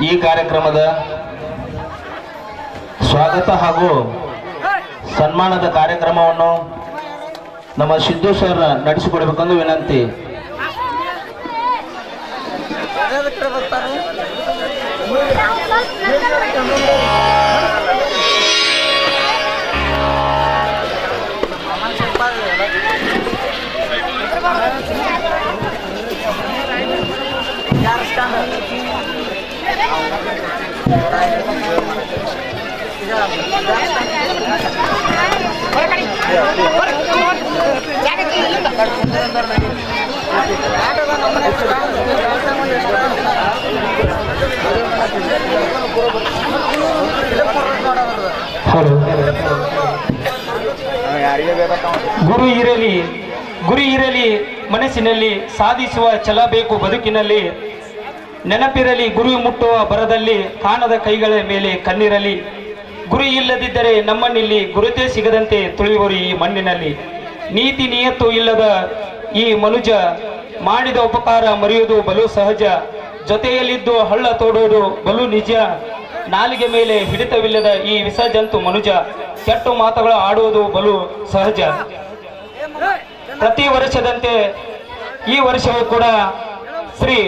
ಈ ಕಾರ್ಯಕ್ರಮದ ಸ್ವಾಗತ ಹಾಗೂ ಸನ್ಮಾನದ ಕಾರ್ಯಕ್ರಮವನ್ನು ನಮ್ಮ ಸಿದ್ದು ಸರ್ ನಡೆಸಿಕೊಡಬೇಕೆಂದು ವಿನಂತಿ. ಗುರಿ ಇರಲಿ ಮನಸ್ಸಿನಲ್ಲಿ, ಸಾಧಿಸುವ ಛಲ ಬೇಕು ಬದುಕಿನಲ್ಲಿ, ನೆನಪಿರಲಿ ಗುರಿ ಮುಟ್ಟುವ ಬರದಲ್ಲಿ, ಕಾಣದ ಕೈಗಳ ಮೇಲೆ ಕಣ್ಣಿರಲಿ. ಗುರಿ ಇಲ್ಲದಿದ್ದರೆ ನಮ್ಮನ್ನಿಲ್ಲಿ ಗುರುತೇ ಸಿಗದಂತೆ ತುಳಿಯುವರು ಈ ಮಣ್ಣಿನಲ್ಲಿ. ನೀತಿ ನಿಯತ್ತು ಇಲ್ಲದ ಈ ಮನುಜ ಮಾಡಿದ ಉಪಕಾರ ಮರೆಯುವುದು ಬಲು ಸಹಜ. ಜೊತೆಯಲ್ಲಿದ್ದು ಹಳ್ಳ ತೋಡುವುದು ಬಲು ನಿಜ. ನಾಲಿಗೆ ಮೇಲೆ ಹಿಡಿತವಿಲ್ಲದ ಈ ವಿಸರ್ಜಂತು ಮನುಜ ಕೆಟ್ಟ ಮಾತುಗಳು ಆಡುವುದು ಬಲು ಸಹಜ. ಪ್ರತಿ ವರ್ಷದಂತೆ ಈ ವರ್ಷವೂ ಕೂಡ ಶ್ರೀ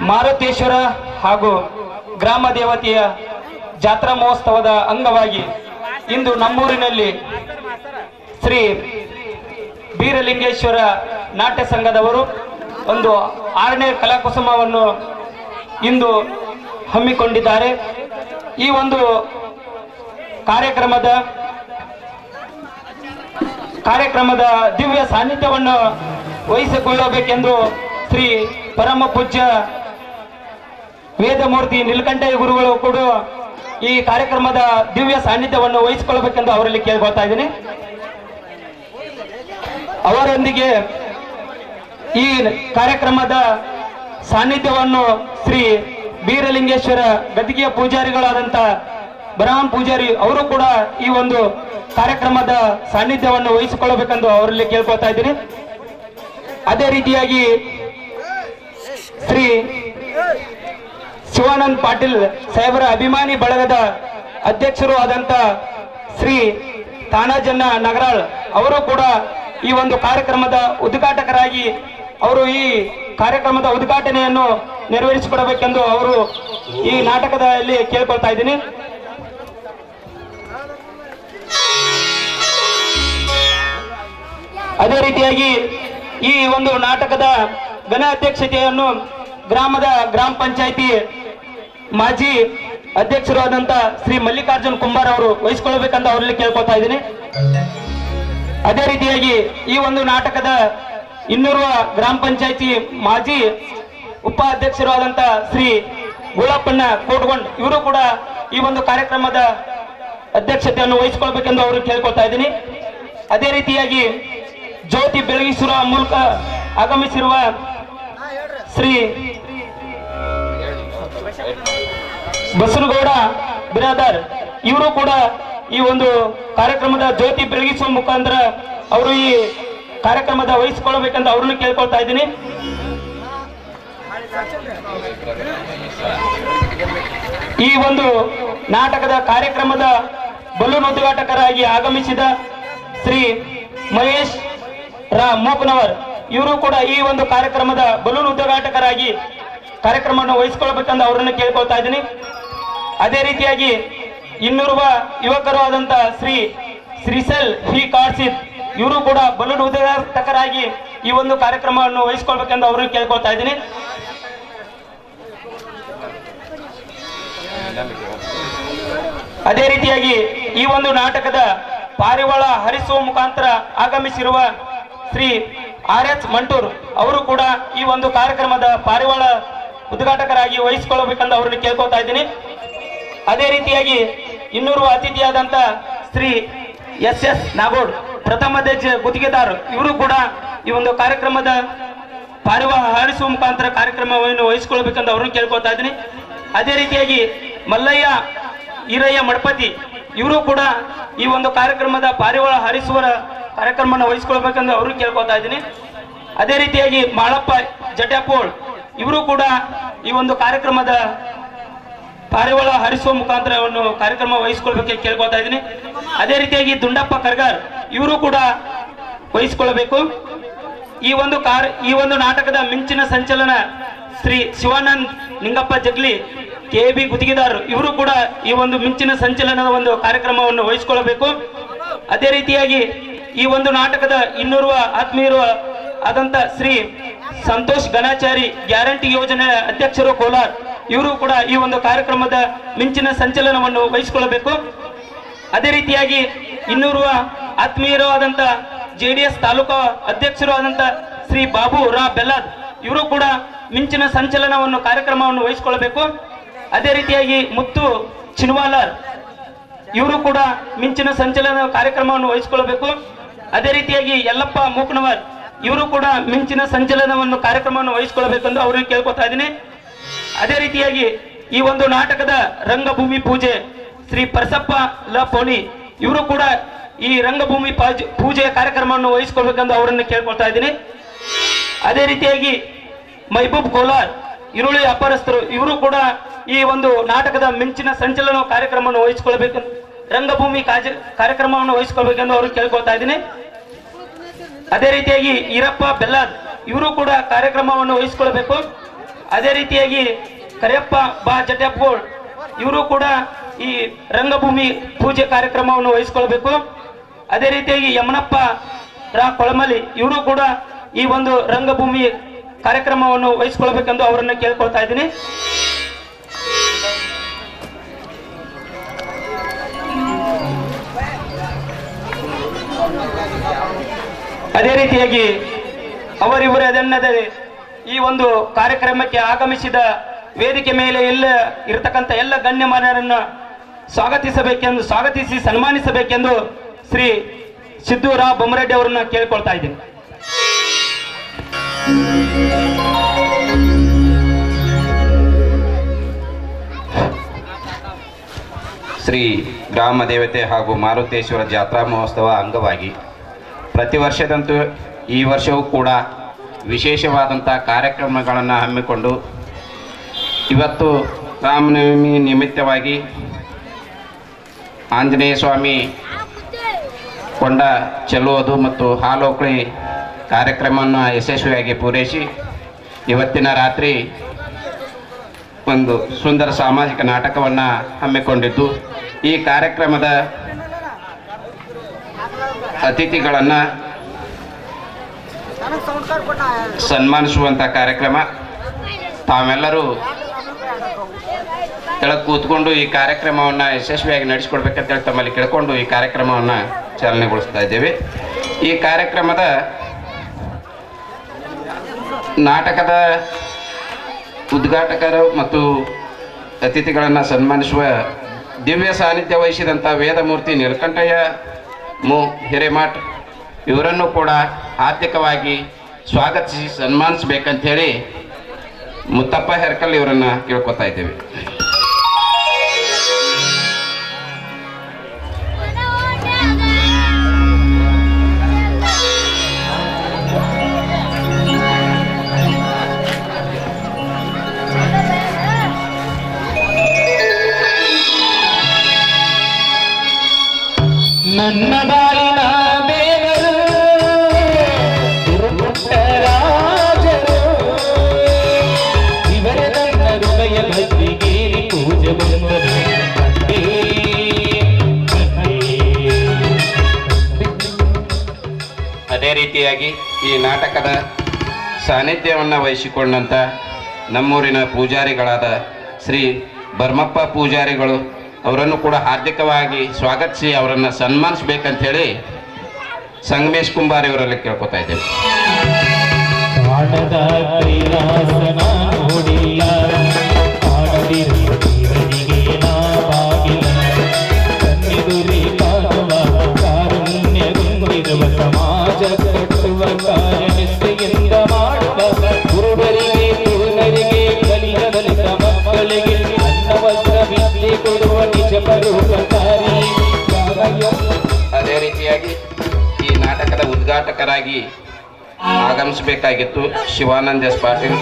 ಮಾರುತೇಶ್ವರ ಹಾಗೂ ಗ್ರಾಮ ದೇವತೆಯ ಜಾತ್ರಾ ಮಹೋತ್ಸವದ ಅಂಗವಾಗಿ ಇಂದು ನಮ್ಮೂರಿನಲ್ಲಿ ಶ್ರೀ ಬೀರಲಿಂಗೇಶ್ವರ ನಾಟ್ಯ ಸಂಘದವರು ಒಂದು 6ನೇ ಕಲಾಕುಸುಮವನ್ನು ಇಂದು ಹಮ್ಮಿಕೊಂಡಿದ್ದಾರೆ. ಈ ಒಂದು ಕಾರ್ಯಕ್ರಮದ ದಿವ್ಯ ಸಾನ್ನಿಧ್ಯವನ್ನು ವಹಿಸಿಕೊಳ್ಳಬೇಕೆಂದು ಶ್ರೀ ಪರಮ ಪೂಜ್ಯ ವೇದಮೂರ್ತಿ ನೀಲಕಂಠಯ್ಯ ಗುರುಗಳು ಕೂಡ ಈ ಕಾರ್ಯಕ್ರಮದ ದಿವ್ಯ ಸಾನ್ನಿಧ್ಯವನ್ನು ವಹಿಸಿಕೊಳ್ಳಬೇಕೆಂದು ಅವರಲ್ಲಿ ಕೇಳ್ಕೊಳ್ತಾ ಇದ್ದೀನಿ. ಅವರೊಂದಿಗೆ ಈ ಕಾರ್ಯಕ್ರಮದ ಸಾನ್ನಿಧ್ಯವನ್ನು ಶ್ರೀ ಬೀರಲಿಂಗೇಶ್ವರ ಗದ್ದಿಗೆಯ ಪೂಜಾರಿಗಳಾದಂಥ ಬ್ರಹ್ಮನ್ ಪೂಜಾರಿ ಅವರು ಕೂಡ ಈ ಒಂದು ಕಾರ್ಯಕ್ರಮದ ಸಾನ್ನಿಧ್ಯವನ್ನು ವಹಿಸಿಕೊಳ್ಳಬೇಕೆಂದು ಅವರಲ್ಲಿ ಕೇಳ್ಕೊಳ್ತಾ ಇದ್ದೀನಿ. ಅದೇ ರೀತಿಯಾಗಿ ಶ್ರೀ ಶಿವಾನಂದ್ ಪಾಟೀಲ್ ಸಾಹೇಬರ ಅಭಿಮಾನಿ ಬಳಗದ ಅಧ್ಯಕ್ಷರು ಆದಂತ ಶ್ರೀ ತಾನಾಜನ್ನ ನಗರಾಳ್ ಅವರು ಕೂಡ ಈ ಒಂದು ಕಾರ್ಯಕ್ರಮದ ಉದ್ಘಾಟಕರಾಗಿ ಅವರು ಈ ಕಾರ್ಯಕ್ರಮದ ಉದ್ಘಾಟನೆಯನ್ನು ನೆರವೇರಿಸಿಕೊಡಬೇಕೆಂದು ಅವರು ಈ ನಾಟಕದಲ್ಲಿ ಕೇಳ್ಕೊಳ್ತಾ ಇದ್ದೀನಿ. ಅದೇ ರೀತಿಯಾಗಿ ಈ ಒಂದು ನಾಟಕದ ಘನ ಅಧ್ಯಕ್ಷತೆಯನ್ನು ಗ್ರಾಮ ಪಂಚಾಯಿತಿ ಮಾಜಿ ಅಧ್ಯಕ್ಷರು ಆದಂತ ಶ್ರೀ ಮಲ್ಲಿಕಾರ್ಜುನ್ ಕುಂಬಾರ್ ಅವರು ವಹಿಸಿಕೊಳ್ಳಬೇಕಂತ ಅವರಲ್ಲಿ ಕೇಳ್ಕೊಳ್ತಾ ಇದ್ದೀನಿ. ಅದೇ ರೀತಿಯಾಗಿ ಈ ಒಂದು ನಾಟಕದ ಇನ್ನೂರುವ ಗ್ರಾಮ ಪಂಚಾಯಿತಿ ಮಾಜಿ ಉಪಾಧ್ಯಕ್ಷರು ಆದಂತ ಶ್ರೀ ಗುಳಪ್ಪಣ್ಣ ಕೋಟ್ಗೊಂಡ್ ಇವರು ಕೂಡ ಈ ಒಂದು ಕಾರ್ಯಕ್ರಮದ ಅಧ್ಯಕ್ಷತೆಯನ್ನು ವಹಿಸಿಕೊಳ್ಬೇಕೆಂದು ಅವರು ಕೇಳ್ಕೊಳ್ತಾ ಇದ್ದೀನಿ. ಅದೇ ರೀತಿಯಾಗಿ ಜ್ಯೋತಿ ಬೆಳಗಿಸುವ ಮೂಲಕ ಆಗಮಿಸಿರುವ ಶ್ರೀ ಬಸನಗೌಡ ಬಿರಾದರ್ ಇವರು ಕೂಡ ಈ ಒಂದು ಕಾರ್ಯಕ್ರಮದ ಜ್ಯೋತಿ ಬೆಳಗಿಸುವ ಮುಖಾಂತರ ಅವರು ಈ ಕಾರ್ಯಕ್ರಮದ ವಹಿಸಿಕೊಳ್ಳಬೇಕಂತ ಅವ್ರನ್ನು ಕೇಳ್ಕೊಳ್ತಾ ಇದ್ದೀನಿ. ಈ ಒಂದು ನಾಟಕದ ಕಾರ್ಯಕ್ರಮದ ಬಲೂನ್ ಉದ್ಘಾಟಕರಾಗಿ ಆಗಮಿಸಿದ ಶ್ರೀ ಮಹೇಶ್ ಮೂಪನವರ್ ಇವರು ಕೂಡ ಈ ಒಂದು ಕಾರ್ಯಕ್ರಮದ ಬಲೂನ್ ಉದ್ಘಾಟಕರಾಗಿ ಕಾರ್ಯಕ್ರಮವನ್ನು ವಹಿಸಿಕೊಳ್ಳಬೇಕೆಂದು ಅವರನ್ನು ಕೇಳ್ಕೊಳ್ತಾ ಇದ್ದೀನಿ. ಅದೇ ರೀತಿಯಾಗಿ ಇನ್ನೂರುವ ಯುವಕರು ಆದಂತ ಶ್ರೀ ಶ್ರೀಸೆಲ್ ಹಿ ಕಾರ್ಸಿದ್ ಇವರು ಕೂಡ ಬಲೂನ್ ಉದ್ಘಾಟಕರಾಗಿ ಈ ಒಂದು ಕಾರ್ಯಕ್ರಮವನ್ನು ವಹಿಸಿಕೊಳ್ಬೇಕೆಂದು ಅವರನ್ನು ಕೇಳ್ಕೊಳ್ತಾ ಇದ್ದೀನಿ. ಅದೇ ರೀತಿಯಾಗಿ ಈ ಒಂದು ನಾಟಕದ ಪಾರಿವಾಳ ಹರಿಸುವ ಮುಖಾಂತರ ಆಗಮಿಸಿರುವ ಶ್ರೀ RS ಮಂಟೂರ್ ಅವರು ಕೂಡ ಈ ಒಂದು ಕಾರ್ಯಕ್ರಮದ ಪಾರಿವಾಳ ಉದ್ಘಾಟಕರಾಗಿ ವಹಿಸಿಕೊಳ್ಳಬೇಕೆಂದು ಅವರನ್ನು ಕೇಳ್ಕೊಳ್ತಾ ಇದ್ದೀನಿ. ಅದೇ ರೀತಿಯಾಗಿ ಇನ್ನೂರು ಅತಿಥಿಯಾದಂತ ಶ್ರೀ SS ನಾಗೋಡ್ ಪ್ರಥಮ ದರ್ಜೆ ಗುತ್ತಿಗೆದಾರ್ ಇವರು ಕೂಡ ಈ ಒಂದು ಕಾರ್ಯಕ್ರಮದ ಪಾರಿವಾಳ ಹಾರಿಸುವ ಮುಖಾಂತರ ಕಾರ್ಯಕ್ರಮವನ್ನು ವಹಿಸಿಕೊಳ್ಳಬೇಕೆಂದು ಅವರನ್ನು ಕೇಳ್ಕೊಳ್ತಾ ಇದ್ದೀನಿ. ಅದೇ ರೀತಿಯಾಗಿ ಮಲ್ಲಯ್ಯ ಈರಯ್ಯ ಮಡಪತಿ ಇವರು ಕೂಡ ಈ ಒಂದು ಕಾರ್ಯಕ್ರಮದ ಪಾರಿವಾಳ ಹಾರಿಸುವ ಕಾರ್ಯಕ್ರಮವನ್ನು ವಹಿಸಿಕೊಳ್ಳಬೇಕೆಂದು ಅವರು ಕೇಳ್ಕೊಳ್ತಾ ಇದ್ದೀನಿ. ಅದೇ ರೀತಿಯಾಗಿ ಮಾಳಪ್ಪ ಜಟ್ಯಾಪೋಳ್ ಇವರು ಕೂಡ ಈ ಒಂದು ಕಾರ್ಯಕ್ರಮದ ಪಾರಿವಾಳ ಹರಿಸುವ ಮುಖಾಂತರ ಒಂದು ಕಾರ್ಯಕ್ರಮ ವಹಿಸಿಕೊಳ್ಬೇಕು ಕೇಳ್ಕೊತಾ ಇದ್ದೀನಿ. ಅದೇ ರೀತಿಯಾಗಿ ದುಂಡಪ್ಪ ಕರ್ಗಾರ್ ಇವರು ಕೂಡ ವಹಿಸಿಕೊಳ್ಳಬೇಕು. ಈ ಒಂದು ನಾಟಕದ ಮಿಂಚಿನ ಸಂಚಲನ ಶ್ರೀ ಶಿವಾನಂದ್ ನಿಂಗಪ್ಪ ಜಗ್ಲಿ KB ಗುತ್ತಿಗೆದಾರ್ ಇವರು ಕೂಡ ಈ ಒಂದು ಮಿಂಚಿನ ಸಂಚಲನದ ಒಂದು ಕಾರ್ಯಕ್ರಮವನ್ನು ವಹಿಸಿಕೊಳ್ಳಬೇಕು. ಅದೇ ರೀತಿಯಾಗಿ ಈ ಒಂದು ನಾಟಕದ ಇನ್ನೋರ್ವ ಆತ್ಮೀಯರು ಆದಂತ ಶ್ರೀ ಸಂತೋಷ್ ಗಣಾಚಾರಿ ಗ್ಯಾರಂಟಿ ಯೋಜನೆ ಅಧ್ಯಕ್ಷರು ಕೋಲಾರ್ ಇವರು ಕೂಡ ಈ ಒಂದು ಕಾರ್ಯಕ್ರಮದ ಮಿಂಚಿನ ಸಂಚಲನವನ್ನು ವಹಿಸಿಕೊಳ್ಳಬೇಕು. ಅದೇ ರೀತಿಯಾಗಿ ಇನ್ನೋರ್ವ ಆತ್ಮೀಯರು ಆದಂತ JDS ತಾಲೂಕು ಅಧ್ಯಕ್ಷರು ಆದಂತ ಶ್ರೀ ಬಾಬು ರಾ ಬೆಲ್ಲದ್ ಇವರು ಕೂಡ ಮಿಂಚಿನ ಸಂಚಲನವನ್ನು ಕಾರ್ಯಕ್ರಮವನ್ನು ವಹಿಸಿಕೊಳ್ಳಬೇಕು. ಅದೇ ರೀತಿಯಾಗಿ ಮುತ್ತು ಚಿನ್ವಾಲರ್ ಇವರು ಕೂಡ ಮಿಂಚಿನ ಸಂಚಲನ ಕಾರ್ಯಕ್ರಮವನ್ನು ವಹಿಸಿಕೊಳ್ಳಬೇಕು. ಅದೇ ರೀತಿಯಾಗಿ ಯಲ್ಲಪ್ಪ ಮೂಕನವರ್ ಇವರು ಕೂಡ ಮಿಂಚಿನ ಸಂಚಲನವನ್ನು ಕಾರ್ಯಕ್ರಮವನ್ನು ವಹಿಸಿಕೊಳ್ಳಬೇಕೆಂದು ಅವರಿಗೆ ಕೇಳ್ಕೊತಾ ಇದ್ದೀನಿ. ಅದೇ ರೀತಿಯಾಗಿ ಈ ಒಂದು ನಾಟಕದ ರಂಗಭೂಮಿ ಪೂಜೆ ಶ್ರೀ ಪರಸಪ್ಪ ಲ ಪೋಲಿ ಇವರು ಕೂಡ ಈ ರಂಗಭೂಮಿ ಪೂಜೆಯ ಕಾರ್ಯಕ್ರಮವನ್ನು ವಹಿಸಿಕೊಳ್ಬೇಕೆಂದು ಅವರನ್ನು ಕೇಳ್ಕೊಳ್ತಾ ಇದ್ದೀನಿ. ಅದೇ ರೀತಿಯಾಗಿ ಮೈಬೂಬ್ ಕೋಲಾರ್ ಈರುಳ್ಳಿ ವ್ಯಾಪಾರಸ್ಥರು ಇವರು ಕೂಡ ಈ ಒಂದು ನಾಟಕದ ಮಿಂಚಿನ ಸಂಚಲನ ಕಾರ್ಯಕ್ರಮವನ್ನು ವಹಿಸಿಕೊಳ್ಬೇಕೆಂದು ರಂಗಭೂಮಿ ಕಾರ್ಯಕ್ರಮವನ್ನು ವಹಿಸಿಕೊಳ್ಬೇಕೆಂದು ಅವರು ಕೇಳ್ಕೊಳ್ತಾ ಇದ್ದೀನಿ. ಅದೇ ರೀತಿಯಾಗಿ ಈರಪ್ಪ ಬೆಲ್ಲದ್ ಇವರು ಕೂಡ ಕಾರ್ಯಕ್ರಮವನ್ನು ವಹಿಸಿಕೊಳ್ಬೇಕು. ಅದೇ ರೀತಿಯಾಗಿ ಕರಿಯಪ್ಪ ಬಾ ಜಟ್ಯಪ್ಪಗೋಳ್ ಇವರು ಕೂಡ ಈ ರಂಗಭೂಮಿ ಪೂಜೆ ಕಾರ್ಯಕ್ರಮವನ್ನು ವಹಿಸಿಕೊಳ್ಬೇಕು. ಅದೇ ರೀತಿಯಾಗಿ ಯಮನಪ್ಪ ರಾ ಕೊಳಮಲಿ ಇವರು ಕೂಡ ಈ ಒಂದು ರಂಗಭೂಮಿ ಕಾರ್ಯಕ್ರಮವನ್ನು ವಹಿಸಿಕೊಳ್ಬೇಕೆಂದು ಅವರನ್ನು ಕೇಳ್ಕೊಳ್ತಾ ಇದ್ದೀನಿ. ಅದೇ ರೀತಿಯಾಗಿ ಅವರಿವರೇ ಅದನ್ನದೇ ಈ ಒಂದು ಕಾರ್ಯಕ್ರಮಕ್ಕೆ ಆಗಮಿಸಿದ ವೇದಿಕೆ ಮೇಲೆ ಎಲ್ಲ ಇರತಕ್ಕಂಥ ಎಲ್ಲ ಗಣ್ಯಮಾನ್ಯರನ್ನ ಸ್ವಾಗತಿಸಿ ಸನ್ಮಾನಿಸಬೇಕೆಂದು ಶ್ರೀ ಸಿದ್ದೂರಾ ಬೊಮ್ಮರೆಡ್ಡಿ ಅವರನ್ನ ಕೇಳಿಕೊಳ್ತಾ ಇದ್ದೀನಿ. ಶ್ರೀ ಗ್ರಾಮ ದೇವತೆ ಹಾಗೂ ಮಾರುತೇಶ್ವರ ಜಾತ್ರಾ ಮಹೋತ್ಸವ ಅಂಗವಾಗಿ ಪ್ರತಿ ವರ್ಷದಂತೆ ಈ ವರ್ಷವೂ ಕೂಡ ವಿಶೇಷವಾದಂಥ ಕಾರ್ಯಕ್ರಮಗಳನ್ನು ಹಮ್ಮಿಕೊಂಡು ಇವತ್ತು ರಾಮನವಮಿ ನಿಮಿತ್ತವಾಗಿ ಆಂಜನೇಯ ಸ್ವಾಮಿ ಕೊಂಡ ಚೆಲ್ಲುವುದು ಮತ್ತು ಹಾಲೋಕಳಿ ಕಾರ್ಯಕ್ರಮವನ್ನು ಯಶಸ್ವಿಯಾಗಿ ಪೂರೈಸಿ ಇವತ್ತಿನ ರಾತ್ರಿ ಒಂದು ಸುಂದರ ಸಾಮಾಜಿಕ ನಾಟಕವನ್ನು ಹಮ್ಮಿಕೊಂಡಿದ್ದು ಈ ಕಾರ್ಯಕ್ರಮದ ಅತಿಥಿಗಳನ್ನು ಸನ್ಮಾನಿಸುವಂಥ ಕಾರ್ಯಕ್ರಮ. ತಾವೆಲ್ಲರೂ ಕೆಳಗೆ ಕೂತ್ಕೊಂಡು ಈ ಕಾರ್ಯಕ್ರಮವನ್ನು ಯಶಸ್ವಿಯಾಗಿ ನಡೆಸಿಕೊಡ್ಬೇಕಂತೇಳಿ ತಮ್ಮಲ್ಲಿ ಕೇಳಿಕೊಂಡು ಈ ಕಾರ್ಯಕ್ರಮವನ್ನು ಚಾಲನೆಗೊಳಿಸ್ತಾ ಇದ್ದೇವೆ. ಈ ಕಾರ್ಯಕ್ರಮದ ನಾಟಕದ ಉದ್ಘಾಟಕರು ಮತ್ತು ಅತಿಥಿಗಳನ್ನು ಸನ್ಮಾನಿಸುವ ದಿವ್ಯ ಸಾನ್ನಿಧ್ಯ ವಹಿಸಿದಂಥ ವೇದಮೂರ್ತಿ ನೀಲಕಂಠಯ್ಯ ಹಿರೇಮಠ್ ಇವರನ್ನು ಕೂಡ ಆರ್ಥಿಕವಾಗಿ ಸ್ವಾಗತಿಸಿ ಸನ್ಮಾನಿಸಬೇಕಂಥೇಳಿ ಮುತ್ತಪ್ಪ ಹೆರ್ಕಲ್ ಇವರನ್ನು ಕೇಳ್ಕೊತಾ ಇದ್ದೇವೆ. ನನ್ನ ಬಾಳಿನ ದೇವರು ರಾಜರು ಇವರ ನನ್ನ ಹೃದಯ ಭಕ್ತಿಗೆ ಪೂಜೆ ಬಂದರು. ಅದೇ ರೀತಿಯಾಗಿ ಈ ನಾಟಕದ ಸಾನ್ನಿಧ್ಯವನ್ನು ವಹಿಸಿಕೊಂಡಂಥ ನಮ್ಮೂರಿನ ಪೂಜಾರಿಗಳಾದ ಶ್ರೀ ಭರ್ಮಪ್ಪ ಪೂಜಾರಿಗಳು ಅವರನ್ನು ಕೂಡ ಹಾರ್ದಿಕವಾಗಿ ಸ್ವಾಗತಿಸಿ ಅವರನ್ನು ಸನ್ಮಾನಿಸಬೇಕಂಥೇಳಿ ಸಂಗಮೇಶ್ ಕುಂಬಾರ್ ಇವರಲ್ಲಿ ಕೇಳ್ಕೊತಾ ಇದ್ದೇವೆ. ಸಮಾಜ ಕಟ್ಟುವ ಕಾರ್ಯನಿಷ್ಠೆಯಿಂದ ಮಾಡುವ ಗುರುವರಿಗೆ ಪೂರ್ಣರಿಗೆ ಕಲಿಯದಲಿತ ಮಕ್ಕಳಿಗೆ ಅನ್ನವಸ್ತ್ರ ವಿದ್ಯೆ ಕೊಡುವ ನಿಜ ಪರೋಪಕಾರಿ. ಅದೇ ರೀತಿಯಾಗಿ ಈ ನಾಟಕದ ಉದ್ಘಾಟಕರಾಗಿ ಆಗಮಿಸಬೇಕಾಗಿತ್ತು ಶಿವಾನಂದ ಎಸ್ ಪಾಟೀಲ್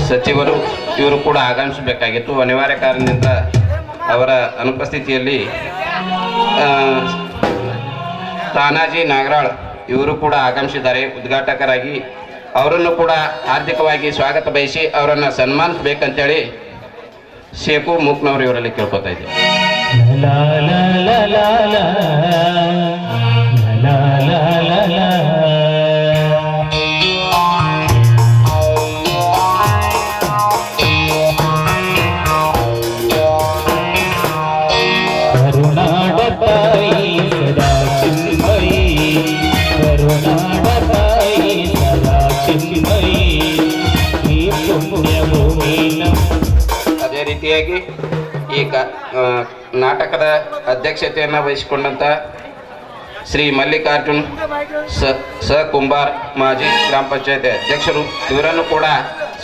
ಸಚಿವರು. ಇವರು ಕೂಡ ಆಗಮಿಸಬೇಕಾಗಿತ್ತು. ಅನಿವಾರ್ಯ ಕಾರಣದಿಂದ ಅವರ ಅನುಪಸ್ಥಿತಿಯಲ್ಲಿ ತಾನಾಜಿ ನಾಗರಾಳ್ ಇವರು ಕೂಡ ಆಗಮಿಸಿದ್ದಾರೆ ಉದ್ಘಾಟಕರಾಗಿ. ಅವರನ್ನು ಕೂಡ ಹಾರ್ದಿಕವಾಗಿ ಸ್ವಾಗತ ಬಯಸಿ ಅವರನ್ನು ಸನ್ಮಾನಿಸಬೇಕಂತೇಳಿ ಶೇಖು ಮೂಕ್ನವ್ರು ಇವರಲ್ಲಿ ಕೇಳ್ಕೊತಾ ಇದ್ದೀವಿ. ಅದೇ ರೀತಿಯಾಗಿ ಈ ನಾಟಕದ ಅಧ್ಯಕ್ಷತೆಯನ್ನು ವಹಿಸಿಕೊಂಡಂತ ಶ್ರೀ ಮಲ್ಲಿಕಾರ್ಜುನ್ ಸ ಕುಂಬಾರ್ ಮಾಜಿ ಗ್ರಾಮ ಪಂಚಾಯತ್ ಅಧ್ಯಕ್ಷರು ಇವರನ್ನು ಕೂಡ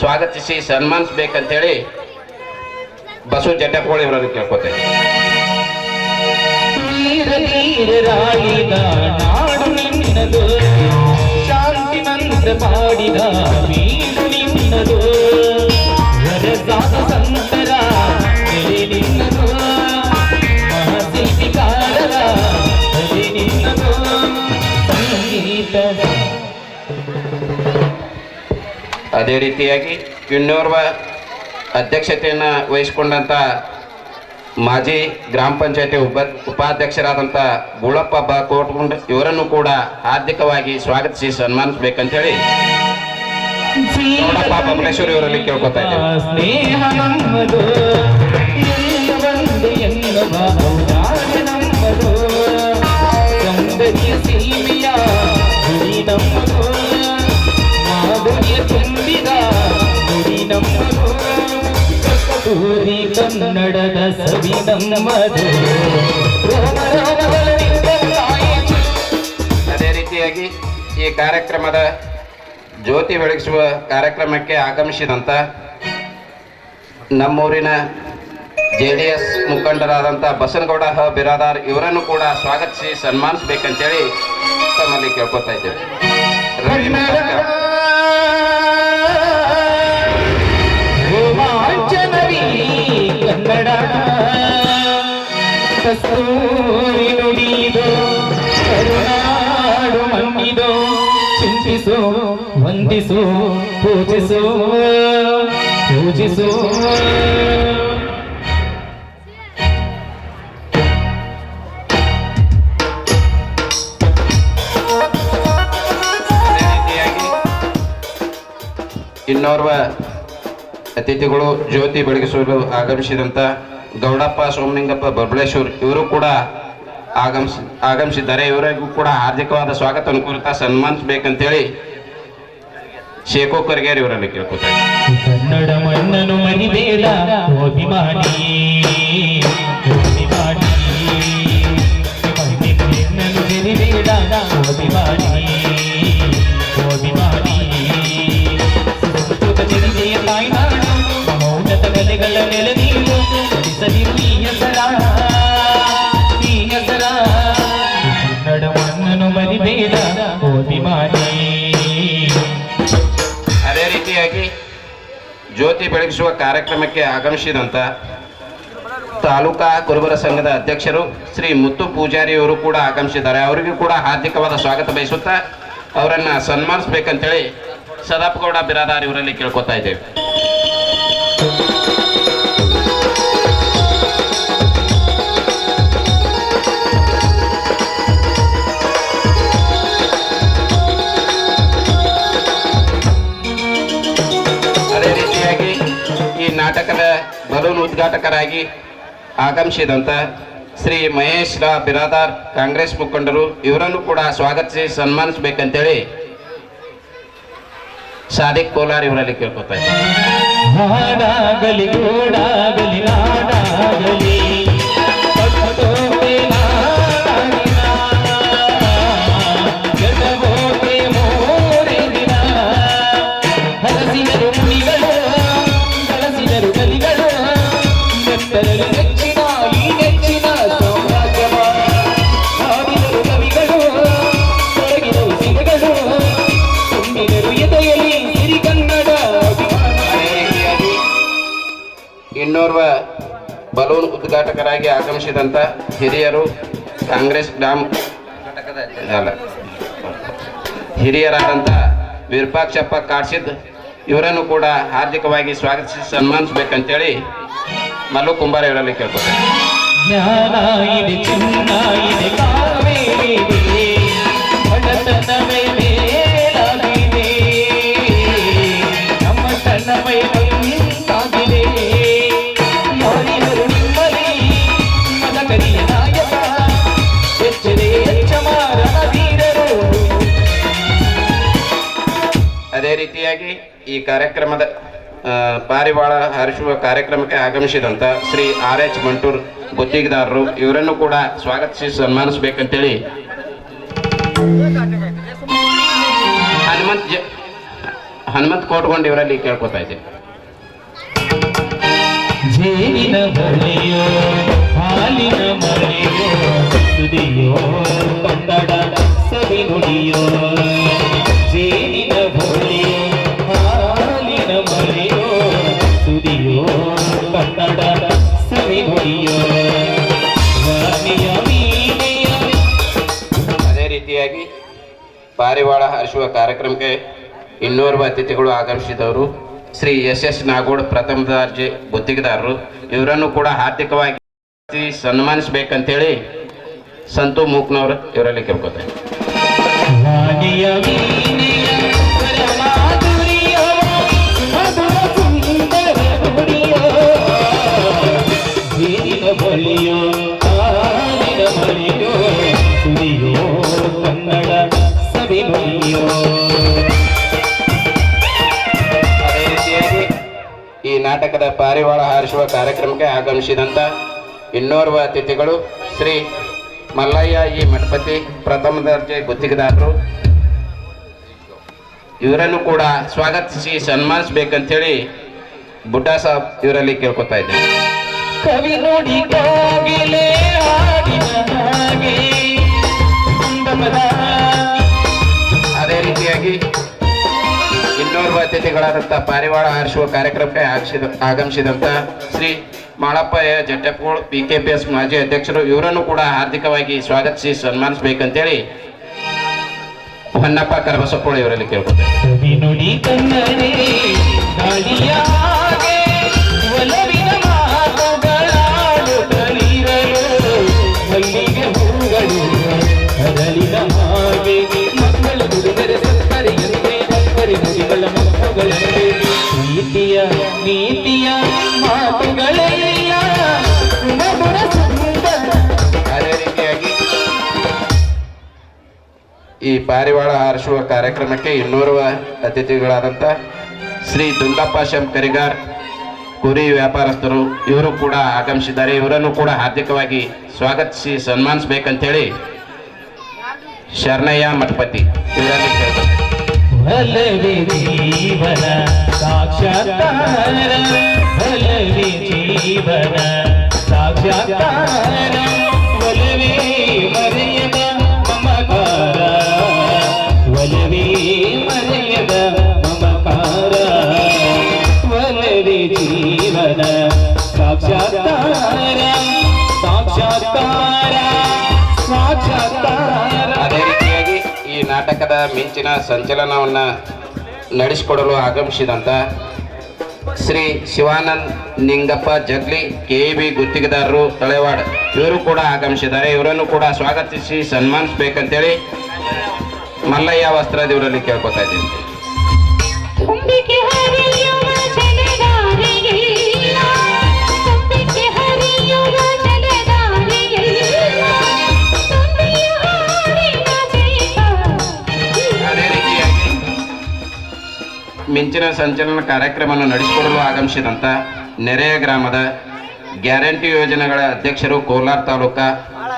ಸ್ವಾಗತಿಸಿ ಸನ್ಮಾನಿಸಬೇಕಂತೇಳಿ ಬಸವ ಜಟಕೋಳಿ ಇವರನ್ನು ಕೇಳ್ಕೊತೇವೆ. ಶಾಂತಿ ಮಂತ್ರ ಮಾಡಿದ ವೀರು ನಿನ್ನದು ಸಂತರ ನಿನ್ನದು ಮಹಾಶಿಲ್ಪಿಕಾರರ ನಿನ್ನದು ಸಂಗೀತ. ಅದೇ ರೀತಿಯಾಗಿ ಇನ್ನೋರ್ವ ಅಧ್ಯಕ್ಷತೆಯನ್ನು ವಹಿಸಿಕೊಂಡಂತ ಮಾಜಿ ಗ್ರಾಮ ಪಂಚಾಯತಿ ಉಪಾಧ್ಯಕ್ಷರಾದಂಥ ಗುಳಪ್ಪ ಬ ಕೋಟ್ಗುಂಡ್ ಇವರನ್ನು ಕೂಡ ಹಾರ್ದಿಕವಾಗಿ ಸ್ವಾಗತಿಸಿ ಸನ್ಮಾನಿಸಬೇಕಂತೇಳಿ ನೋಡಪ್ಪ ಬಬಲೇಶ್ವರಿ ಇವರಲ್ಲಿ ಕೇಳ್ಕೊತಾ ಇದ್ದೇವೆ. ಸ್ನೇಹ ನಮ್ಮದು ನಮ್ಮದು ಸೌಂದರ್ಯ ಸೀಮೆಯ ಗುಡಿ ನಮ್ಮದು ಮಾಧುರ್ಯ ತುಂಬಿದ ಗುಡಿ ನಮ್ಮದು ಕನ್ನಡದ ಸವಿ ನಮ್ಮದು. ಅದೇ ರೀತಿಯಾಗಿ ಈ ಕಾರ್ಯಕ್ರಮದ ಜ್ಯೋತಿ ಬೆಳಗಿಸುವ ಕಾರ್ಯಕ್ರಮಕ್ಕೆ ಆಗಮಿಸಿದಂಥ ನಮ್ಮೂರಿನ JDS ಮುಖಂಡರಾದಂಥ ಬಸನಗೌಡ ಹ ಬಿರಾದಾರ್ ಇವರನ್ನು ಕೂಡ ಸ್ವಾಗತಿಸಿ ಸನ್ಮಾನಿಸಬೇಕಂತೇಳಿ ತಮ್ಮಲ್ಲಿ ಕೇಳ್ಕೊತಾ ಇದ್ದೇವೆ. ಕನ್ನಡ ಕಸ್ತೂರಿ ನುಡಿದು ಕರುನಾಡು ಮಣ್ಣಿದು ಚಿಂತಿಸು ವಂದಿಸು ಪೂಜಿಸು ಪೂಜಿಸು. ಇನ್ನೋರ್ವ ಅತಿಥಿಗಳು ಜ್ಯೋತಿ ಬೆಳಗಿಸಲು ಆಗಮಿಸಿದಂಥ ಗೌಡಪ್ಪ ಸೋಮಲಿಂಗಪ್ಪ ಬಬಲೇಶ್ವರ್ ಇವರು ಕೂಡ ಆಗಮಿಸಿದ್ದಾರೆ. ಇವರಿಗೂ ಕೂಡ ಹಾರ್ದಿಕವಾದ ಸ್ವಾಗತವನ್ನು ಕುರಿತ ಸನ್ಮಾನಿಸಬೇಕಂತೇಳಿ ಶೇಖು ಕರ್ಗೇರಿ ಇವರಲ್ಲಿ ಕೇಳ್ಕೊತಾರೆ. ಕನ್ನಡ ಮಣ್ಣನ್ನು ಮರಿಬೇಡ ಅಭಿಮಾನಿ ಅಭಿಮಾನಿ ಮಣ್ಣನ್ನು ಮರಿಬೇಡ ಅಭಿಮಾನಿ ಅಭಿಮಾನಿ. ಸಂಸ್ಕೃತ ಚರಿತೆಯ ತಾಯ್ನಾಡು ಮೌನತ ಕಲೆಗಳ ನೆಲ ನೀರು ಸದಿರು ಈ ಹೆಸರ ಈ ಹೆಸರ. ಕನ್ನಡ ಮಣ್ಣನ್ನು ಮರಿಬೇಡ ಅಭಿಮಾನಿ. ಅದೇ ರೀತಿಯಾಗಿ ಜ್ಯೋತಿ ಬೆಳಗಿಸುವ ಕಾರ್ಯಕ್ರಮಕ್ಕೆ ಆಗಮಿಸಿದಂಥ ತಾಲೂಕಾ ಕುರುಬರ ಸಂಘದ ಅಧ್ಯಕ್ಷರು ಶ್ರೀ ಮುತ್ತು ಪೂಜಾರಿ ಅವರು ಕೂಡ ಆಗಮಿಸಿದ್ದಾರೆ. ಅವರಿಗೂ ಕೂಡ ಹಾರ್ದಿಕವಾದ ಸ್ವಾಗತ ಬಯಸುತ್ತಾ ಅವರನ್ನ ಸನ್ಮಾನಿಸಬೇಕಂತೇಳಿ ಸದಾಪಗೌಡ ಬಿರಾದಾರ್ ಇವರಲ್ಲಿ ಕೇಳ್ಕೊತಾ ಇದ್ದೇವೆ. ಅದೇ ರೀತಿಯಾಗಿ ಈ ನಾಟಕದ ಬಲೂನ್ ಉದ್ಘಾಟಕರಾಗಿ ಆಗಮಿಸಿದಂಥ ಶ್ರೀ ಮಹೇಶ್ ರಾ ಬಿರಾದಾರ್ ಕಾಂಗ್ರೆಸ್ ಮುಖಂಡರು ಇವರನ್ನು ಕೂಡ ಸ್ವಾಗತಿಸಿ ಸನ್ಮಾನಿಸಬೇಕಂತೇಳಿ ಸಾದಿಕ್ ಕೋಲಾರ್ ಇವರಲ್ಲಿ ಕೇಳ್ಕೊತಾ ಇದ್ದಾರೆ. ಹಾಡಾಗಲಿ ಗೂಡಾಗಲಿ ನಾಡಾಗಲಿ ಜಗಬೋಗೆ ಮೋರೆ ದಿನ ಹಲಸಿದರು ಮುನಿಗಳು ಹಲಸಿದರು ಕಲಿಗಳು ನೆತ್ತರಲು ನೆಚ್ಚಿನ ಈ ನೆಚ್ಚಿನ ಸಾಮ್ರಾಜ್ಯವ ಹಾಡಿದರು ಕವಿಗಳು ತೊಡಗಿದರು ಸಿಗಗಳು ತುಂಬಿದರು ಎದೆಯಲ್ಲಿ ಸಿರಿಗನ್ನಡ. ಇನ್ನೋರ್ವ ಬಲೂನ್ ಉದ್ಘಾಟಕರಾಗಿ ಆಗಮಿಸಿದಂಥ ಹಿರಿಯರು ಕಾಂಗ್ರೆಸ್ ಗ್ರಾಮ ಅಲ್ಲ ಹಿರಿಯರಾದಂಥ ವಿರೂಪಾಕ್ಷಪ್ಪ ಕಾಡ್ಸಿದ್ ಇವರನ್ನು ಕೂಡ ಹಾರ್ದಿಕವಾಗಿ ಸ್ವಾಗತಿಸಿ ಸನ್ಮಾನಿಸಬೇಕಂತೇಳಿ ಮಲ್ಲು ಕುಂಬಾರ ಇವರಲ್ಲಿ ಕೇಳ್ಕೊತಾರೆ. ಜ್ಞಾನ ಇದೆ ಚಿನ್ನ ಇದೆ ಕಾವೇರಿ ಇದೆ ಬಡತನವೇ ಮೇಲಾಗಿದೆ ನಮ್ಮ ತನ್ನವೇ ನಿಂತಾಗಿದೆ ಯಾರಿವರು ನಿಮ್ಮಲ್ಲಿ ಮದಕರಿಯ ನಾಯಕ ಎಚ್ಚರೆ ಎಚ್ಚಮಾರನ ವೀರರು. ಅದೇ ರೀತಿಯಾಗಿ ಈ ಕಾರ್ಯಕ್ರಮದ ಪಾರಿವಾಳ ಹಾರಿಸುವ ಕಾರ್ಯಕ್ರಮಕ್ಕೆ ಆಗಮಿಸಿದಂಥ ಶ್ರೀ RH ಮಂಟೂರ್ ಗುತ್ತಿಗೆದಾರರು ಇವರನ್ನು ಕೂಡ ಸ್ವಾಗತಿಸಿ ಸನ್ಮಾನಿಸಬೇಕಂತೇಳಿ ಹನುಮಂತ್ ಕೋಟ್ಗೊಂಡು ಇವರಲ್ಲಿ ಕೇಳ್ಕೊತಾ ಇದ್ದೇನೆ. ಜೇನಿನ ಬಳಿಯೋ ಹಾಲಿನ ಮಳೆಯೋ ಸುದಿಯೋ ಕನ್ನಡ ಸವಿ ನುಡಿಯೋ ಜೇನಿನ ಬಳಿಯೋ ಹಾಲಿನ ಮಳೆಯೋ ಸುದಿಯೋ ಕನ್ನಡ ಸವಿ ನುಡಿಯೋ ವಾಣಿಯ ವೀಣೆಯ. ಅದೇ ರೀತಿಯಾಗಿ ಪಾರಿವಾಳ ಹಾರಿಸುವ ಕಾರ್ಯಕ್ರಮಕ್ಕೆ ಇನ್ನೋರ್ವ ಅತಿಥಿಗಳು ಆಗಮಿಸಿದವರು ಶ್ರೀ SS ನಾಗೋಡ್ ಪ್ರಥಮ ದರ್ಜೆ ಗುತ್ತಿಗೆದಾರರು ಇವರನ್ನು ಕೂಡ ಹಾರ್ದಿಕವಾಗಿ ಸನ್ಮಾನಿಸಬೇಕಂತೇಳಿ ಸಂತು ಮೂಕ್ನವರು ಇವರಲ್ಲಿ ಕೇಳ್ಕೊತಾರೆ. ವಾಣಿಯ ವೀಣೆಯ ಪರಮಾಧುರ್ಯ ಮಧುರ ಸುಂದರ ನುಡಿಯ ಜೇನಿನ ಬಳಿಯೋ ಹಾಲಿನ ಮಳೆಯೋ ಸುದಿಯೋ ಕನ್ನಡ ಸವಿ ನುಡಿಯೋ. ಅದೇ ರೀತಿಯಾಗಿ ಈ ನಾಟಕದ ಪಾರಿವಾಳ ಹಾರಿಸುವ ಕಾರ್ಯಕ್ರಮಕ್ಕೆ ಆಗಮಿಸಿದಂಥ ಇನ್ನೋರ್ವ ಅತಿಥಿಗಳು ಶ್ರೀ ಮಲ್ಲಯ್ಯ ಮಠಪತಿ ಪ್ರಥಮ ದರ್ಜೆ ಗುತ್ತಿಗೆದಾರರು ಇವರನ್ನು ಕೂಡ ಸ್ವಾಗತಿಸಿ ಸನ್ಮಾನಿಸಬೇಕಂತೇಳಿ ಬುಡ್ಡಾ ಸಾಬ್ ಇವರಲ್ಲಿ ಕೇಳ್ಕೊತಾ ಇದ್ದೇನೆ. ಕವಿ ನುಡಿ ಕೋಗಿಲೆ ಹಾಡಿನ ಹಾಗೆ ಅಂದಮದ. ಅದೇ ರೀತಿಯಾಗಿ ಇನ್ನೋರ್ವ ಅತಿಥಿಗಳಾದಂಥ ಪಾರಿವಾಳ ಹಾರಿಸುವ ಕಾರ್ಯಕ್ರಮಕ್ಕೆ ಆಗಮಿಸಿದಂಥ ಶ್ರೀ ಮಾಳಪ್ಪ ಜಟ್ಟಪ್ಪಗೋಳ್ PKPS ಮಾಜಿ ಅಧ್ಯಕ್ಷರು ಇವರನ್ನು ಕೂಡ ಹಾರ್ದಿಕವಾಗಿ ಸ್ವಾಗತಿಸಿ ಸನ್ಮಾನಿಸಬೇಕಂತೇಳಿ ಹೊನ್ನಪ್ಪ ಕರಬಸಪ್ಪೋಳು ಇವರಲ್ಲಿ ಕೇಳ್ಕೊತಾರೆ. ಕವಿ ನುಡಿ ಕನ್ನಡೆ ಗಾಳಿಯ ಹಾಗೆ ಒಲವಿನ ಮಾತುಗಳಾಡುತ್ತಲಿರಲು ಮಲ್ಲಿಗೆ ಹೂಗಳು ಅರಳಿದ ಹಾಗೆ ಮಕ್ಕಳು ನುಡಿದರೆ ಸಕ್ಕರೆಯಂತೆ ಸಕ್ಕರೆ ನುಡಿಗಳ ಮಕ್ಕಳಂತೆ ಪ್ರೀತಿಯ ನೀತಿಯ ಮಾತುಗಳೆಲ್ಲ ಮಧುರ ಸುಂದರ. ಅದೇ ರೀತಿಯಾಗಿ ಈ ಪಾರಿವಾಳ ಹಾರಿಸುವ ಕಾರ್ಯಕ್ರಮಕ್ಕೆ ಇನ್ನೋರ್ವ ಅತಿಥಿಗಳಾದಂಥ ಶ್ರೀ ದುಂಡಪ್ಪ ಕರಿಗಾರ್ ಕುರಿ ವ್ಯಾಪಾರಸ್ಥರು ಇವರು ಕೂಡ ಆಗಮಿಸಿದ್ದಾರೆ. ಇವರನ್ನು ಕೂಡ ಹಾರ್ದಿಕವಾಗಿ ಸ್ವಾಗತಿಸಿ ಸನ್ಮಾನಿಸಬೇಕಂತೇಳಿ ಶರಣಯ್ಯ ಮಠಪತಿ ಇವರಲ್ಲಿ ಕೇಳ್ತಾರೆ. ಭಲವೇ ಜೀವನ ಸಾಕ್ಷಾತ್ಕಾರ ಭಲವೇ ಜೀವನ ಸಾಕ್ಷಾತ್ಕಾರ ಒಲವೇ ಮರೆಯದ ಮಮಕಾರ ಒಲವೇ ಮರೆಯದ ಮಮಕಾರ ಒಲವೇ ಜೀವನ ಸಾಕ್ಷಾತ್ಕಾರ ಸಾಕ್ಷಾತ್ಕಾರ ಸಾಕ್ಷಾತ್ಕಾರ. ಅದೇ ರೀತಿಯಾಗಿ ಈ ನಾಟಕದ ಮಿಂಚಿನ ಸಂಚಲನವನ್ನು ನಡೆಸಿಕೊಡಲು ಆಗಮಿಸಿದಂಥ ಶ್ರೀ ಶಿವಾನಂದ್ ನಿಂಗಪ್ಪ ಜಗ್ಲಿ KEB ಗುತ್ತಿಗೆದಾರರು ತಳೆವಾಡ ಇವರು ಕೂಡ ಆಗಮಿಸಿದ್ದಾರೆ. ಇವರನ್ನು ಕೂಡ ಸ್ವಾಗತಿಸಿ ಸನ್ಮಾನಿಸಬೇಕಂತೇಳಿ ಮಲ್ಲಯ್ಯ ವಸ್ತ್ರದ ಇವರಲ್ಲಿ ಕೇಳ್ಕೊತಾ ಇದ್ದೀನಿ. ಅದೇ ರೀತಿಯಾಗಿ ಮಿಂಚಿನ ಸಂಚಲನ ಕಾರ್ಯಕ್ರಮವನ್ನು ನಡೆಸಿಕೊಡಲು ಆಗಮಿಸಿದಂಥ ನೆರೆಯ ಗ್ರಾಮದ ಗ್ಯಾರಂಟಿ ಯೋಜನೆಗಳ ಅಧ್ಯಕ್ಷರು ಕೋಲಾರ ತಾಲೂಕಾ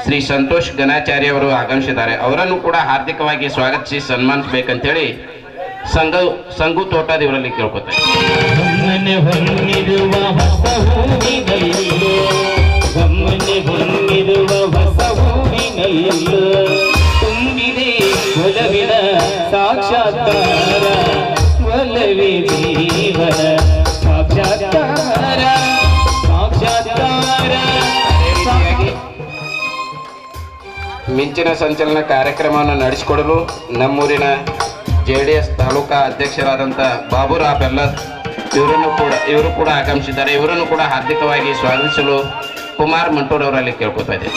ಶ್ರೀ ಸಂತೋಷ್ ಗಣಾಚಾರ್ಯ ಅವರು ಆಗಮಿಸಿದ್ದಾರೆ. ಅವರನ್ನು ಕೂಡ ಹಾರ್ದಿಕವಾಗಿ ಸ್ವಾಗತಿಸಿ ಸನ್ಮಾನಿಸಬೇಕಂತೇಳಿ ಸಂಗು ತೋಟದ ಇವರಲ್ಲಿ ಕೇಳ್ಕೊತಾರೆ. ತುಂಬಿದೆ ಒಲವಿನ ಸಾಕ್ಷಾತ್ಕಾರ ಒಲವೇ ಜೀವನ ಸಾಕ್ಷಾತ್ಕಾರ ಸಾಕ್ಷಾತ್ಕಾರ ಮಿಂಚಿನ ಸಂಚಲನ ಕಾರ್ಯಕ್ರಮವನ್ನು ನಡೆಸಿಕೊಡಲು ನಮ್ಮೂರಿನ JDS ತಾಲೂಕಾ ಅಧ್ಯಕ್ಷರಾದಂಥ ಬಾಬುರಾವ್ ಬೆಲ್ಲದ್ ಇವರು ಕೂಡ ಆಗಮಿಸಿದ್ದಾರೆ. ಇವರನ್ನು ಕೂಡ ಹಾರ್ದಿಕವಾಗಿ ಸ್ವಾಗತಿಸಲು ಕುಮಾರ್ ಮಂಟೂರ್ ಅವರಲ್ಲಿ ಕೇಳ್ಕೊತಾ ಇದ್ದೇನೆ.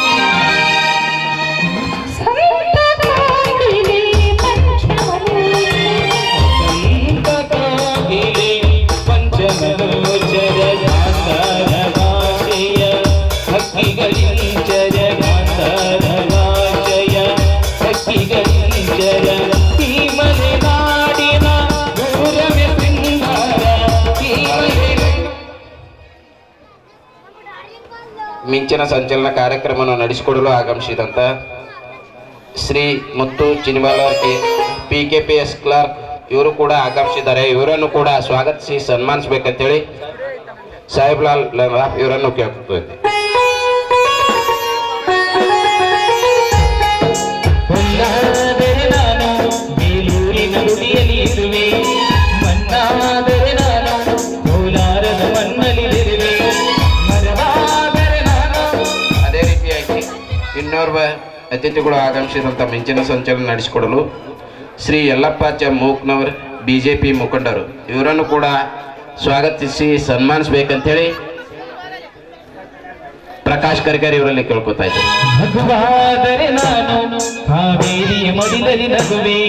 ಮಿಂಚಿನ ಸಂಚಲನ ಕಾರ್ಯಕ್ರಮವನ್ನು ನಡೆಸಿಕೊಡಲು ಆಗಮಿಸಿದಂಥ ಶ್ರೀ ಮುತ್ತು ಚಿನಿಮಾಲರ್ PKPS ಕ್ಲರ್ಕ್ ಇವರು ಕೂಡ ಆಗಮಿಸಿದ್ದಾರೆ. ಇವರನ್ನು ಕೂಡ ಸ್ವಾಗತಿಸಿ ಸನ್ಮಾನಿಸಬೇಕಂತೇಳಿ ಸಾಹೇಬ್ಲಾಲ್ ಇವರನ್ನು ಕೇಳ್ಕೊಳ್ತೀವಿ. ಅದೇ ರೀತಿಯಾಗಿ ಇನ್ನೋರ್ವ ಅತಿಥಿಗಳು ಆಗಮಿಸಿದಂಥ ಮಿಂಚಿನ ಸಂಚಲನ ನಡೆಸಿಕೊಡಲು ಶ್ರೀ ಯಲ್ಲಪ್ಪ ಮೂಕ್ನವರ್ BJP ಮುಖಂಡರು ಇವರನ್ನು ಕೂಡ ಸ್ವಾಗತಿಸಿ ಸನ್ಮಾನಿಸಬೇಕಂತೇಳಿ ಪ್ರಕಾಶ್ ಕರ್ಕರ್ ಇವರಲ್ಲಿ ಕೇಳ್ಕೊತಾ ಇದ್ದಾರೆ. ಮಗುವಾದರೆ ನಾನು ಕಾವೇರಿಯ ಮಡಿಲಲ್ಲಿ ನಗುವೆ,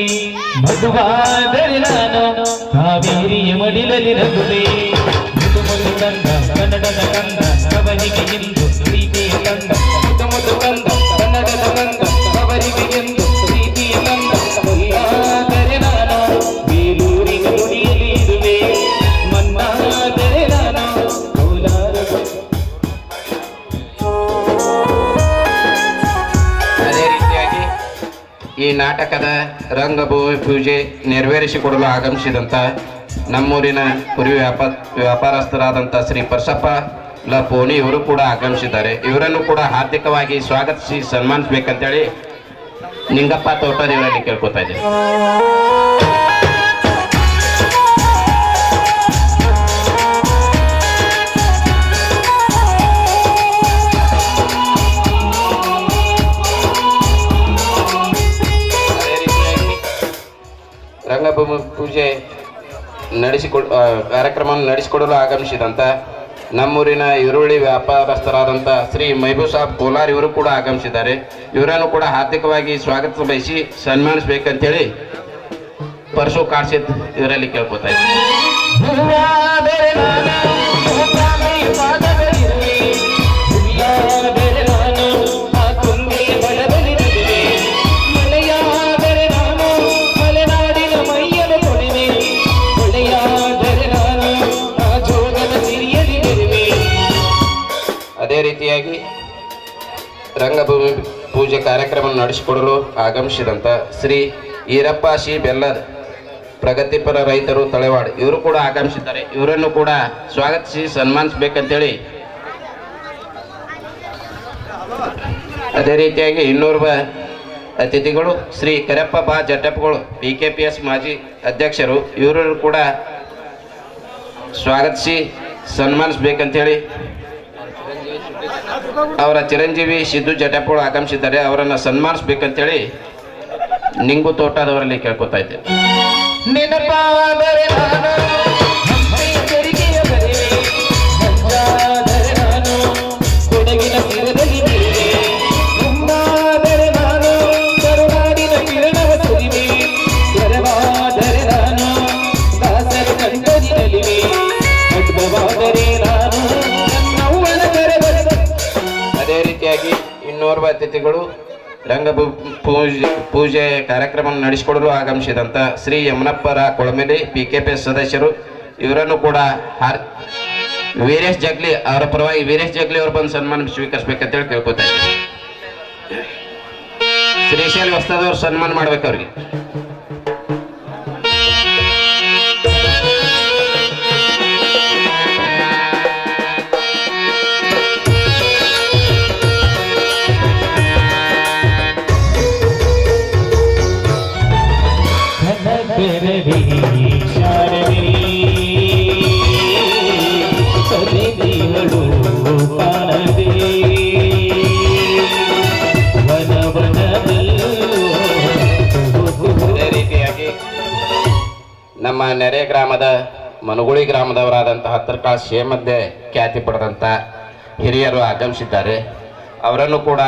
ಮಗುವಾದರೆ ನಾನು ಕಾವೇರಿಯ ಮಡಿಲಲ್ಲಿ ನಗುವೆ. ಮುದು ಕಂದ ಕನ್ನಡದ ಕಂದ ಅವರಿಗೆ ಎಂದು ಪ್ರೀತಿಯ ಕಂದ, ಮುದು ಕಂದ ಕನ್ನಡದ ಕಂದ ಅವರಿಗೆ ಎಂದು ಪ್ರೀತಿಯ ಕಂದ. ಮನ್ನಾದರೆ ನಾನು ಬೇಲೂರಿನ ನುಡಿಯಲ್ಲಿ ಇರುವೆ, ಮನ್ನಾದರೆ ನಾನು ಕೋಲಾರ. ಅದೇ ರೀತಿಯಾಗಿ ಈ ನಾಟಕದ ರಂಗಭೂಮಿ ಪೂಜೆ ನೆರವೇರಿಸಿಕೊಡಲು ಆಗಮಿಸಿದಂಥ ನಮ್ಮೂರಿನ ಕುರಿ ವ್ಯಾಪಾರಸ್ಥರಾದಂಥ ಶ್ರೀ ಪರಸಪ್ಪ ಲಪೋಣಿ ಇವರು ಕೂಡ ಆಗಮಿಸಿದ್ದಾರೆ. ಇವರನ್ನು ಕೂಡ ಹಾರ್ದಿಕವಾಗಿ ಸ್ವಾಗತಿಸಿ ಸನ್ಮಾನಿಸಬೇಕಂತೇಳಿ ನಿಂಗಪ್ಪ ತೋಟದ ಇವರಲ್ಲಿ ಕೇಳ್ಕೊತಾ ಇದ್ದೇವೆ. ಅದೇ ರೀತಿಯಾಗಿ ರಂಗಭೂಮಿ ಪೂಜೆ ಕಾರ್ಯಕ್ರಮವನ್ನು ನಡೆಸಿಕೊಡಲು ಆಗಮಿಸಿದಂಥ ನಮ್ಮೂರಿನ ಈರುಳ್ಳಿ ವ್ಯಾಪಾರಸ್ಥರಾದಂಥ ಶ್ರೀ ಮೈಬೂಬ್ ಸಾಬ್ ಕೋಲಾರ್ ಇವರು ಕೂಡ ಆಗಮಿಸಿದ್ದಾರೆ. ಇವರನ್ನು ಕೂಡ ಹಾರ್ದಿಕವಾಗಿ ಸ್ವಾಗತ ಬಯಸಿ ಸನ್ಮಾನಿಸಬೇಕಂತೇಳಿ ಪರಶು ಕಾಡ್ಸಿದ್ ಇವರಲ್ಲಿ ಕೇಳ್ಕೊತಾ ಇದ್ದೀನಿ. ಅದೇ ರೀತಿಯಾಗಿ ರಂಗಭೂಮಿ ಪೂಜೆ ಕಾರ್ಯಕ್ರಮ ನಡೆಸಿಕೊಡಲು ಆಗಮಿಸಿದಂಥ ಶ್ರೀ ಈರಪ್ಪ ಶಿ ಬೆಲ್ಲದ್ ಪ್ರಗತಿಪರ ರೈತರು ತಳೆವಾಡ್ ಇವರು ಕೂಡ ಆಗಮಿಸಿದ್ದಾರೆ. ಇವರನ್ನು ಕೂಡ ಸ್ವಾಗತಿಸಿ ಸನ್ಮಾನಿಸಬೇಕಂತೇಳಿ ಅದೇ ರೀತಿಯಾಗಿ ಇನ್ನೋರ್ವ ಅತಿಥಿಗಳು ಶ್ರೀ ಕರೆಪ್ಪ ಬಾ ಜಟ್ಟಪ್ಪಗಳು PKPS ಮಾಜಿ ಅಧ್ಯಕ್ಷರು ಇವರನ್ನು ಕೂಡ ಸ್ವಾಗತಿಸಿ ಸನ್ಮಾನಿಸಬೇಕಂತೇಳಿ ಅವರ ಚಿರಂಜೀವಿ ಸಿದ್ದು ಜಟಪ್ಪಗಳು ಆಗಮಿಸಿದ್ದಾರೆ. ಅವರನ್ನು ಸನ್ಮಾನಿಸಬೇಕಂತೇಳಿ ನಿಂಗು ತೋಟದವರಲ್ಲಿ ಕೇಳ್ಕೊತಾ ಇದ್ದೇವೆ. ಅದೇ ರೀತಿಯಾಗಿ ಇನ್ನೋರ್ವ ಅತಿಥಿಗಳು ಪೂಜೆ ಕಾರ್ಯಕ್ರಮ ನಡೆಸಿಕೊಡಲು ಆಗಮಿಸಿದಂಥ ಶ್ರೀ ಯಮನಪ್ಪರ ಕೊಳಮೆಲಿ PKPS ಸದಸ್ಯರು ಇವರನ್ನು ಕೂಡ ವೀರೇಶ್ ಜಗ್ಲಿ ಅವರ ಪರವಾಗಿ ವೀರೇಶ್ ಜಗ್ಲಿ ಅವರು ಬಂದು ಸನ್ಮಾನ ಸ್ವೀಕರಿಸಬೇಕಂತೇಳಿ ಕೇಳ್ಕೊತಾ ಇದ್ದಾರೆ. ಶ್ರೀಶೈಲ್ ಹೊಸದವ್ರು ಸನ್ಮಾನ ಮಾಡ್ಬೇಕು ಅವ್ರಿಗೆ. ವನ ನೆರೆ ಗ್ರಾಮದ ಮನಗುಳಿ ಗ್ರಾಮದವರಾದಂತಹ ಹತ್ತರಕಾಳ ಶೇಮದ್ದೆ ಖ್ಯಾತಿ ಪಡೆದಂಥ ಹಿರಿಯರು ಆಗಮಿಸಿದ್ದಾರೆ. ಅವರನ್ನು ಕೂಡ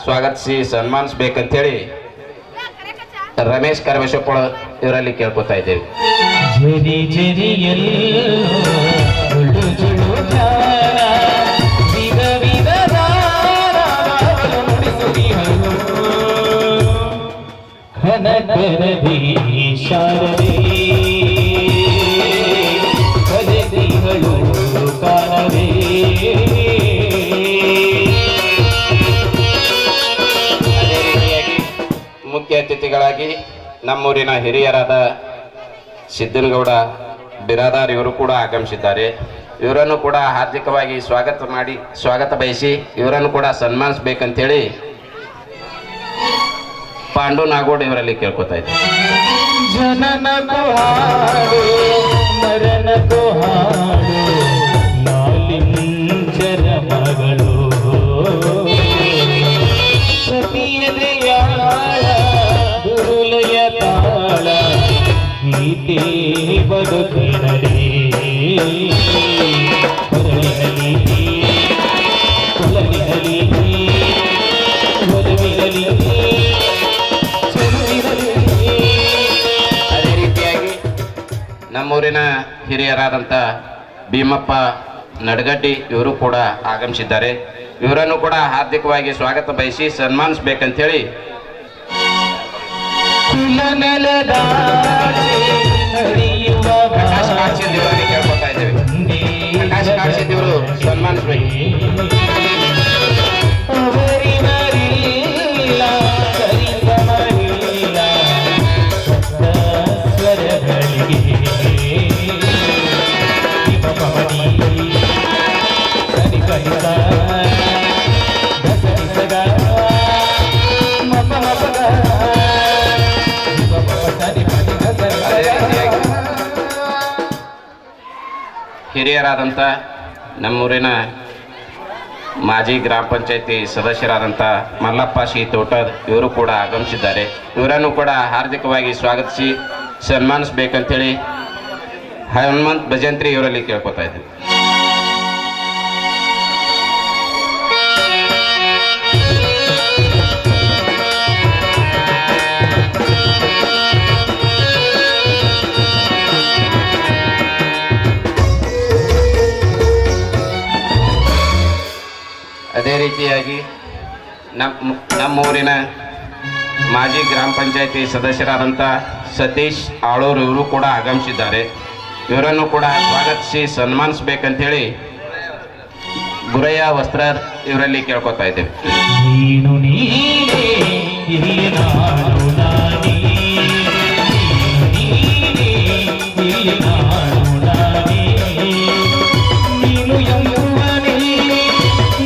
ಸ್ವಾಗತಿಸಿ ಸನ್ಮಾನಿಸಬೇಕಂತೇಳಿ ರಮೇಶ್ ಕರಬಸಪ್ಪಳ ಇವರಲ್ಲಿ ಕೇಳ್ಕೊತಾ ಇದ್ದೇವೆ. ಜರಿ ಜರಿಯಲ್ಲೋ ಜುಳು ಜುಳು ಜಾಣ, ವಿಧ ವಿಧದ ರಾಗಗಳು ನುಡಿಸುತ್ತಿಹಳು. ಕನಕರದಿ ಶಾರದೆ ಕರೆದಿಹಳು ಕಾಣವೇ. ಅದೇ ರೀತಿಯಾಗಿ ಮುಖ್ಯ ಅತಿಥಿಗಳಾಗಿ ನಮ್ಮೂರಿನ ಹಿರಿಯರಾದ ಸಿದ್ದನಗೌಡ ಬಿರಾದಾರ್ ಇವರು ಕೂಡ ಆಗಮಿಸಿದ್ದಾರೆ. ಇವರನ್ನು ಕೂಡ ಹಾರ್ದಿಕವಾಗಿ ಸ್ವಾಗತ ಬಯಸಿ ಇವರನ್ನು ಕೂಡ ಸನ್ಮಾನಿಸಬೇಕಂತೇಳಿ ಪಾಂಡು ನಾಗೋಡ್ ಇವರಲ್ಲಿ ಕೇಳ್ಕೊತಾ ಇದ್ದಾರೆ. ಜನನಕ್ಕೂ ಹಾಡು ಮರಣಕ್ಕೂ ಹಾಡು ಲಾಲಿಂಚರ ಮಗಳು ಸತಿಯದೆಯಾಳ ದುರುಲಯ ತಾಳ ಗೀತೆ ಬದುಕಿನಡೆ ಹೊರವಿರಲಿ ಕುಲವಿರಲಿ ಒಲವಿರಲಿ ಚೆಲುವಿರಲಿ. ಅದೇ ರೀತಿಯಾಗಿ ನಮ್ಮೂರಿನ ಹಿರಿಯರಾದಂಥ ಭೀಮಪ್ಪ ನಡಗಡ್ಡಿ ಇವರು ಕೂಡ ಆಗಮಿಸಿದ್ದಾರೆ. ಇವರನ್ನು ಕೂಡ ಹಾರ್ದಿಕವಾಗಿ ಸ್ವಾಗತ ಬಯಸಿ ಸನ್ಮಾನಿಸಬೇಕಂತೇಳಿ ಪ್ರಕಾಶ್ ಕಾಡ್ಸಿದ್ ಇವರಲ್ಲಿ ಕೇಳ್ಕೊತಾ ಇದ್ದೇವೆ. ಪ್ರಕಾಶ್ ಕಾಡ್ಸಿದ್ ಇವರು ಸನ್ಮಾನಿಸಬೇಕು. ಹಿರಿಯರಾದಂಥ ನಮ್ಮೂರಿನ ಮಾಜಿ ಗ್ರಾಮ ಪಂಚಾಯತಿ ಸದಸ್ಯರಾದಂಥ ಮಲ್ಲಪ್ಪ ಸಿ ತೋಟದ್ ಇವರು ಕೂಡ ಆಗಮಿಸಿದ್ದಾರೆ. ಇವರನ್ನು ಕೂಡ ಹಾರ್ದಿಕವಾಗಿ ಸ್ವಾಗತಿಸಿ ಸನ್ಮಾನಿಸಬೇಕಂತೇಳಿ ಹನುಮಂತ್ ಭಜಂತ್ರಿ ಇವರಲ್ಲಿ ಕೇಳ್ಕೊತಾ ಇದ್ದೀವಿ. ಅದೇ ರೀತಿಯಾಗಿ ನಮ್ಮೂರಿನ ಮಾಜಿ ಗ್ರಾಮ ಪಂಚಾಯತಿ ಸದಸ್ಯರಾದಂಥ ಸತೀಶ್ ಆಳೂರು ಇವರು ಕೂಡ ಆಗಮಿಸಿದ್ದಾರೆ. ಇವರನ್ನು ಕೂಡ ಸ್ವಾಗತಿಸಿ ಸನ್ಮಾನಿಸಬೇಕಂತೇಳಿ ಗುರಯ್ಯ ವಸ್ತ್ರ ಇವರಲ್ಲಿ ಕೇಳ್ಕೊತಾ ಇದ್ದೇವೆ. ನೀನು ನೀನೇ ಇಲ್ಲಿ ನಾನು ನಾನೇ, ನೀನೇ ಇಲ್ಲಿ ನಾನು ನಾನೇ, ನೀನು ಯೌವನೇ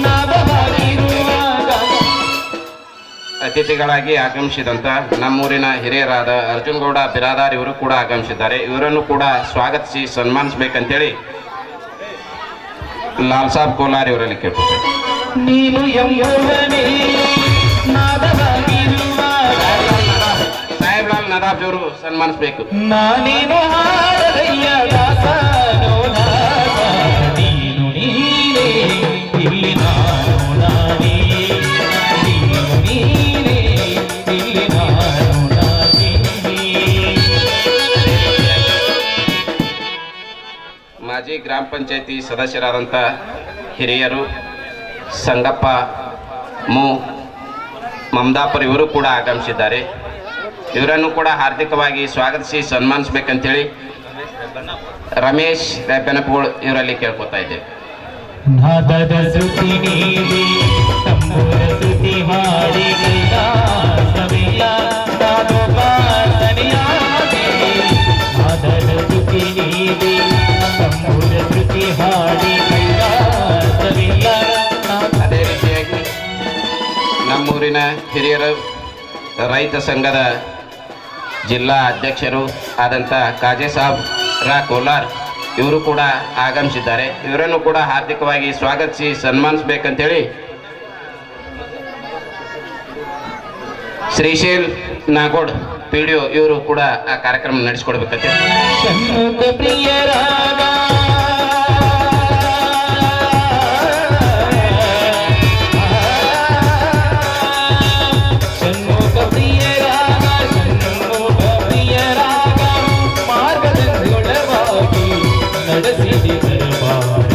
ನಾದವಾಗಿರುವಾಗ. ಅತಿಥಿಗಳಾಗಿ ಆಗಮಿಸಿದಂಥ ನಮ್ಮೂರಿನ ಹಿರಿಯರಾದ ಅರ್ಜುನ್ ಗೌಡ ಬಿರಾದಾರ್ ಇವರು ಕೂಡ ಆಗಮಿಸಿದ್ದಾರೆ. ಇವರನ್ನು ಕೂಡ ಸ್ವಾಗತಿಸಿ ಸನ್ಮಾನಿಸಬೇಕಂತೇಳಿ ಲಾಲ್ ಸಾಬ್ ಕೋಲಾರ್ ಇವರಲ್ಲಿ ಕೇಳ್ಕೊತಾರೆ. ನೀನು ಯೌವನೇ ನಾದವಾಗಿರುವಾಗ ಸಾಹೇಬ್ ಲಾಲ್ ನದಾಫ್ ಇವರು ಸನ್ಮಾನಿಸಬೇಕು. ನಾನೇನು ಹಾಡದಯ್ಯ ದಾಸನೋ ದಾಸ, ನೀನು ನೀನೇ ಇಲ್ಲಿ ನಾನು ನಾನೇ, ನೀನು ನೀನೇ ಇಲ್ಲಿ ನಾನು ನಾನೇ. ಮಾಜಿ ಗ್ರಾಮ ಪಂಚಾಯತಿ ಸದಸ್ಯರಾದಂಥ ಹಿರಿಯರು ಸಂಗಪ್ಪ ಮಮದಾಪುರ್ ಇವರು ಕೂಡ ಆಗಮಿಸಿದ್ದಾರೆ. ಇವರನ್ನು ಕೂಡ ಹಾರ್ದಿಕವಾಗಿ ಸ್ವಾಗತಿಸಿ ಸನ್ಮಾನಿಸಬೇಕಂತೇಳಿ ರಮೇಶ್ ಬೆನಪೋಳ್ ಇವರಲ್ಲಿ ಕೇಳ್ಕೊತಾ ಇದ್ದೇವೆ. ನಾದದ ಶ್ರುತಿ ನೀಡಿ ತಂಬೂರ ಶ್ರುತಿ ಹಾಡಿ ಕೈಲಾಸವಿಲ್ಲ ನಾದೋಪಾಸನೆಯಾಗಿ. ನಾದದ ಶ್ರುತಿ ನೀಡಿ ತಂಬೂರ ಶ್ರುತಿ ಹಾಡಿ ಕೈಲಾಸವಿಲ್ಲ. ಅದೇ ರೀತಿಯಾಗಿ ನಮ್ಮೂರಿನ ಹಿರಿಯರು ರೈತ ಸಂಘದ ಜಿಲ್ಲಾ ಅಧ್ಯಕ್ಷರು ಆದಂಥ ಕಾಜೆ ಸಾಬ್ ರಾ ಕೋಲಾರ್ ಇವರು ಕೂಡ ಆಗಮಿಸಿದ್ದಾರೆ. ಇವರನ್ನು ಕೂಡ ಹಾರ್ದಿಕವಾಗಿ ಸ್ವಾಗತಿಸಿ ಸನ್ಮಾನಿಸಬೇಕಂತೇಳಿ ಶ್ರೀಶೈಲ್ ನಾಗೋಡ್ PDO ಇವರು ಕೂಡ ಆ ಕಾರ್ಯಕ್ರಮ ನಡೆಸಿಕೊಡ್ಬೇಕಂತೆ. ಷಣ್ಮುಖ ಪ್ರಿಯರಾಗ ಷಣ್ಮುಖ ಪ್ರಿಯರಾಗ ಷಣ್ಮುಖ ಪ್ರಿಯರಾಗ ಮಾರ್ಗದೊಳವಾಗಿ ನಡೆಸಿದೆ ದರಬಾರ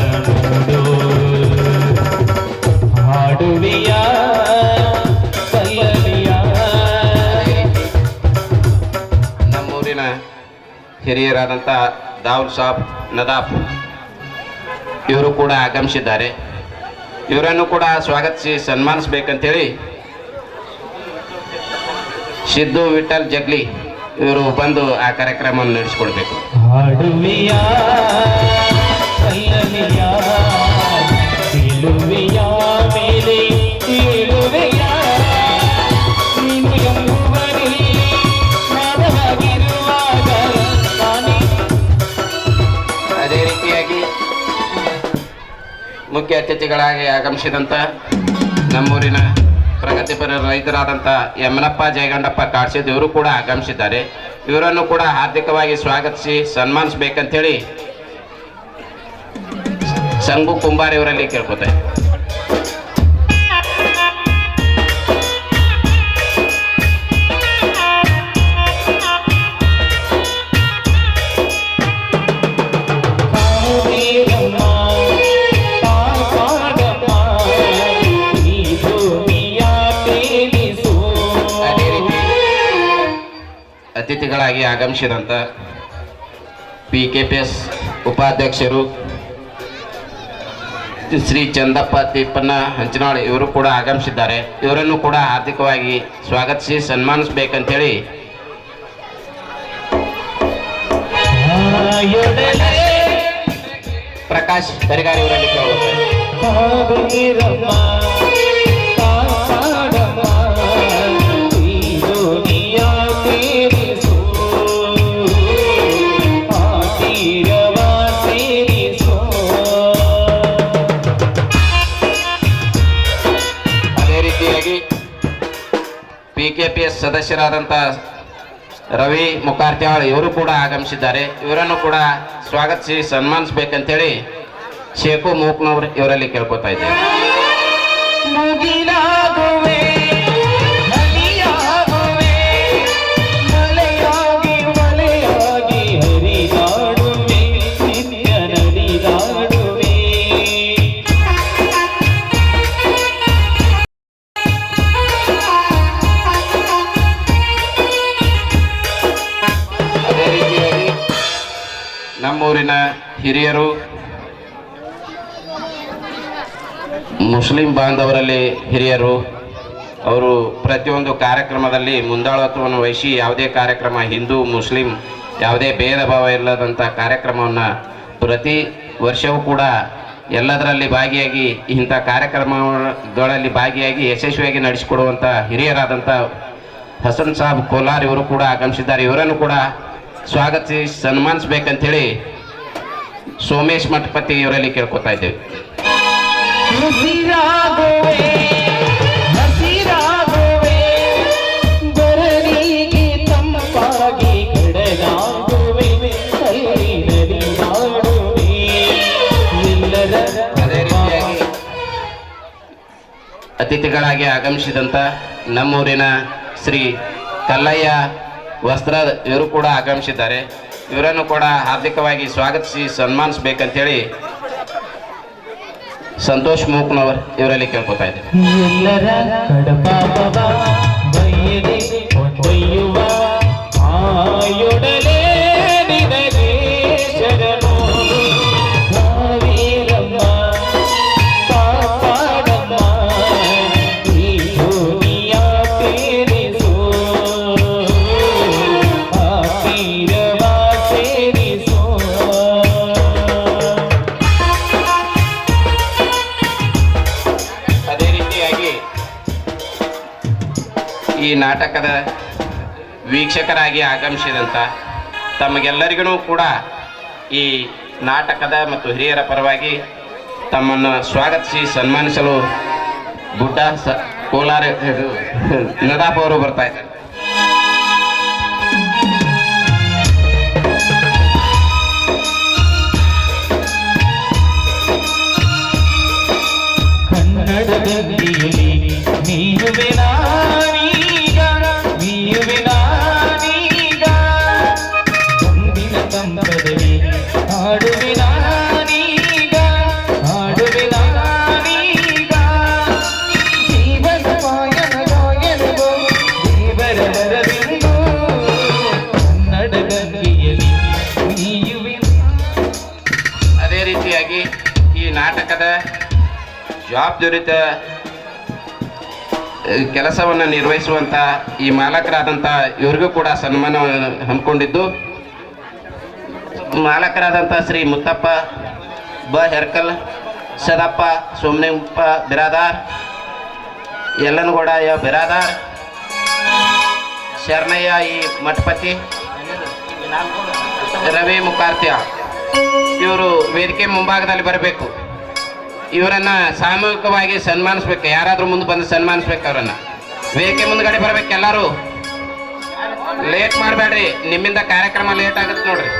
ನೋಡು ಹಾಡುವಿಯ ಪಲ್ಲವಿಯ. ನಮ್ಮೂರಿನ ಹಿರಿಯರಾದಂಥ ದಾವುಲ್ ಸಾಬ್ ನದಾಫ್ ಇವರು ಕೂಡ ಆಗಮಿಸಿದ್ದಾರೆ. ಇವರನ್ನು ಕೂಡ ಸ್ವಾಗತಿಸಿ ಸನ್ಮಾನಿಸಬೇಕಂತೇಳಿ ಸಿದ್ದು ವಿಠಲ್ ಜಗ್ಲಿ ಇವರು ಬಂದು ಆ ಕಾರ್ಯಕ್ರಮವನ್ನು ನಡೆಸಿಕೊಡ್ಬೇಕು. ಹಾಡುವಿಯ ಪಲ್ಲವಿಯ ತಿಳುವೆಯ ಮೇಲೆ ತಿಳುವೆಯ ನೀನು ಎಂಬುವರೇ ನಾದವಾಗಿರುವಾಗ ನಾನೇ. ಅದೇ ರೀತಿಯಾಗಿ ಮುಖ್ಯ ಅತಿಥಿಗಳಾಗಿ ಆಗಮಿಸಿದಂಥ ನಮ್ಮೂರಿನ ಪ್ರಗತಿಪರ ರೈತರಾದಂಥ ಯಮನಪ್ಪ ಜಯಗಂಡಪ್ಪ ಕಾಡ್ಸಿದ್ ಇವರು ಕೂಡ ಆಗಮಿಸಿದ್ದಾರೆ. ಇವರನ್ನು ಕೂಡ ಹಾರ್ದಿಕವಾಗಿ ಸ್ವಾಗತಿಸಿ ಸನ್ಮಾನಿಸಬೇಕಂತೇಳಿ ಸಂಗು ಕುಂಬಾರ್ ಇವರಲ್ಲಿ ಕೇಳ್ಕೊತಾರೆ. ಅತಿಥಿಗಳಾಗಿ ಆಗಮಿಸಿದಂಥ PKPS ಉಪಾಧ್ಯಕ್ಷರು ಶ್ರೀ ಚಂದಪ್ಪ ತಿಪ್ಪಣ್ಣ ಹಂಚನಾಳ್ ಇವರು ಕೂಡ ಆಗಮಿಸಿದ್ದಾರೆ. ಇವರನ್ನು ಕೂಡ ಹಾರ್ದಿಕವಾಗಿ ಸ್ವಾಗತಿಸಿ ಸನ್ಮಾನಿಸಬೇಕಂತೇಳಿ ಪ್ರಕಾಶ್ ಕರಿಗಾರಿ ಇವರಲ್ಲಿ ಕೇಳುತ್ತಾರೆ. PKPS ಸದಸ್ಯರಾದಂಥ ರವಿ ಮುಖಾರ್ತಿಯಾಳ್ ಇವರು ಕೂಡ ಆಗಮಿಸಿದ್ದಾರೆ. ಇವರನ್ನು ಕೂಡ ಸ್ವಾಗತಿಸಿ ಸನ್ಮಾನಿಸಬೇಕಂತೇಳಿ ಶೇಖು ಮೂಕ್ನವ್ರು ಇವರಲ್ಲಿ ಕೇಳ್ಕೊತಾ ಇದ್ದೇವೆ. ನಮ್ಮೂರಿನ ಹಿರಿಯರು ಮುಸ್ಲಿಂ ಬಾಂಧವರಲ್ಲಿ ಹಿರಿಯರು ಅವರು ಪ್ರತಿಯೊಂದು ಕಾರ್ಯಕ್ರಮದಲ್ಲಿ ಮುಂದಾಳತ್ವವನ್ನು ವಹಿಸಿ ಯಾವುದೇ ಕಾರ್ಯಕ್ರಮ ಹಿಂದೂ ಮುಸ್ಲಿಂ ಯಾವುದೇ ಭೇದ ಭಾವ ಇಲ್ಲದಂಥ ಕಾರ್ಯಕ್ರಮವನ್ನು ಪ್ರತಿ ವರ್ಷವೂ ಕೂಡ ಎಲ್ಲದರಲ್ಲಿ ಭಾಗಿಯಾಗಿ ಇಂಥ ಕಾರ್ಯಕ್ರಮಗಳಲ್ಲಿ ಭಾಗಿಯಾಗಿ ಯಶಸ್ವಿಯಾಗಿ ನಡೆಸಿಕೊಡುವಂಥ ಹಿರಿಯರಾದಂಥ ಹಸನ್ ಸಾಬ್ ಕೋಲಾರ್ ಇವರು ಕೂಡ ಆಗಮಿಸಿದ್ದಾರೆ. ಇವರನ್ನು ಕೂಡ ಸ್ವಾಗತಿಸಿ ಸನ್ಮಾನಿಸಬೇಕಂತೇಳಿ ಸೋಮೇಶ್ ಮಠಪತಿ ಇವರಲ್ಲಿ ಕೇಳ್ಕೊತಾ ಇದ್ದೇವೆ. ಅದೇ ರೀತಿಯಾಗಿ ಅತಿಥಿಗಳಾಗಿ ಆಗಮಿಸಿದಂಥ ನಮ್ಮೂರಿನ ಶ್ರೀ ಕಲ್ಲಯ್ಯ ವಸ್ತ್ರ ಇವರು ಕೂಡ ಆಗಮಿಸಿದ್ದಾರೆ. ಇವರನ್ನು ಕೂಡ ಹಾರ್ದಿಕವಾಗಿ ಸ್ವಾಗತಿಸಿ ಸನ್ಮಾನಿಸಬೇಕಂತೇಳಿ ಸಂತೋಷ್ ಮೂಕ್ನವರ್ ಇವರಲ್ಲಿ ಕೇಳ್ಕೊತಾ ಇದ್ದೇವೆ. ಈ ನಾಟಕದ ವೀಕ್ಷಕರಾಗಿ ಆಗಮಿಸಿದಂಥ ತಮಗೆಲ್ಲರಿಗೂ ಕೂಡ ಈ ನಾಟಕದ ಮತ್ತು ಹಿರಿಯರ ಪರವಾಗಿ ತಮ್ಮನ್ನು ಸ್ವಾಗತಿಸಿ ಸನ್ಮಾನಿಸಲು ಗುಡ್ಡ ಕೋಲಾರ ನದಾಫ್ ಅವರು ಬರ್ತಾ ಇದ್ದಾರೆ. ಗಂಗೆಯಲ್ಲಿ ನೀಯುವೆ ನಾನೀಗ ಮುಂದಿನ ಕಂಬದಲ್ಲಿ ಹಾಡುವೆ ನಾನೀಗ ಜೀವನ ಗಾಯನವೋ ದೇವರ ವರವೆಂದು ಕನ್ನಡ ಗಂಗೆಯಲ್ಲಿ ನೀಯುವೆ. ಅದೇ ರೀತಿಯಾಗಿ ಈ ನಾಟಕದ ಜವಾಬ್ದಾರಿತ ಕೆಲಸವನ್ನು ನಿರ್ವಹಿಸುವಂಥ ಈ ಮಾಲಕರಾದಂಥ ಇವ್ರಿಗೂ ಕೂಡ ಸನ್ಮಾನ ಹಮ್ಮಿಕೊಂಡಿದ್ದು, ಮಾಲಕರಾದಂಥ ಶ್ರೀ ಮುತ್ತಪ್ಪ ಬ ಹೆರ್ಕಲ್, ಸದಪ್ಪ ಸೋಮನೆಪ್ಪ ಬಿರಾದಾರ್, ಯಲ್ಲನಗೌಡ ಯ ಬಿರಾದಾರ್, ಶರಣಯ್ಯ ಈ ಮಠಪತಿ, ರವಿ ಮುಖಾರ್ತ್ಯ ಇವರು ವೇದಿಕೆ ಮುಂಭಾಗದಲ್ಲಿ ಬರಬೇಕು. ಇವರನ್ನ ಸಾಮೂಹಿಕವಾಗಿ ಸನ್ಮಾನಿಸ್ಬೇಕು. ಯಾರಾದ್ರೂ ಮುಂದೆ ಬಂದು ಸನ್ಮಾನಿಸ್ಬೇಕು. ಅವರನ್ನ ವೇದಿಕೆ ಮುಂದ್ಗಡೆ ಬರ್ಬೇಕು. ಎಲ್ಲರೂ ಲೇಟ್ ಮಾಡಬೇಡ್ರಿ, ನಿಮ್ಮಿಂದ ಕಾರ್ಯಕ್ರಮ ಲೇಟ್ ಆಗುತ್ತೆ ನೋಡ್ರಿ.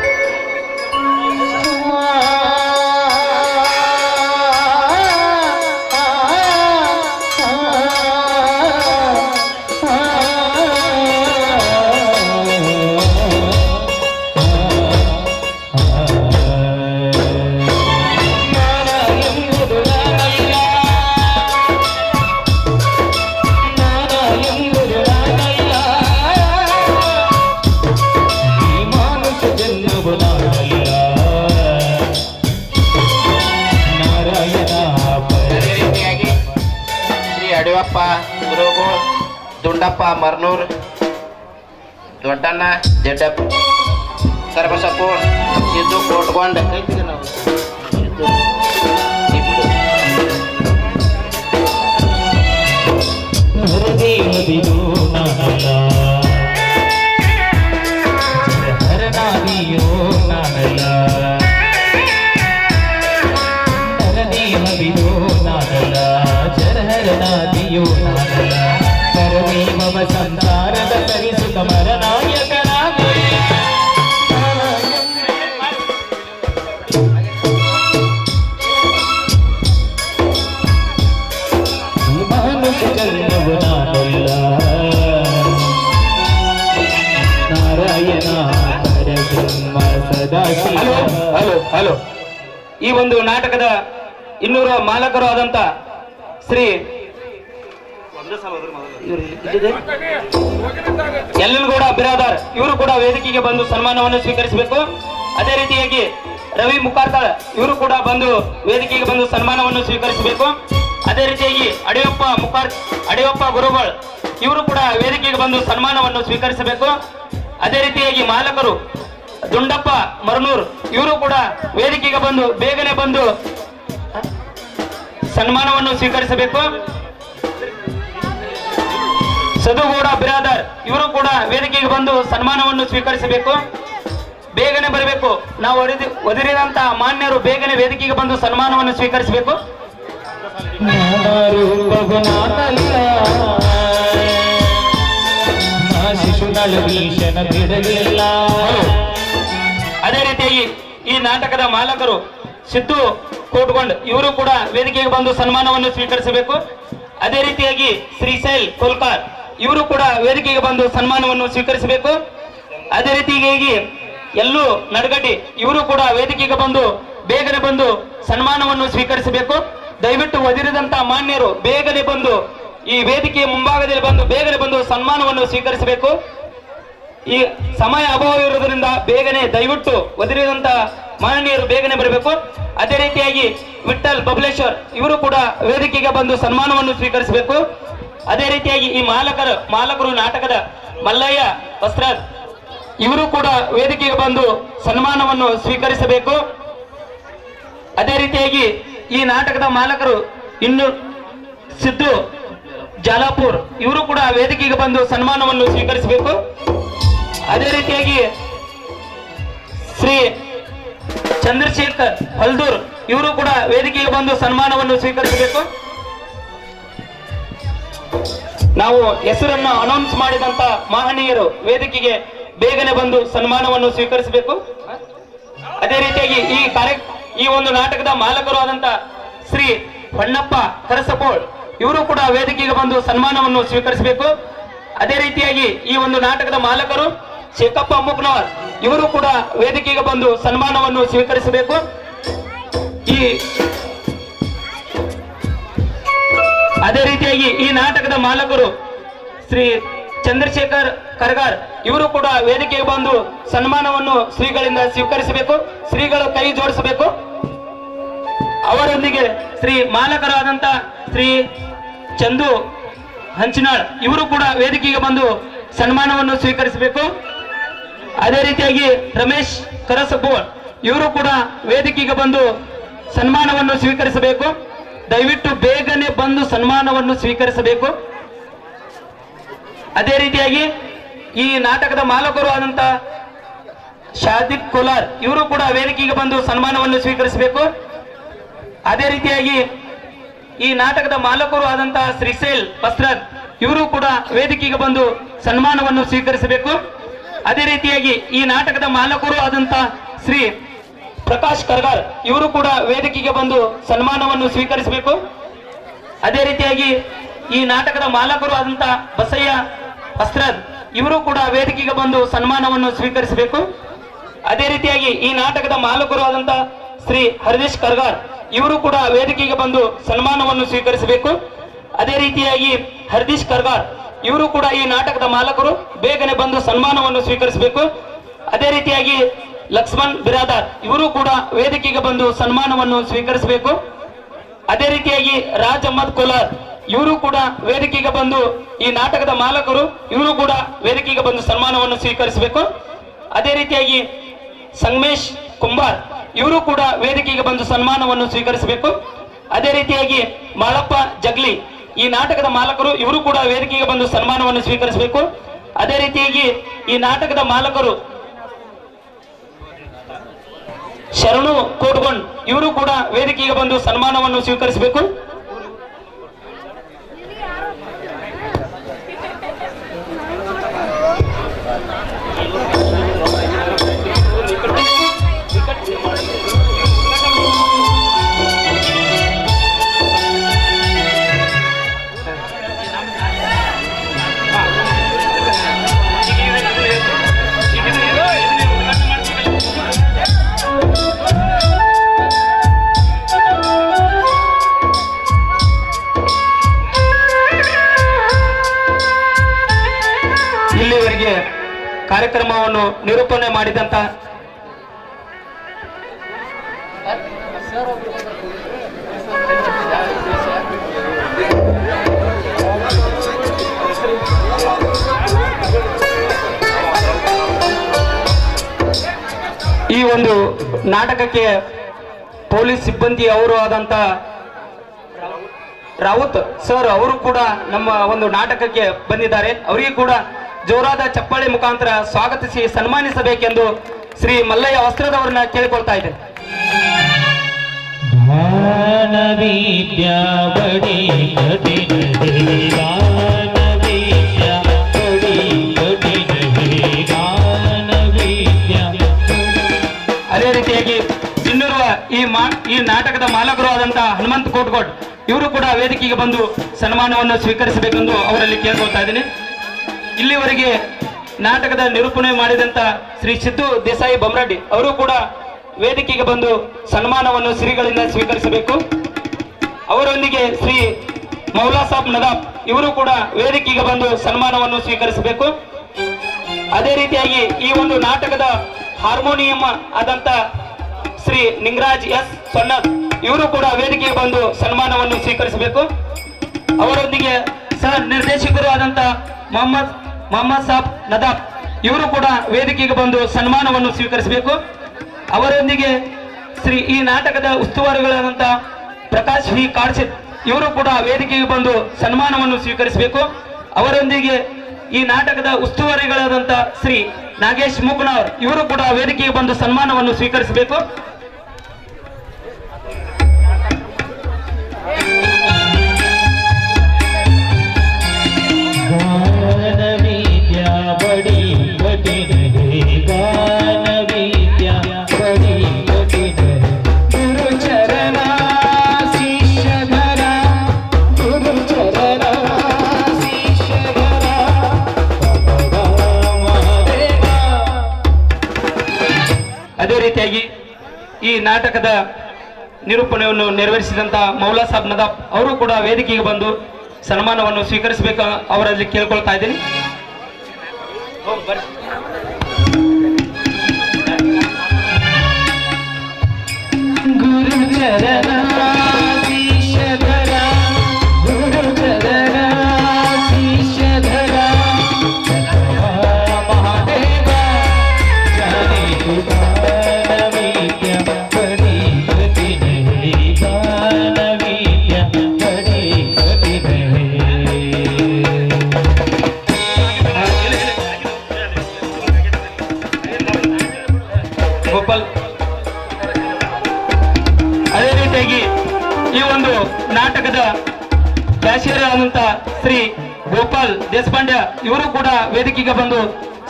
ಅಡಿಯಪ್ಪ ಗುರುಗಳು, ದುಂಡಪ್ಪ ಮರ್ನೂರ್, ದೊಡ್ಡಣ್ಣ ಜಡ್ಡಪ್ಪ ಕರ್ಬಸಪೂರ್, ಸಿದ್ದು ಕೋಟ್ಕೊಂಡ, ಸಂಸಾರದ ಸರಿಸುತ್ತ ಮರನಾಯಕನಾಗಿ ಮಾನುಷ ಜನ್ಮವು ನಾನಲ್ಲ, ನಾರಾಯಣ ಪರಬ್ರಹ್ಮ ಸದಾಶಿವ. ಹಲೋ ಈ ಒಂದು ನಾಟಕದ ಇನ್ನೂರ ಮಾಲಕರು ಆದಂತ ಶ್ರೀ ಯಲ್ಲನಗೌಡ ಬಿರಾದಾರ್ ಇವರು ಕೂಡ ವೇದಿಕೆಗೆ ಬಂದು ಸನ್ಮಾನವನ್ನು ಸ್ವೀಕರಿಸಬೇಕು. ಅದೇ ರೀತಿಯಾಗಿ ರವಿ ಮುಖಾರ್ತಾಳ್ ಇವರು ಕೂಡ ಬಂದು ವೇದಿಕೆಗೆ ಬಂದು ಸನ್ಮಾನವನ್ನು ಸ್ವೀಕರಿಸಬೇಕು. ಅದೇ ರೀತಿಯಾಗಿ ಅಡಿಯಪ್ಪ ಗುರುಗಳ್ ಇವರು ಕೂಡ ವೇದಿಕೆಗೆ ಬಂದು ಸನ್ಮಾನವನ್ನು ಸ್ವೀಕರಿಸಬೇಕು. ಅದೇ ರೀತಿಯಾಗಿ ಮಾಲಕರು ದುಂಡಪ್ಪ ಮರನೂರ್ ಇವರು ಕೂಡ ವೇದಿಕೆಗೆ ಬಂದು ಬೇಗನೆ ಬಂದು ಸನ್ಮಾನವನ್ನು ಸ್ವೀಕರಿಸಬೇಕು. ಸದುಗೌಡ ಬಿರಾದಾರ್ ಇವರು ಕೂಡ ವೇದಿಕೆಗೆ ಬಂದು ಸನ್ಮಾನವನ್ನು ಸ್ವೀಕರಿಸಬೇಕು. ಬೇಗನೆ ಬರಬೇಕು. ನಾವು ಒದರಿದಂತ ಮಾನ್ಯರು ಬೇಗನೆ ವೇದಿಕೆಗೆ ಬಂದು ಸನ್ಮಾನವನ್ನು ಸ್ವೀಕರಿಸಬೇಕು. ಅದೇ ರೀತಿಯಾಗಿ ಈ ನಾಟಕದ ಮಾಲಕರು ಸಿದ್ದು ಕೋಟ್ಕೊಂಡ್ ಇವರು ಕೂಡ ವೇದಿಕೆಗೆ ಬಂದು ಸನ್ಮಾನವನ್ನು ಸ್ವೀಕರಿಸಬೇಕು. ಅದೇ ರೀತಿಯಾಗಿ ಶ್ರೀಶೈಲ್ ಕೋಲ್ಕಾರ್ ಇವರು ಕೂಡ ವೇದಿಕೆಗೆ ಬಂದು ಸನ್ಮಾನವನ್ನು ಸ್ವೀಕರಿಸಬೇಕು. ಅದೇ ರೀತಿಯಾಗಿ ಎಲ್ಲೂ ನಡಗಡ್ಡಿ ಇವರು ಕೂಡ ವೇದಿಕೆಗೆ ಬಂದು ಬೇಗನೆ ಬಂದು ಸನ್ಮಾನವನ್ನು ಸ್ವೀಕರಿಸಬೇಕು. ದಯವಿಟ್ಟು ಒದಿರಿದಂತ ಮಾನ್ಯರು ಬೇಗನೆ ಬಂದು ಈ ವೇದಿಕೆಯ ಮುಂಭಾಗದಲ್ಲಿ ಬಂದು ಬೇಗನೆ ಬಂದು ಸನ್ಮಾನವನ್ನು ಸ್ವೀಕರಿಸಬೇಕು. ಈ ಸಮಯ ಅಭಾವ ಇರುವುದರಿಂದ ಬೇಗನೆ ದಯವಿಟ್ಟು ಒದಿರಿದಂತ ಮಾನನೀಯರು ಬೇಗನೆ ಬರಬೇಕು. ಅದೇ ರೀತಿಯಾಗಿ ವಿಠಲ್ ಬಬಲೇಶ್ವರ್ ಇವರು ಕೂಡ ವೇದಿಕೆಗೆ ಬಂದು ಸನ್ಮಾನವನ್ನು ಸ್ವೀಕರಿಸಬೇಕು. ಅದೇ ರೀತಿಯಾಗಿ ಈ ಮಾಲಕರು ನಾಟಕದ ಮಲ್ಲಯ್ಯ ವಸ್ತ್ರಾಜ್ ಇವರು ಕೂಡ ವೇದಿಕೆಗೆ ಬಂದು ಸನ್ಮಾನವನ್ನು ಸ್ವೀಕರಿಸಬೇಕು. ಅದೇ ರೀತಿಯಾಗಿ ಈ ನಾಟಕದ ಮಾಲಕರು ಇನ್ನು ಸಿದ್ದು ಜಾಲಾಪುರ್ ಇವರು ಕೂಡ ವೇದಿಕೆಗೆ ಬಂದು ಸನ್ಮಾನವನ್ನು ಸ್ವೀಕರಿಸಬೇಕು. ಅದೇ ರೀತಿಯಾಗಿ ಶ್ರೀ ಚಂದ್ರಶೇಖರ್ ಹಲ್ದೂರ್ ಇವರು ಕೂಡ ವೇದಿಕೆಗೆ ಬಂದು ಸನ್ಮಾನವನ್ನು ಸ್ವೀಕರಿಸಬೇಕು. ನಾವು ಹೆಸರನ್ನು ಅನೌನ್ಸ್ ಮಾಡಿದಂತ ಮಹನೀಯರು ವೇದಿಕೆಗೆ ಬೇಗನೆ ಬಂದು ಸನ್ಮಾನವನ್ನು ಸ್ವೀಕರಿಸಬೇಕು. ಅದೇ ರೀತಿಯಾಗಿ ಈ ಒಂದು ನಾಟಕದ ಮಾಲಕರು ಆದಂತ ಶ್ರೀ ಹೊನ್ನಪ್ಪ ಕರಸಪೋಳ್ ಇವರು ಕೂಡ ವೇದಿಕೆಗೆ ಬಂದು ಸನ್ಮಾನವನ್ನು ಸ್ವೀಕರಿಸಬೇಕು. ಅದೇ ರೀತಿಯಾಗಿ ಈ ಒಂದು ನಾಟಕದ ಮಾಲಕರು ಶೇಖಪ್ಪ ಮುಕ್ನವರ್ ಇವರು ಕೂಡ ವೇದಿಕೆಗೆ ಬಂದು ಸನ್ಮಾನವನ್ನು ಸ್ವೀಕರಿಸಬೇಕು. ಅದೇ ರೀತಿಯಾಗಿ ಈ ನಾಟಕದ ಮಾಲಕರು ಶ್ರೀ ಚಂದ್ರಶೇಖರ್ ಕರ್ಗಾರ್ ಇವರು ಕೂಡ ವೇದಿಕೆಗೆ ಬಂದು ಸನ್ಮಾನವನ್ನು ಶ್ರೀಗಳಿಂದ ಸ್ವೀಕರಿಸಬೇಕು. ಶ್ರೀಗಳು ಕೈ ಜೋಡಿಸಬೇಕು. ಅವರೊಂದಿಗೆ ಶ್ರೀ ಮಾಲಕರಾದಂತ ಶ್ರೀ ಚಂದು ಹಂಚಿನಾಳ್ ಇವರು ಕೂಡ ವೇದಿಕೆಗೆ ಬಂದು ಸನ್ಮಾನವನ್ನು ಸ್ವೀಕರಿಸಬೇಕು. ಅದೇ ರೀತಿಯಾಗಿ ರಮೇಶ್ ಕರಸಬೋಳ್ ಇವರು ಕೂಡ ವೇದಿಕೆಗೆ ಬಂದು ಸನ್ಮಾನವನ್ನು ಸ್ವೀಕರಿಸಬೇಕು. ದಯವಿಟ್ಟು ಬೇಗನೆ ಬಂದು ಸನ್ಮಾನವನ್ನು ಸ್ವೀಕರಿಸಬೇಕು. ಅದೇ ರೀತಿಯಾಗಿ ಈ ನಾಟಕದ ಮಾಲಕರು ಆದಂತ ಶಾದಿಕ್ ಕೋಲಾರ್ ಇವರು ಕೂಡ ವೇದಿಕೆಗೆ ಬಂದು ಸನ್ಮಾನವನ್ನು ಸ್ವೀಕರಿಸಬೇಕು. ಅದೇ ರೀತಿಯಾಗಿ ಈ ನಾಟಕದ ಮಾಲಕರು ಆದಂತ ಶ್ರೀಶೈಲ್ ವಸ್ತ್ರದ್ ಇವರು ಕೂಡ ವೇದಿಕೆಗೆ ಬಂದು ಸನ್ಮಾನವನ್ನು ಸ್ವೀಕರಿಸಬೇಕು. ಅದೇ ರೀತಿಯಾಗಿ ಈ ನಾಟಕದ ಮಾಲಕರು ಆದಂತ ಶ್ರೀ ಪ್ರಕಾಶ್ ಕರ್ಗಾರ್ ಇವರು ಕೂಡ ವೇದಿಕೆಗೆ ಬಂದು ಸನ್ಮಾನವನ್ನು ಸ್ವೀಕರಿಸಬೇಕು. ಅದೇ ರೀತಿಯಾಗಿ ಈ ನಾಟಕದ ಮಾಲಕರು ಆದಂತ ಬಸಯ್ಯ ವಸ್ತ್ರದ್ ಇವರು ಕೂಡ ವೇದಿಕೆಗೆ ಬಂದು ಸನ್ಮಾನವನ್ನು ಸ್ವೀಕರಿಸಬೇಕು. ಅದೇ ರೀತಿಯಾಗಿ ಈ ನಾಟಕದ ಮಾಲಕರು ಆದಂತ ಶ್ರೀ ಹರಿದೇಶ್ ಕರ್ಗಾರ್ ಇವರು ಕೂಡ ವೇದಿಕೆಗೆ ಬಂದು ಸನ್ಮಾನವನ್ನು ಸ್ವೀಕರಿಸಬೇಕು. ಅದೇ ರೀತಿಯಾಗಿ ಹರಿದೇಶ್ ಕರ್ಗಾರ್ ಇವರು ಕೂಡ ಈ ನಾಟಕದ ಮಾಲಕರು ಬೇಗನೆ ಬಂದು ಸನ್ಮಾನವನ್ನು ಸ್ವೀಕರಿಸಬೇಕು. ಅದೇ ರೀತಿಯಾಗಿ ಲಕ್ಷ್ಮಣ್ ಬಿರಾದಾರ್ ಇವರು ಕೂಡ ವೇದಿಕೆಗೆ ಬಂದು ಸನ್ಮಾನವನ್ನು ಸ್ವೀಕರಿಸಬೇಕು. ಅದೇ ರೀತಿಯಾಗಿ ರಾಜ್ ಅಹ್ಮದ್ ಕೋಲಾರ್ ಇವರು ಕೂಡ ವೇದಿಕೆಗೆ ಬಂದು ಈ ನಾಟಕದ ಮಾಲಕರು ಇವರು ಕೂಡ ವೇದಿಕೆಗೆ ಬಂದು ಸನ್ಮಾನವನ್ನು ಸ್ವೀಕರಿಸಬೇಕು. ಅದೇ ರೀತಿಯಾಗಿ ಸಂಗಮೇಶ್ ಕುಂಬಾರ್ ಇವರು ಕೂಡ ವೇದಿಕೆಗೆ ಬಂದು ಸನ್ಮಾನವನ್ನು ಸ್ವೀಕರಿಸಬೇಕು. ಅದೇ ರೀತಿಯಾಗಿ ಮಾಳಪ್ಪ ಜಗ್ಲಿ ಈ ನಾಟಕದ ಮಾಲಕರು ಇವರು ಕೂಡ ವೇದಿಕೆಗೆ ಬಂದು ಸನ್ಮಾನವನ್ನು ಸ್ವೀಕರಿಸಬೇಕು. ಅದೇ ರೀತಿಯಾಗಿ ಈ ನಾಟಕದ ಮಾಲಕರು ಶರಣು ಕೋಟ್ಗೊಂಡ್ ಇವರು ಕೂಡ ವೇದಿಕೆಗೆ ಬಂದು ಸನ್ಮಾನವನ್ನು ಸ್ವೀಕರಿಸಬೇಕು. ಇಲ್ಲಿವರೆಗೆ ಕಾರ್ಯಕ್ರಮವನ್ನು ನಿರೂಪಣೆ ಮಾಡಿದಂತ ಈ ಒಂದು ನಾಟಕಕ್ಕೆ ಪೊಲೀಸ್ ಸಿಬ್ಬಂದಿ ಅವರು ಆದಂತ ರಾವುತ್ ಸರ್ ಅವರು ಕೂಡ ನಮ್ಮ ಒಂದು ನಾಟಕಕ್ಕೆ ಬಂದಿದ್ದಾರೆ. ಅವರಿಗೆ ಕೂಡ ಜೋರಾದ ಚಪ್ಪಾಳೆ ಮುಖಾಂತರ ಸ್ವಾಗತಿಸಿ ಸನ್ಮಾನಿಸಬೇಕೆಂದು ಶ್ರೀ ಮಲ್ಲಯ್ಯ ವಸ್ತ್ರದವರನ್ನ ಕೇಳಿಕೊಳ್ತಾ ಇದ್ದೇನೆ. ಅದೇ ರೀತಿಯಾಗಿ ಇನ್ನಿರುವ ಈ ನಾಟಕದ ಮಾಲಕರು ಆದಂತ ಹನುಮಂತ ಕೋಟ್ಗೋಡ್ ಇವರು ಕೂಡ ವೇದಿಕೆಗೆ ಬಂದು ಸನ್ಮಾನವನ್ನು ಸ್ವೀಕರಿಸಬೇಕೆಂದು ಅವರಲ್ಲಿ ಕೇಳ್ಕೊಳ್ತಾ ಇದ್ದೀನಿ. ಇಲ್ಲಿವರೆಗೆ ನಾಟಕದ ನಿರೂಪಣೆ ಮಾಡಿದಂತ ಶ್ರೀ ಸಿದ್ದು ದೇಸಾಯಿ ಬೊಮ್ರಡ್ಡಿ ಅವರು ಕೂಡ ವೇದಿಕೆಗೆ ಬಂದು ಸನ್ಮಾನವನ್ನು ಶ್ರೀಗಳಿಂದ ಸ್ವೀಕರಿಸಬೇಕು. ಅವರೊಂದಿಗೆ ಶ್ರೀ ಮೌಲಾ ಸಾಬ್ ನದಾಬ್ ಇವರು ಕೂಡ ವೇದಿಕೆಗೆ ಬಂದು ಸನ್ಮಾನವನ್ನು ಸ್ವೀಕರಿಸಬೇಕು. ಅದೇ ರೀತಿಯಾಗಿ ಈ ಒಂದು ನಾಟಕದ ಹಾರ್ಮೋನಿಯಂ ಆದಂತ ಶ್ರೀ ನಿಂಗರಾಜ್ ಎಸ್ ಸೊನ್ನದ್ ಇವರು ಕೂಡ ವೇದಿಕೆಗೆ ಬಂದು ಸನ್ಮಾನವನ್ನು ಸ್ವೀಕರಿಸಬೇಕು. ಅವರೊಂದಿಗೆ ಸಹ ನಿರ್ದೇಶಕರು ಆದಂತ ಮೊಹಮ್ಮದ್ ಸಾಬ್ ನದಾಬ್ ಇವರು ಕೂಡ ವೇದಿಕೆಗೆ ಬಂದು ಸನ್ಮಾನವನ್ನು ಸ್ವೀಕರಿಸಬೇಕು. ಅವರೊಂದಿಗೆ ಈ ನಾಟಕದ ಉಸ್ತುವಾರಿಗಳಾದಂತ ಪ್ರಕಾಶ್ ವಿ ಕಾಡ್ಸಿತ್ ಇವರು ಕೂಡ ವೇದಿಕೆಗೆ ಬಂದು ಸನ್ಮಾನವನ್ನು ಸ್ವೀಕರಿಸಬೇಕು. ಅವರೊಂದಿಗೆ ಈ ನಾಟಕದ ಉಸ್ತುವಾರಿಗಳಾದಂತ ಶ್ರೀ ನಾಗೇಶ್ ಮುಕ್ನವರ್ ಇವರು ಕೂಡ ವೇದಿಕೆಗೆ ಬಂದು ಸನ್ಮಾನವನ್ನು ಸ್ವೀಕರಿಸಬೇಕು. ಗುರು ಚರಣ ನಾಟಕದ ನಿರೂಪಣೆಯನ್ನು ನೆರವೇರಿಸಿದಂತ ಮೌಲಾ ಸಾಬ್ ನದಾಬ್ ಅವರು ಕೂಡ ವೇದಿಕೆಗೆ ಬಂದು ಸನ್ಮಾನವನ್ನು ಸ್ವೀಕರಿಸಬೇಕು ಅವರಲ್ಲಿ ಕೇಳ್ಕೊಳ್ತಾ ಇದ್ದೀನಿ. ಗೋಪಾಲ್, ಅದೇ ರೀತಿಯಾಗಿ ಈ ಒಂದು ನಾಟಕದ ಕ್ಯಾಶಿಯರ್ ಆದಂತ ಶ್ರೀ ಗೋಪಾಲ್ ದೇಶಪಾಂಡ್ಯ ಇವರು ಕೂಡ ವೇದಿಕೆಗೆ ಬಂದು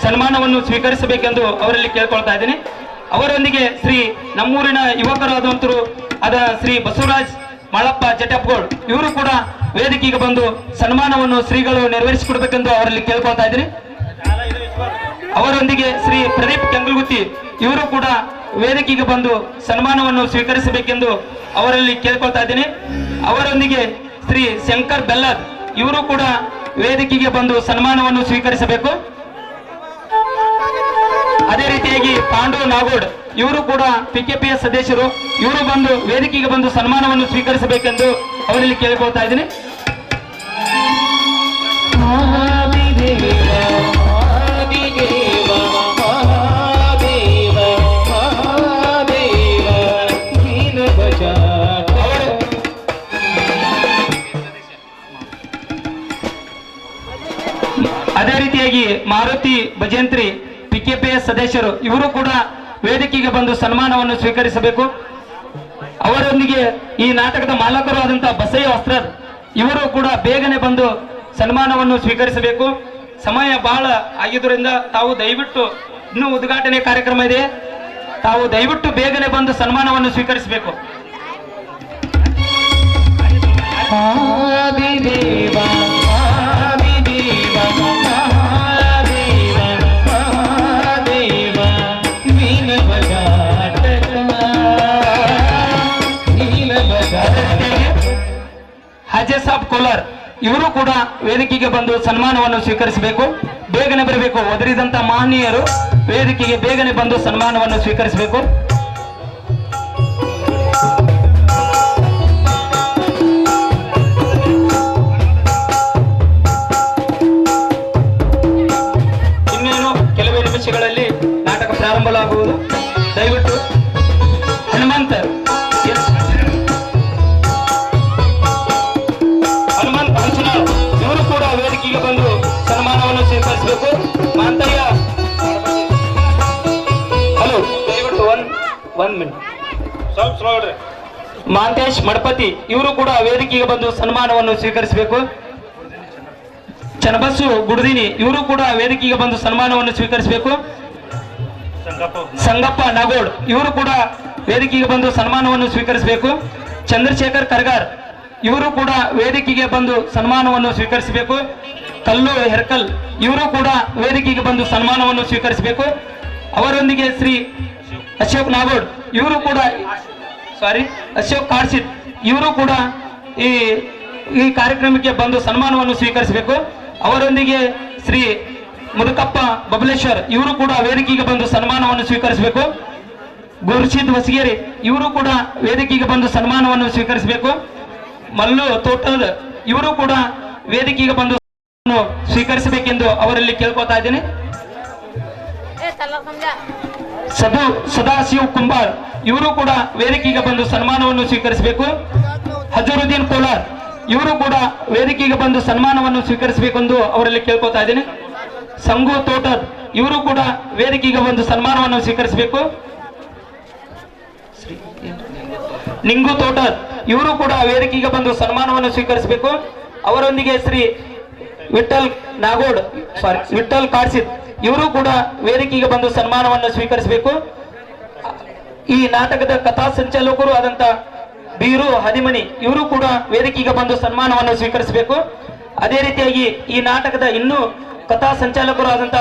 ಸನ್ಮಾನವನ್ನು ಸ್ವೀಕರಿಸಬೇಕೆಂದು ಅವರಲ್ಲಿ ಕೇಳ್ಕೊಳ್ತಾ ಇದ್ದೀನಿ. ಅವರೊಂದಿಗೆ ಶ್ರೀ ನಮ್ಮೂರಿನ ಯುವಕರಾದಂತರು ಆದ ಶ್ರೀ ಬಸವರಾಜ್ ಮಾಳಪ್ಪ ಜಟಪ್ಗೋಳ್ ಇವರು ಕೂಡ ವೇದಿಕೆಗೆ ಬಂದು ಸನ್ಮಾನವನ್ನು ಶ್ರೀಗಳು ನೆರವೇರಿಸಿಕೊಡ್ಬೇಕೆಂದು ಅವರಲ್ಲಿ ಕೇಳ್ಕೊಳ್ತಾ ಇದ್ದೀನಿ. ಅವರೊಂದಿಗೆ ಶ್ರೀ ಪ್ರದೀಪ್ ಕೆಂಗಲ್ಗುತ್ತಿ ಇವರು ಕೂಡ ವೇದಿಕೆಗೆ ಬಂದು ಸನ್ಮಾನವನ್ನು ಸ್ವೀಕರಿಸಬೇಕೆಂದು ಅವರಲ್ಲಿ ಕೇಳ್ಕೊಳ್ತಾ ಇದ್ದೀನಿ. ಅವರೊಂದಿಗೆ ಶ್ರೀ ಶಂಕರ್ ಬೆಲ್ಲದ್ ಇವರು ಕೂಡ ವೇದಿಕೆಗೆ ಬಂದು ಸನ್ಮಾನವನ್ನು ಸ್ವೀಕರಿಸಬೇಕು. ಅದೇ ರೀತಿಯಾಗಿ ಪಾಂಡು ನಾಗೋಡ್ ಇವರು ಕೂಡ PKPS ಸದಸ್ಯರು, ಇವರು ಬಂದು ವೇದಿಕೆಗೆ ಬಂದು ಸನ್ಮಾನವನ್ನು ಸ್ವೀಕರಿಸಬೇಕೆಂದು ಅವರಲ್ಲಿ ಕೇಳ್ಕೊಳ್ತಾ ಇದ್ದೀನಿ. ಅದೇ ರೀತಿಯಾಗಿ ಮಾರುತಿ ಭಜಂತ್ರಿ PKPS ಸದಸ್ಯರು ಇವರು ಕೂಡ ವೇದಿಕೆಗೆ ಬಂದು ಸನ್ಮಾನವನ್ನು ಸ್ವೀಕರಿಸಬೇಕು. ಅವರೊಂದಿಗೆ ಈ ನಾಟಕದ ಮಾಲಕರು ಆದಂತಹ ಬಸಯ್ಯ ವಸ್ತ್ರದ್ ಇವರು ಕೂಡ ಬೇಗನೆ ಬಂದು ಸನ್ಮಾನವನ್ನು ಸ್ವೀಕರಿಸಬೇಕು. ಸಮಯ ಬಹಳ ಆಗಿದ್ದರಿಂದ ತಾವು ದಯವಿಟ್ಟು ಇನ್ನೂ ಉದ್ಘಾಟನೆ ಕಾರ್ಯಕ್ರಮ ಇದೆ, ತಾವು ದಯವಿಟ್ಟು ಬೇಗನೆ ಬಂದು ಸನ್ಮಾನವನ್ನು ಸ್ವೀಕರಿಸಬೇಕು. ಹಾಜೆ ಸಾಬ್ ಕೋಲಾರ್ ಇವರು ಕೂಡ ವೇದಿಕೆಗೆ ಬಂದು ಸನ್ಮಾನವನ್ನು ಸ್ವೀಕರಿಸಬೇಕು. ಬೇಗನೆ ಬರಬೇಕು. ಒದರಿದಂತ ಮಹನೀಯರು ವೇದಿಕೆಗೆ ಬೇಗನೆ ಬಂದು ಸನ್ಮಾನವನ್ನು ಸ್ವೀಕರಿಸಬೇಕು. ಇನ್ನೇನು ಕೆಲವೇ ನಿಮಿಷಗಳಲ್ಲಿ ನಾಟಕ ಪ್ರಾರಂಭವಾಗುವುದು. ದಯವಿಟ್ಟು ಹನುಮಂತ ಇವರು ಕೂಡ ವೇದಿಕೆಗೆ ಬಂದು ಸನ್ಮಾನವನ್ನು ಸ್ವೀಕರಿಸಬೇಕು. ಮಾಂತಯ್ಯ, ಹಲೋ, ದಯವಿಟ್ಟು ಒನ್ ಮಿನಿಟ್. ಮಾಂತೇಶ್ ಮಡಪತಿ ಇವರು ಕೂಡ ವೇದಿಕೆಗೆ ಬಂದು ಸನ್ಮಾನವನ್ನು ಸ್ವೀಕರಿಸಬೇಕು. ಚನ್ನಬಸ್ಸು ಗುಡದಿನಿ ಇವರು ಕೂಡ ವೇದಿಕೆಗೆ ಬಂದು ಸನ್ಮಾನವನ್ನು ಸ್ವೀಕರಿಸಬೇಕು. ಸಂಗಪ್ಪ ನಾಗೋಡ್ ಇವರು ಕೂಡ ವೇದಿಕೆಗೆ ಬಂದು ಸನ್ಮಾನವನ್ನು ಸ್ವೀಕರಿಸಬೇಕು. ಚಂದ್ರಶೇಖರ್ ಕರ್ಗಾರ್ ಇವರು ಕೂಡ ವೇದಿಕೆಗೆ ಬಂದು ಸನ್ಮಾನವನ್ನು ಸ್ವೀಕರಿಸಬೇಕು. ಕಲ್ಲು ಹೆರ್ಕಲ್ ಇವರು ಕೂಡ ವೇದಿಕೆಗೆ ಬಂದು ಸನ್ಮಾನವನ್ನು ಸ್ವೀಕರಿಸಬೇಕು. ಅವರೊಂದಿಗೆ ಶ್ರೀ ಅಶೋಕ್ ನಾಗೋಡ್ ಇವರು ಕೂಡ ಅಶೋಕ್ ಕಾರ್ಸಿತ್ ಇವರು ಕೂಡ ಈ ಕಾರ್ಯಕ್ರಮಕ್ಕೆ ಬಂದು ಸನ್ಮಾನವನ್ನು ಸ್ವೀಕರಿಸಬೇಕು. ಅವರೊಂದಿಗೆ ಶ್ರೀ ಮುದುಕಪ್ಪ ಬಬಲೇಶ್ವರ್ ಇವರು ಕೂಡ ವೇದಿಕೆಗೆ ಬಂದು ಸನ್ಮಾನವನ್ನು ಸ್ವೀಕರಿಸಬೇಕು. ಗುರುಶಿದ್ ಹೊಸಗೇರಿ ಇವರು ಕೂಡ ವೇದಿಕೆಗೆ ಬಂದು ಸನ್ಮಾನವನ್ನು ಸ್ವೀಕರಿಸಬೇಕು. ಮಲ್ಲು ತೋಟದ ಇವರು ಕೂಡ ವೇದಿಕೆಗೆ ಬಂದು ಸ್ವೀಕರಿಸಬೇಕೆಂದು ಅವರಲ್ಲಿ ಕೇಳ್ಕೊತಾ ಇದ್ದೇನೆ. ಸದಾಶಿವ್ ಕುಂಬಾರ್ ಇವರು ಕೂಡ ವೇದಿಕೆಗೆ ಬಂದು ಸನ್ಮಾನವನ್ನು ಸ್ವೀಕರಿಸಬೇಕು. ಹಜರುದ್ದೀನ್ ಕೋಲಾರ್ ಇವರು ಕೂಡ ವೇದಿಕೆಗೆ ಬಂದು ಸನ್ಮಾನವನ್ನು ಸ್ವೀಕರಿಸಬೇಕೆಂದು ಅವರಲ್ಲಿ ಕೇಳ್ಕೊತಾ ಇದ್ದೇನೆ. ಸಂಗು ತೋಟದ್ ಇವರು ಕೂಡ ವೇದಿಕೆಗೆ ಬಂದು ಸನ್ಮಾನವನ್ನು ಸ್ವೀಕರಿಸಬೇಕು. ನಿಂಗು ತೋಟದ್ ಇವರು ಕೂಡ ವೇದಿಕೆಗೆ ಬಂದು ಸನ್ಮಾನವನ್ನು ಸ್ವೀಕರಿಸಬೇಕು. ಅವರೊಂದಿಗೆ ಶ್ರೀ ವಿಠಲ್ ಕಾರ್ಸಿತ್ ಇವರು ಕೂಡ ವೇದಿಕೆಗೆ ಬಂದು ಸನ್ಮಾನವನ್ನು ಸ್ವೀಕರಿಸಬೇಕು. ಈ ನಾಟಕದ ಕಥಾ ಸಂಚಾಲಕರು ಆದಂತ ಬೀರು ಹದಿಮನಿ ಇವರು ಕೂಡ ವೇದಿಕೆಗೆ ಬಂದು ಸನ್ಮಾನವನ್ನು ಸ್ವೀಕರಿಸಬೇಕು. ಅದೇ ರೀತಿಯಾಗಿ ಈ ನಾಟಕದ ಇನ್ನೂ ಕಥಾ ಸಂಚಾಲಕರು ಆದಂತ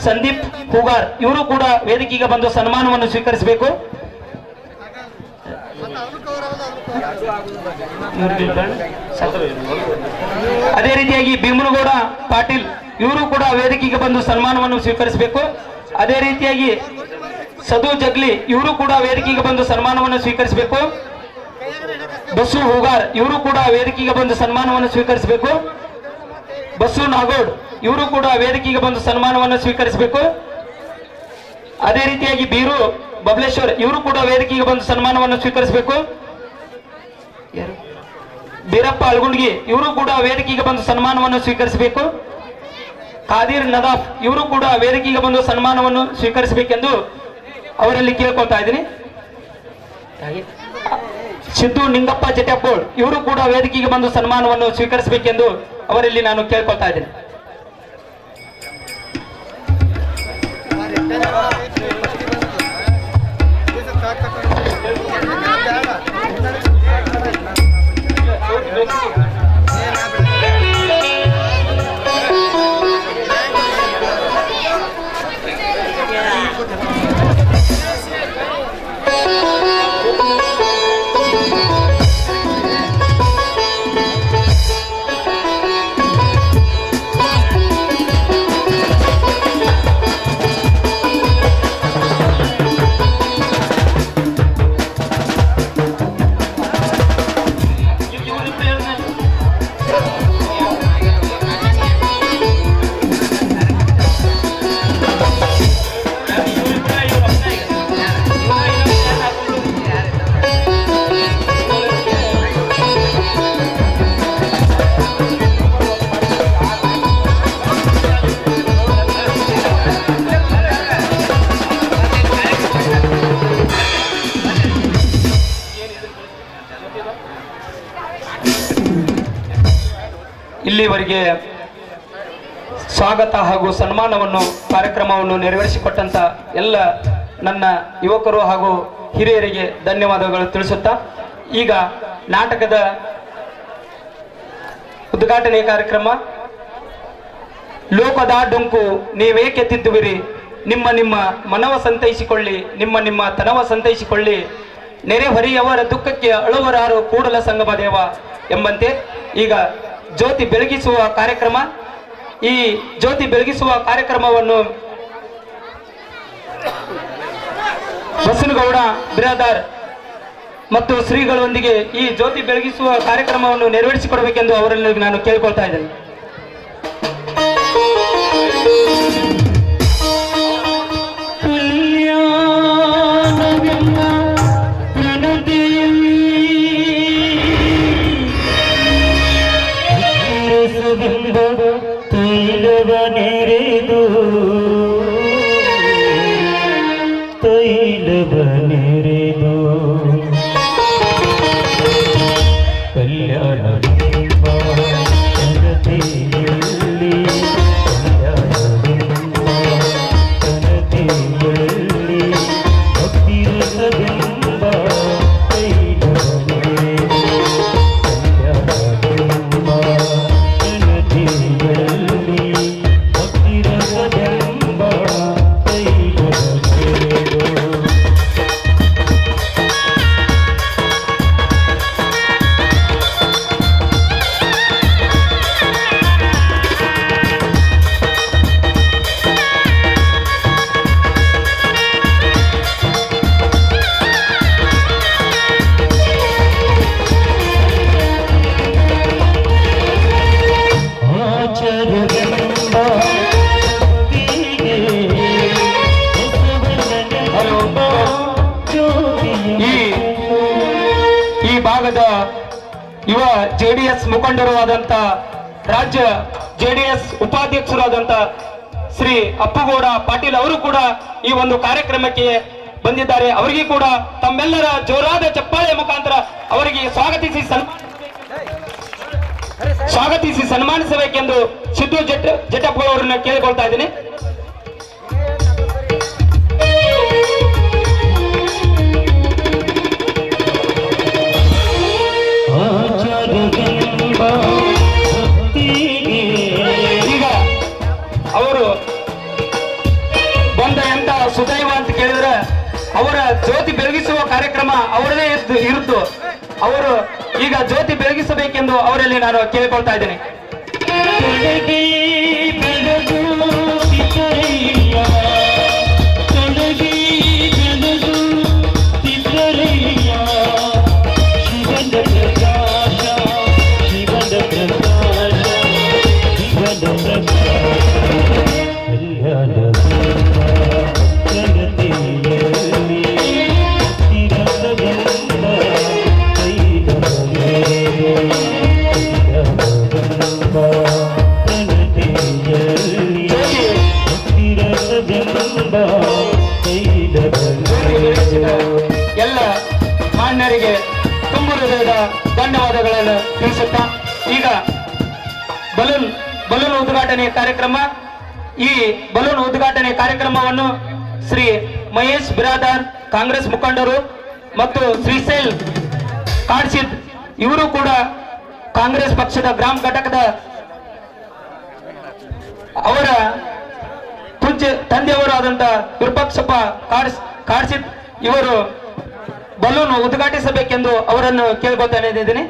ಸಂದೀಪ್ ಹೂಗಾರ್ ಇವರು ಕೂಡ ವೇದಿಕೆಗೆ ಬಂದು ಸನ್ಮಾನವನ್ನು ಸ್ವೀಕರಿಸಬೇಕು. ಅದೇ ರೀತಿಯಾಗಿ ಭೀಮನಗೌಡ ಪಾಟೀಲ್ ಇವರು ಕೂಡ ವೇದಿಕೆಗೆ ಬಂದು ಸನ್ಮಾನವನ್ನು ಸ್ವೀಕರಿಸಬೇಕು. ಅದೇ ರೀತಿಯಾಗಿ ಸದು ಜಗ್ಲಿ ಇವರು ಕೂಡ ವೇದಿಕೆಗೆ ಬಂದು ಸನ್ಮಾನವನ್ನು ಸ್ವೀಕರಿಸಬೇಕು. ಬಸ್ಸು ಹೂಗಾರ್ ಇವರು ಕೂಡ ವೇದಿಕೆಗೆ ಬಂದು ಸನ್ಮಾನವನ್ನು ಸ್ವೀಕರಿಸಬೇಕು. ಬಸ್ಸು ನಾಗೋಡ್ ಇವರು ಕೂಡ ವೇದಿಕೆಗೆ ಬಂದು ಸನ್ಮಾನವನ್ನು ಸ್ವೀಕರಿಸಬೇಕು. ಅದೇ ರೀತಿಯಾಗಿ ಬೀರು ಬಬಲೇಶ್ವರ್ ಇವರು ಕೂಡ ವೇದಿಕೆಗೆ ಬಂದು ಸನ್ಮಾನವನ್ನು ಸ್ವೀಕರಿಸಬೇಕು. ಬೀರಪ್ಪ ಅಲ್ಗುಂಡ್ಗಿ ಇವರು ಕೂಡ ವೇದಿಕೆಗೆ ಬಂದು ಸನ್ಮಾನವನ್ನು ಸ್ವೀಕರಿಸಬೇಕು. ಖಾದೀರ್ ನದಾಫ್ ಇವರು ಕೂಡ ವೇದಿಕೆಗೆ ಬಂದು ಸನ್ಮಾನವನ್ನು ಸ್ವೀಕರಿಸಬೇಕೆಂದು ಅವರಲ್ಲಿ ಕೇಳ್ಕೊಳ್ತಾ ಇದ್ದೀನಿ. ಸಿದ್ದು ನಿಂಗಪ್ಪ ಜಟಪ್ಪೋಳ್ ಇವರು ಕೂಡ ವೇದಿಕೆಗೆ ಬಂದು ಸನ್ಮಾನವನ್ನು ಸ್ವೀಕರಿಸಬೇಕೆಂದು ಅವರಲ್ಲಿ ನಾನು ಕೇಳ್ಕೊಳ್ತಾ ಇದ್ದೀನಿ. ಇಲ್ಲಿವರೆಗೆ ಸ್ವಾಗತ ಹಾಗೂ ಸನ್ಮಾನವನ್ನು ಕಾರ್ಯಕ್ರಮವನ್ನು ನೆರವೇರಿಸಿಕೊಟ್ಟಂತ ಎಲ್ಲ ನನ್ನ ಯುವಕರು ಹಾಗೂ ಹಿರಿಯರಿಗೆ ಧನ್ಯವಾದಗಳು ತಿಳಿಸುತ್ತಾ ಈಗ ನಾಟಕದ ಉದ್ಘಾಟನೆ ಕಾರ್ಯಕ್ರಮ. ಲೋಕದ ಡೊಂಕು ನೀವೇಕೆ ತಿದ್ದುವಿರಿ, ನಿಮ್ಮ ನಿಮ್ಮ ಮನವ ಸಂತೈಸಿಕೊಳ್ಳಿ, ನಿಮ್ಮ ನಿಮ್ಮ ತನವ ಸಂತೈಸಿಕೊಳ್ಳಿ, ನೆರೆಹೊರೆಯವರ ದುಃಖಕ್ಕೆ ಅಳುವರಾರು ಕೂಡಲ ಸಂಗಮ ದೇವ ಎಂಬಂತೆ ಈಗ ಜ್ಯೋತಿ ಬೆಳಗಿಸುವ ಕಾರ್ಯಕ್ರಮ. ಈ ಜ್ಯೋತಿ ಬೆಳಗಿಸುವ ಕಾರ್ಯಕ್ರಮವನ್ನು ಬಸನಗೌಡ ಬಿರಾದಾರ್ ಮತ್ತು ಶ್ರೀಗಳೊಂದಿಗೆ ಈ ಜ್ಯೋತಿ ಬೆಳಗಿಸುವ ಕಾರ್ಯಕ್ರಮವನ್ನು ನೆರವೇರಿಸಿಕೊಡಬೇಕೆಂದು ಅವರಲ್ಲಿ ನಾನು ಕೇಳಿಕೊಳ್ತಾ ಇದ್ದೇನೆ. ತೈಲವನೆರೆದು ಕಲ್ಯಾಣ ಯುವ ಜೆಡಿಎಸ್ ಮುಖಂಡರು ಆದಂತ ರಾಜ್ಯ ಜೆಡಿಎಸ್ ಉಪಾಧ್ಯಕ್ಷರಾದಂತ ಶ್ರೀ ಅಪ್ಪುಗೌಡ ಪಾಟೀಲ್ ಅವರು ಕೂಡ ಈ ಒಂದು ಕಾರ್ಯಕ್ರಮಕ್ಕೆ ಬಂದಿದ್ದಾರೆ. ಅವರಿಗೆ ಕೂಡ ತಮ್ಮೆಲ್ಲರ ಜೋರಾದ ಚಪ್ಪಾಳೆ ಮುಖಾಂತರ ಅವರಿಗೆ ಸ್ವಾಗತಿಸಿ ಸನ್ಮಾನಿಸಬೇಕೆಂದು ಸಿದ್ದು ಜಟಪ್ಪ ಅವರನ್ನ ಕೇಳಿಕೊಳ್ತಾ ಇದ್ದೀನಿ. ಈಗ ಅವರು ಬಂದ ಎಂತ ಸುದೈವ ಅಂತ ಕೇಳಿದ್ರೆ ಅವರ ಜ್ಯೋತಿ ಬೆಳಗಿಸುವ ಕಾರ್ಯಕ್ರಮ ಅವರದೇ ಇರುತ್ತು. ಅವರು ಈಗ ಜ್ಯೋತಿ ಬೆಳಗಿಸಬೇಕೆಂದು ಅವರಲ್ಲಿ ನಾನು ಕೇಳಿಕೊಳ್ತಾ ಇದ್ದೇನೆ. ಎಲ್ಲ ಮಾನ್ಯರಿಗೆ ತುಂಬ ಹೃದಯದ ಧನ್ಯವಾದಗಳನ್ನು ತಿಳಿಸುತ್ತಾ ಈಗ ಬಲೂನ್ ಉದ್ಘಾಟನೆ ಕಾರ್ಯಕ್ರಮ, ಈ ಬಲೂನ್ ಉದ್ಘಾಟನೆ ಕಾರ್ಯಕ್ರಮವನ್ನು ಶ್ರೀ ಮಹೇಶ್ ಬಿರಾದಾರ್ ಕಾಂಗ್ರೆಸ್ ಮುಖಂಡರು ಮತ್ತು ಶ್ರೀಶೈಲ್ ಕಾಡ್ಸಿದ್ ಇವರು ಕೂಡ ಕಾಂಗ್ರೆಸ್ ಪಕ್ಷದ ಗ್ರಾಮ ಘಟಕದ ಅವರ ತಂದೆಯವರು ಆದಂತ ವಿರೂಪಾಕ್ಷಪ್ಪ ಕಾಡ್ಸಿದ್ ಇವರು ಬಲೂನ್ ಉದ್ಘಾಟಿಸಬೇಕೆಂದು ಅವರನ್ನು ಕೇಳ್ಕೊಳ್ತಾನೆ ಇದ್ದೀನಿ.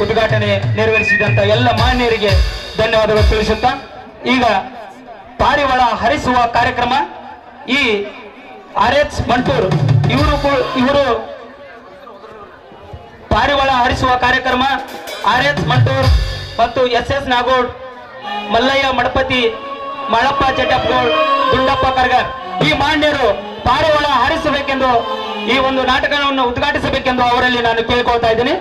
ಉದ್ಘಾಟನೆ ನೆರವೇರಿಸಿದಂತ ಎಲ್ಲ ಮಾನ್ಯರಿಗೆ ಧನ್ಯವಾದಗಳು ತಿಳಿಸುತ್ತಾ ಈಗ ಪಾರಿವಾಳ ಹರಿಸುವ ಕಾರ್ಯಕ್ರಮ, ಈ RH ಮಂಟೂರ್ ಇವರು ಪಾರಿವಾಳ ಹರಿಸುವ ಕಾರ್ಯಕ್ರಮ RH ಮಂಟೂರ್ ಮತ್ತು SS ನಾಗೋಡ್, ಮಲ್ಲಯ್ಯ ಮಡಪತಿ, ಮಳಪ್ಪ ಜಟಪ್ಗೋಳ್, ದುಂಡಪ್ಪ ಕರ್ಗರ್ ಈ ಮಾನ್ಯರು ಪಾರಿವಾಳ ಹರಿಸಬೇಕೆಂದು ಈ ಒಂದು ನಾಟಕವನ್ನು ಉದ್ಘಾಟಿಸಬೇಕೆಂದು ಅವರಲ್ಲಿ ನಾನು ಕೇಳಿಕೊಳ್ತಾ ಇದ್ದೀನಿ.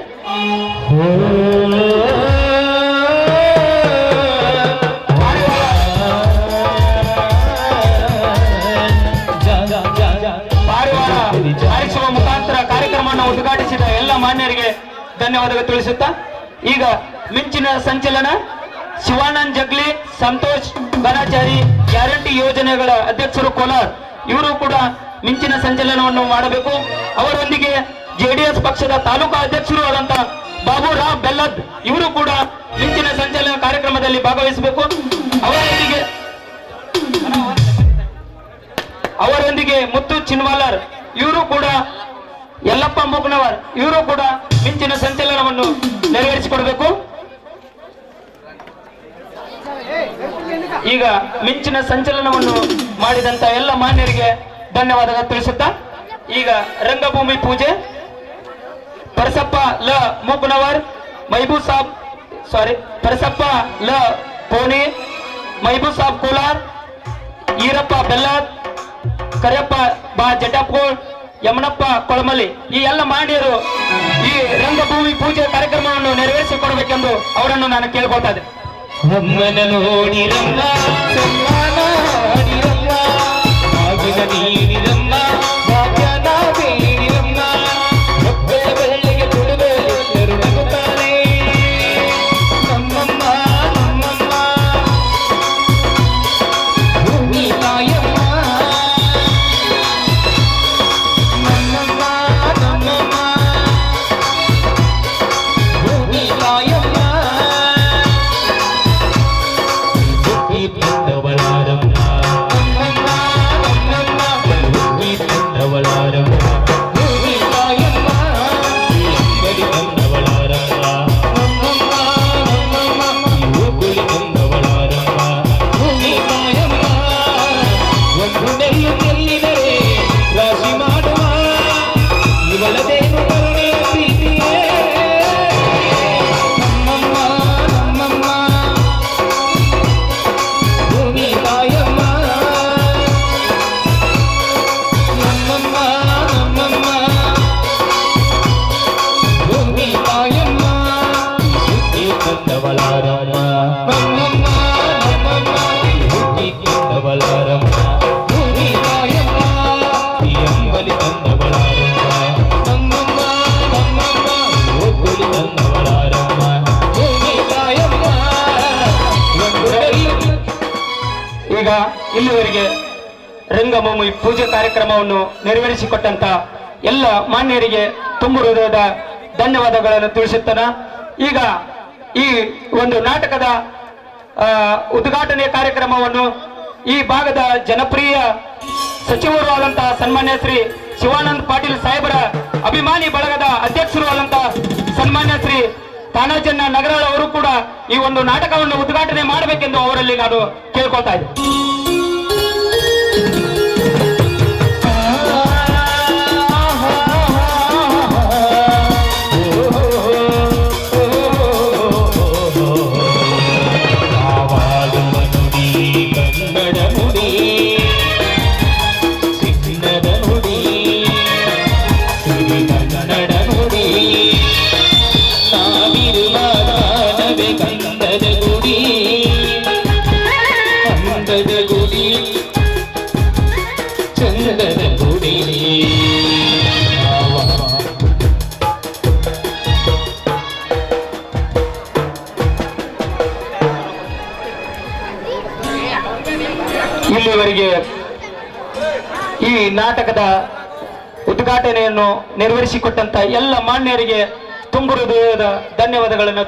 ಪಾರಿವಾಳ ಹರಿಸುವ ಮುಖಾಂತರ ಕಾರ್ಯಕ್ರಮವನ್ನು ಉದ್ಘಾಟಿಸಿದ ಎಲ್ಲ ಮಾನ್ಯರಿಗೆ ಧನ್ಯವಾದಗಳು ತಿಳಿಸುತ್ತಾ ಈಗ ಮಿಂಚಿನ ಸಂಚಲನ ಶಿವಾನಂದ್ ಜಗ್ಲಿ, ಸಂತೋಷ್ ಬನಾಚಾರಿ, ಗ್ಯಾರಂಟಿ ಯೋಜನೆಗಳ ಅಧ್ಯಕ್ಷರು ಕೋಲಾರ್ ಇವರು ಕೂಡ ಮಿಂಚಿನ ಸಂಚಲನವನ್ನು ಮಾಡಬೇಕು. ಅವರೊಂದಿಗೆ JDS ಪಕ್ಷದ ತಾಲೂಕಾ ಅಧ್ಯಕ್ಷರು ಆದಂತ ಬಾಬುರಾವ್ ಬೆಲ್ಲದ್ ಇವರು ಕೂಡ ಮಿಂಚಿನ ಸಂಚಲನ ಕಾರ್ಯಕ್ರಮದಲ್ಲಿ ಭಾಗವಹಿಸಬೇಕು. ಅವರೊಂದಿಗೆ ಮುತ್ತು ಚಿನ್ವಾಲರ್ ಇವರು ಕೂಡ, ಯಲ್ಲಪ್ಪ ಮೂಗ್ನವರ್ ಇವರು ಕೂಡ ಮಿಂಚಿನ ಸಂಚಲನವನ್ನು ನೆರವೇರಿಸಿಕೊಡಬೇಕು. ಈಗ ಮಿಂಚಿನ ಸಂಚಲನವನ್ನು ಮಾಡಿದಂತ ಎಲ್ಲ ಮಾನ್ಯರಿಗೆ ಧನ್ಯವಾದಗಳು ತಿಳಿಸುತ್ತಾ ಈಗ ರಂಗಭೂಮಿ ಪೂಜೆ ಪರಸಪ್ಪ ಲ ಮೂಕನವರ್, ಪರಸಪ್ಪ ಲ ಪೋನಿ, ಮೈಬೂಬ್ ಸಾಬ್ ಕೋಲಾರ್, ಈರಪ್ಪ ಬೆಲ್ಲದ್, ಕರಿಯಪ್ಪ ಬಾ ಜಟಪ್ಗೋಳ್, ಯಮನಪ್ಪ ಕೊಳಮಲಿ ಈ ಎಲ್ಲ ಮಾನ್ಯರು ಈ ರಂಗಭೂಮಿ ಪೂಜೆ ಕಾರ್ಯಕ್ರಮವನ್ನು ನೆರವೇರಿಸಿಕೊಡಬೇಕೆಂದು ಅವರನ್ನು ನಾನು ಕೇಳ್ಕೊಳ್ತಾ ಇದ್ದೆ. ಅಮ್ಮನ ನೋಡಿರಮ್ಮ, ಸಮ್ಮಾನ ಹಾಡಿರಮ್ಮ, ಆಗಿನ ನೀಡಿರಮ್ಮ, ಭಾಗ್ಯನ ಬೇಡಿರಮ್ಮ, ಮಕ್ಕಳ ಬೆಳ್ಳಿಗೆ ತುಡುವೆ ನಗುತ್ತಾನೆ ನಮ್ಮಮ್ಮ ನಮ್ಮಮ್ಮ ಭೂಮಿ ತಾಯಮ್ಮ, ನಮ್ಮಮ್ಮ ನಮ್ಮಮ್ಮ ಭೂಮಿ ತಾಯಮ್ಮ ಬಂದವಳಾರಮ್ಮ, ನಮ್ಮಮ್ಮ ನಮ್ಮಮ್ಮ ಇಲ್ಲಿವರೆಗೆ ರಂಗಭೂಮಿ ಪೂಜೆ ಕಾರ್ಯಕ್ರಮವನ್ನು ನೆರವೇರಿಸಿಕೊಟ್ಟಂತ ಎಲ್ಲ ಮಾನ್ಯರಿಗೆ ತುಂಬ ಹೃದಯದ ಧನ್ಯವಾದಗಳನ್ನು ತಿಳಿಸುತ್ತಾನ. ಈಗ ಈ ಒಂದು ನಾಟಕದ ಉದ್ಘಾಟನೆ ಕಾರ್ಯಕ್ರಮವನ್ನು ಈ ಭಾಗದ ಜನಪ್ರಿಯ ಸಚಿವರು ಆದಂತಹ ಸನ್ಮಾನ್ಯ ಶ್ರೀ ಶಿವಾನಂದ್ ಪಾಟೀಲ್ ಸಾಹೇಬರ ಅಭಿಮಾನಿ ಬಳಗದ ಅಧ್ಯಕ್ಷರು ಆದಂತಹ ಸನ್ಮಾನ್ಯ ಶ್ರೀ ತಾನಾಜನ್ನ ನಗರಾಳ್ ಅವರು ಕೂಡ ಈ ಒಂದು ನಾಟಕವನ್ನು ಉದ್ಘಾಟನೆ ಮಾಡಬೇಕೆಂದು ಅವರಲ್ಲಿ ನಾನು ಕೇಳ್ಕೊಳ್ತಾ ಇದ್ದೆ. ಇಲ್ಲಿವರೆಗೆ ಈ ನಾಟಕದ ಉದ್ಘಾಟನೆಯನ್ನು ನೆರವೇರಿಸಿಕೊಟ್ಟಂತ ಎಲ್ಲ ಮಾನ್ಯರಿಗೆ ತುಂಬ ಹೃದಯದ ಧನ್ಯವಾದಗಳನ್ನು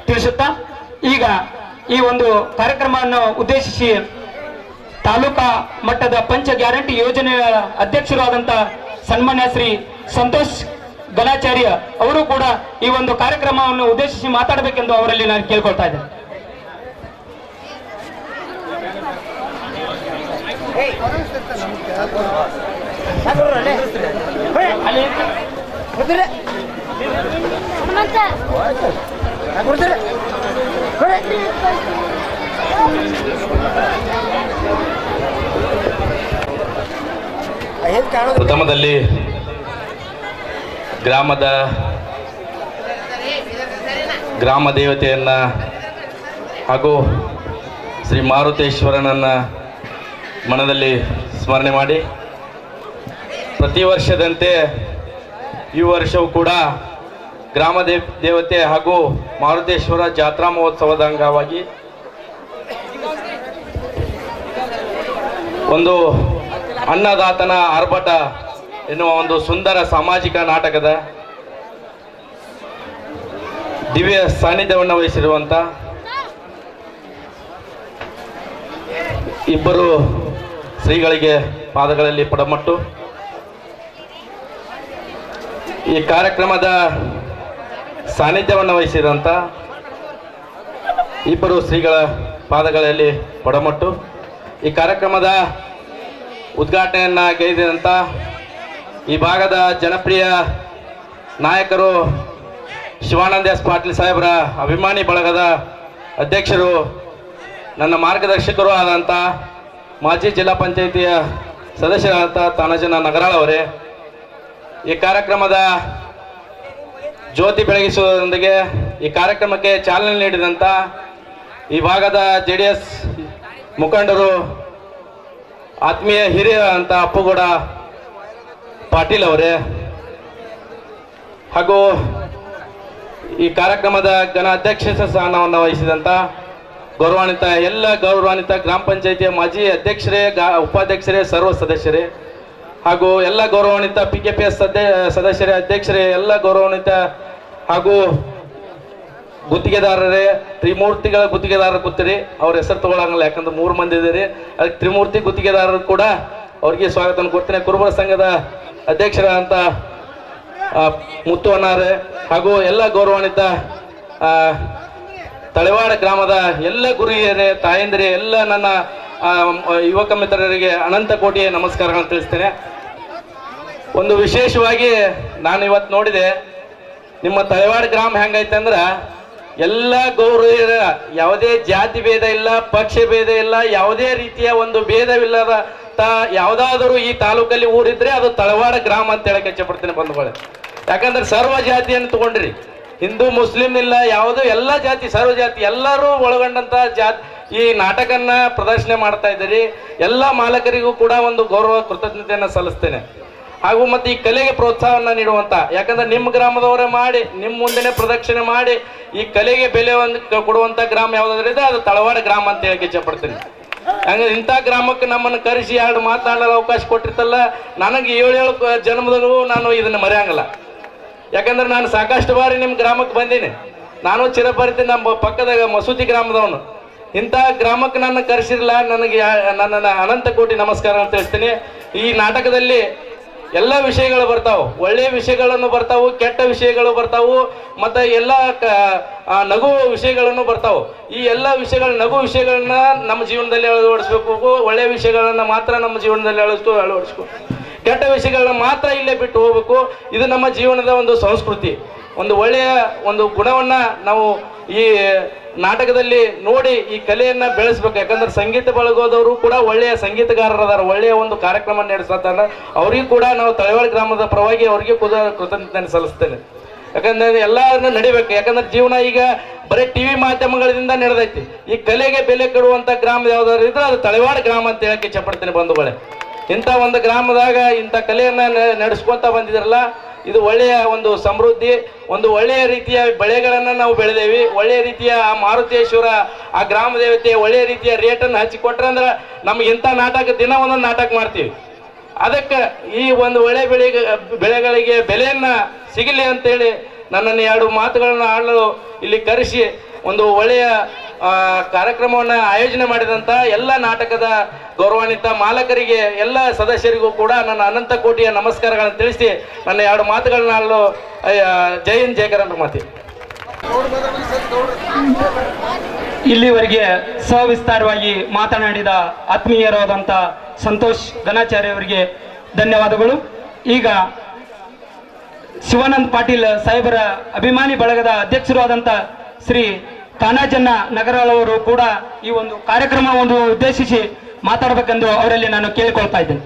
ತಿಳಿಸುತ್ತಾ ಈಗ ಈ ಒಂದು ಕಾರ್ಯಕ್ರಮವನ್ನು ಉದ್ದೇಶಿಸಿ ತಾಲೂಕಾ ಮಟ್ಟದ ಪಂಚ ಗ್ಯಾರಂಟಿ ಯೋಜನೆಯ ಅಧ್ಯಕ್ಷರು ಆದಂತಹ ಸನ್ಮಾನ್ಯ ಶ್ರೀ ಸಂತೋಷ್ ಗಣಾಚಾರ್ಯ ಅವರು ಕೂಡ ಈ ಒಂದು ಕಾರ್ಯಕ್ರಮವನ್ನು ಉದ್ದೇಶಿಸಿ ಮಾತಾಡಬೇಕೆಂದು ಅವರಲ್ಲಿ ನಾನು ಕೇಳ್ಕೊಳ್ತಾ ಇದ್ದೇನೆ. ಪ್ರಥಮದಲ್ಲಿ ಗ್ರಾಮ ದೇವತೆಯನ್ನ ಹಾಗೂ ಶ್ರೀ ಮಾರುತೇಶ್ವರನನ್ನ ಮನದಲ್ಲಿ ಸ್ಮರಣೆ ಮಾಡಿ ಪ್ರತಿ ವರ್ಷದಂತೆ ಈ ವರ್ಷವೂ ಕೂಡ ಗ್ರಾಮ ದೇವತೆ ಹಾಗೂ ಮಾರುತೇಶ್ವರ ಜಾತ್ರಾ ಮಹೋತ್ಸವದ ಅಂಗವಾಗಿ ಒಂದು ಅನ್ನದಾತನ ಆರ್ಭಟ ಎನ್ನುವ ಒಂದು ಸುಂದರ ಸಾಮಾಜಿಕ ನಾಟಕದ ದಿವ್ಯ ಸಾನ್ನಿಧ್ಯವನ್ನು ವಹಿಸಿರುವಂಥ ಇಬ್ಬರು ಶ್ರೀಗಳಿಗೆ ಪಾದಗಳಲ್ಲಿ ಪಡಮಟ್ಟು ಈ ಕಾರ್ಯಕ್ರಮದ ಸಾನ್ನಿಧ್ಯವನ್ನು ವಹಿಸಿದಂಥ ಇಬ್ಬರು ಶ್ರೀಗಳ ಪಾದಗಳಲ್ಲಿ ಪಡಮಟ್ಟು ಈ ಕಾರ್ಯಕ್ರಮದ ಉದ್ಘಾಟನೆಯನ್ನು ಗೈದಿದಂಥ ಈ ಭಾಗದ ಜನಪ್ರಿಯ ನಾಯಕರು ಶಿವಾನಂದ ಎಸ್ ಪಾಟೀಲ್ ಸಾಹೇಬರ ಅಭಿಮಾನಿ ಬಳಗದ ಅಧ್ಯಕ್ಷರು, ನನ್ನ ಮಾರ್ಗದರ್ಶಕರು ಆದಂಥ ಮಾಜಿ ಜಿಲ್ಲಾ ಪಂಚಾಯಿತಿಯ ಸದಸ್ಯರಾದಂಥ ತಾನಾಜನ ನಗರಾಳ್ ಅವರೇ, ಈ ಕಾರ್ಯಕ್ರಮದ ಜ್ಯೋತಿ ಬೆಳಗಿಸುವುದರೊಂದಿಗೆ ಈ ಕಾರ್ಯಕ್ರಮಕ್ಕೆ ಚಾಲನೆ ನೀಡಿದಂಥ ಈ ಭಾಗದ JDS ಮುಖಂಡರು, ಆತ್ಮೀಯ ಹಿರಿಯ ಅಂತ ಅಪ್ಪುಗೌಡ ಪಾಟೀಲ್ ಅವರೇ, ಹಾಗೂ ಈ ಕಾರ್ಯಕ್ರಮದ ಘನ ಅಧ್ಯಕ್ಷತೆ ಸ್ಥಾನವನ್ನು ವಹಿಸಿದಂಥ ಗೌರವಾನ್ವಿತ ಗ್ರಾಮ ಪಂಚಾಯಿತಿಯ ಮಾಜಿ ಅಧ್ಯಕ್ಷರೇ, ಉಪಾಧ್ಯಕ್ಷರೇ, ಸರ್ವ ಸದಸ್ಯರೇ, ಹಾಗೂ ಎಲ್ಲ ಗೌರವಾನ್ವಿತ PKPS ಸದಸ್ಯರೇ, ಅಧ್ಯಕ್ಷರೇ, ಎಲ್ಲ ಗೌರವಾನ್ವಿತ ಹಾಗೂ ಗುತ್ತಿಗೆದಾರರೇ, ತ್ರಿಮೂರ್ತಿಗಳ ಗುತ್ತಿಗೆದಾರರು ಕೂತಿರಿ. ಅವ್ರ ಹೆಸರು ತಗೊಳ್ಳಂಗಿಲ್ಲ, ಯಾಕಂದ್ರೆ 3 ಮಂದಿ ಇದ್ದೀರಿ. ಅದಕ್ಕೆ ತ್ರಿಮೂರ್ತಿ ಗುತ್ತಿಗೆದಾರರು ಕೂಡ ಅವ್ರಿಗೆ ಸ್ವಾಗತವನ್ನು ಕೊಡ್ತೀನಿ. ಕುರುಬರ ಸಂಘದ ಅಧ್ಯಕ್ಷರಾದಂಥ ಮುತ್ತು ಅಣ್ಣಾರೆ ಹಾಗೂ ಎಲ್ಲ ಗೌರವಾನ್ವಿತ ತಳವಾಡ ಗ್ರಾಮದ ಎಲ್ಲ ಗುರಿಯರೇ, ತಾಯಂದಿರೇ, ಎಲ್ಲ ನನ್ನ ಯುವಕ ಮಿತ್ರರಿಗೆ ಅನಂತ ಕೋಟಿಯ ನಮಸ್ಕಾರಗಳನ್ನು ತಿಳಿಸ್ತೇನೆ. ಒಂದು ವಿಶೇಷವಾಗಿ ನಾನು ಇವತ್ತು ನೋಡಿದೆ, ನಿಮ್ಮ ತಳವಾಡ ಗ್ರಾಮ ಹೆಂಗೈತೆ ಅಂದ್ರೆ ಎಲ್ಲ ಗೌರವರ ಯಾವುದೇ ಜಾತಿ ಭೇದ ಇಲ್ಲ, ಪಕ್ಷ ಭೇದ ಇಲ್ಲ, ಯಾವುದೇ ರೀತಿಯ ಒಂದು ಭೇದವಿಲ್ಲದ ಯಾವುದಾದರೂ ಈ ತಾಲೂಕಲ್ಲಿ ಊರಿದ್ರೆ ಅದು ತಳವಾಡ ಗ್ರಾಮ ಅಂತ ಹೇಳಕ್ಕೆ ಇಚ್ಛಪಡ್ತೀನಿ ಬಂಧುಗಳೇ. ಯಾಕಂದ್ರೆ ಸರ್ವ ಜಾತಿಯನ್ನು ತಗೊಂಡ್ರಿ, ಹಿಂದೂ ಮುಸ್ಲಿಂ ಇಲ್ಲ, ಯಾವುದು ಎಲ್ಲ ಜಾತಿ, ಸರ್ವ ಜಾತಿ ಎಲ್ಲರೂ ಒಳಗೊಂಡಂತ ಈ ನಾಟಕನ್ನ ಪ್ರದರ್ಶನ ಮಾಡ್ತಾ ಇದ್ದೀರಿ. ಎಲ್ಲ ಮಾಲಕರಿಗೂ ಕೂಡ ಒಂದು ಗೌರವ ಕೃತಜ್ಞತೆಯನ್ನು ಸಲ್ಲಿಸ್ತೇನೆ. ಹಾಗೂ ಮತ್ತೆ ಈ ಕಲೆಗೆ ಪ್ರೋತ್ಸಾಹವನ್ನು ನೀಡುವಂತ, ಯಾಕಂದ್ರೆ ನಿಮ್ಮ ಗ್ರಾಮದವರೇ ಮಾಡಿ ನಿಮ್ಮ ಮುಂದೆನೆ ಪ್ರದಕ್ಷಿಣೆ ಮಾಡಿ ಈ ಕಲೆಗೆ ಬೆಲೆ ಕೊಡುವಂತ ಗ್ರಾಮ ಯಾವುದಾದ್ರೂ ಇದೆ ಅದು ತಳವಾಡ ಗ್ರಾಮ ಅಂತ ಹೇಳಕ್ಕೆ ಇಚ್ಛಪಡ್ತೀನಿ. ಹಂಗೆ ಇಂಥ ಗ್ರಾಮಕ್ಕೆ ನಮ್ಮನ್ನು ಕರೆಸಿ 2 ಮಾತನಾಡಲು ಅವಕಾಶ ಕೊಟ್ಟಿರ್ತಲ್ಲ, ನನಗೆ 7 ಜನ್ಮದಲ್ಲೂ ನಾನು ಇದನ್ನು ಮರೆಯಂಗಿಲ್ಲ. ಯಾಕಂದ್ರೆ ನಾನು ಸಾಕಷ್ಟು ಬಾರಿ ನಿಮ್ಮ ಗ್ರಾಮಕ್ಕೆ ಬಂದೀನಿ. ನಾನು ಚಿರಪರಿತಿ ನಮ್ಮ ಪಕ್ಕದ ಮಸೂತಿ ಗ್ರಾಮದವನು. ಇಂಥ ಗ್ರಾಮಕ್ಕೆ ನನ್ನ ಕರೆಸಿರಲ್ಲ, ನನಗೆ ನನ್ನ ಅನಂತ ಕೋಟಿ ನಮಸ್ಕಾರ ಅಂತ ಹೇಳ್ತೀನಿ. ಈ ನಾಟಕದಲ್ಲಿ ಎಲ್ಲ ವಿಷಯಗಳು ಬರ್ತಾವೆ, ಒಳ್ಳೆಯ ವಿಷಯಗಳನ್ನು ಬರ್ತಾವು, ಕೆಟ್ಟ ವಿಷಯಗಳು ಬರ್ತಾವು, ಮತ್ತು ಎಲ್ಲ ನಗುವ ವಿಷಯಗಳನ್ನು ಬರ್ತಾವೆ. ಈ ಎಲ್ಲ ವಿಷಯಗಳು, ನಗು ವಿಷಯಗಳನ್ನ ನಮ್ಮ ಜೀವನದಲ್ಲಿ ಅಳವಡಿಸ್ಬೇಕು, ಒಳ್ಳೆಯ ವಿಷಯಗಳನ್ನು ಮಾತ್ರ ನಮ್ಮ ಜೀವನದಲ್ಲಿ ಅಳವಡಿಸ್ಬೇಕು, ಕೆಟ್ಟ ವಿಷಯಗಳನ್ನ ಮಾತ್ರ ಇಲ್ಲೇ ಬಿಟ್ಟು ಹೋಗ್ಬೇಕು. ಇದು ನಮ್ಮ ಜೀವನದ ಒಂದು ಸಂಸ್ಕೃತಿ. ಒಂದು ಒಳ್ಳೆಯ ಒಂದು ಗುಣವನ್ನು ನಾವು ಈ ನಾಟಕದಲ್ಲಿ ನೋಡಿ ಈ ಕಲೆಯನ್ನು ಬೆಳೆಸ್ಬೇಕು. ಯಾಕಂದ್ರೆ ಸಂಗೀತ ಬಳಗೋದವರು ಕೂಡ ಒಳ್ಳೆಯ ಸಂಗೀತಗಾರರದಾರ, ಒಳ್ಳೆಯ ಒಂದು ಕಾರ್ಯಕ್ರಮ ನಡೆಸ್ತಾರೆ. ಅವ್ರಿಗೂ ಕೂಡ ನಾವು ತಳವಾಡ ಗ್ರಾಮದ ಪರವಾಗಿ ಅವ್ರಿಗೆ ಕೂಡ ಕೃತಜ್ಞತೆ ಸಲ್ಲಿಸ್ತೇನೆ. ಯಾಕಂದ್ರೆ ಎಲ್ಲರನ್ನ ನಡಿಬೇಕು. ಯಾಕಂದ್ರೆ ಜೀವನ ಈಗ ಬರೀ ಟಿವಿ ಮಾಧ್ಯಮಗಳಿಂದ ನಡೆದೈತಿ. ಈ ಕಲೆಗೆ ಬೆಲೆ ಕೊಡುವಂಥ ಗ್ರಾಮ ಯಾವ್ದಾದ್ರು ಇದ್ರೆ ಅದು ತಳವಾಡ ಗ್ರಾಮ ಅಂತ ಹೇಳಕ್ಕೆ ಇಷ್ಟಪಡ್ತೀನಿ ಬಂಧುಗಳೇ. ಇಂಥ ಒಂದು ಗ್ರಾಮದಾಗ ಇಂಥ ಕಲೆಯನ್ನು ನಡೆಸ್ಕೊತ ಬಂದಿದ್ರಲ್ಲ, ಇದು ಒಳ್ಳೆಯ ಒಂದು ಸಮೃದ್ಧಿ, ಒಂದು ಒಳ್ಳೆಯ ರೀತಿಯ ಬೆಳೆಗಳನ್ನು ನಾವು ಬೆಳೆದೇವಿ. ಒಳ್ಳೆಯ ರೀತಿಯ ಆ ಮಾರುತೇಶ್ವರ, ಆ ಗ್ರಾಮ ದೇವತೆ ಒಳ್ಳೆಯ ರೀತಿಯ ರೇಟನ್ನು ಹಚ್ಚಿಕೊಟ್ರೆ ಅಂದ್ರೆ ನಮ್ಗೆ ಇಂಥ ನಾಟಕ ದಿನ ಒಂದೊಂದು ನಾಟಕ ಮಾಡ್ತೀವಿ. ಅದಕ್ಕೆ ಈ ಒಂದು ಒಳ್ಳೆ ಬೆಳೆಗಳಿಗೆ ಬೆಲೆಯನ್ನು ಸಿಗಲಿ ಅಂತೇಳಿ ನನ್ನನ್ನು 2 ಮಾತುಗಳನ್ನು ಆಡಲು ಇಲ್ಲಿ ಕರೆಸಿ ಒಂದು ಒಳ್ಳೆಯ ಕಾರ್ಯಕ್ರಮವನ್ನು ಆಯೋಜನೆ ಮಾಡಿದಂಥ ಎಲ್ಲ ನಾಟಕದ ಗೌರವಾನ್ವಿತ ಮಾಲಕರಿಗೆ, ಎಲ್ಲ ಸದಸ್ಯರಿಗೂ ಕೂಡ ನನ್ನ ಅನಂತ ಕೋಟಿಯ ನಮಸ್ಕಾರಗಳನ್ನು ತಿಳಿಸಿ ನನ್ನ 2 ಮಾತುಗಳನ್ನ ಆಡಲು ಜೈ ಹಿಂದ್ ಜೈ ಕರ್ನಾಟಕ ಮಾತಿ. ಇಲ್ಲಿವರೆಗೆ ಸವಿಸ್ತಾರವಾಗಿ ಮಾತನಾಡಿದ ಆತ್ಮೀಯರಾದಂಥ ಸಂತೋಷ್ ಗಣಾಚಾರ್ಯ ಅವರಿಗೆ ಧನ್ಯವಾದಗಳು. ಈಗ ಶಿವಾನಂದ್ ಪಾಟೀಲ್ ಸಾಹೇಬರ ಅಭಿಮಾನಿ ಬಳಗದ ಅಧ್ಯಕ್ಷರು ಆದಂಥ ಶ್ರೀ ಕಾನಾಜನ್ನ ನಗರವರು ಕೂಡ ಈ ಒಂದು ಕಾರ್ಯಕ್ರಮವನ್ನು ಉದ್ದೇಶಿಸಿ ಮಾತಾಡಬೇಕೆಂದು ಅವರಲ್ಲಿ ನಾನು ಕೇಳಿಕೊಳ್ತಾ ಇದ್ದೇನೆ.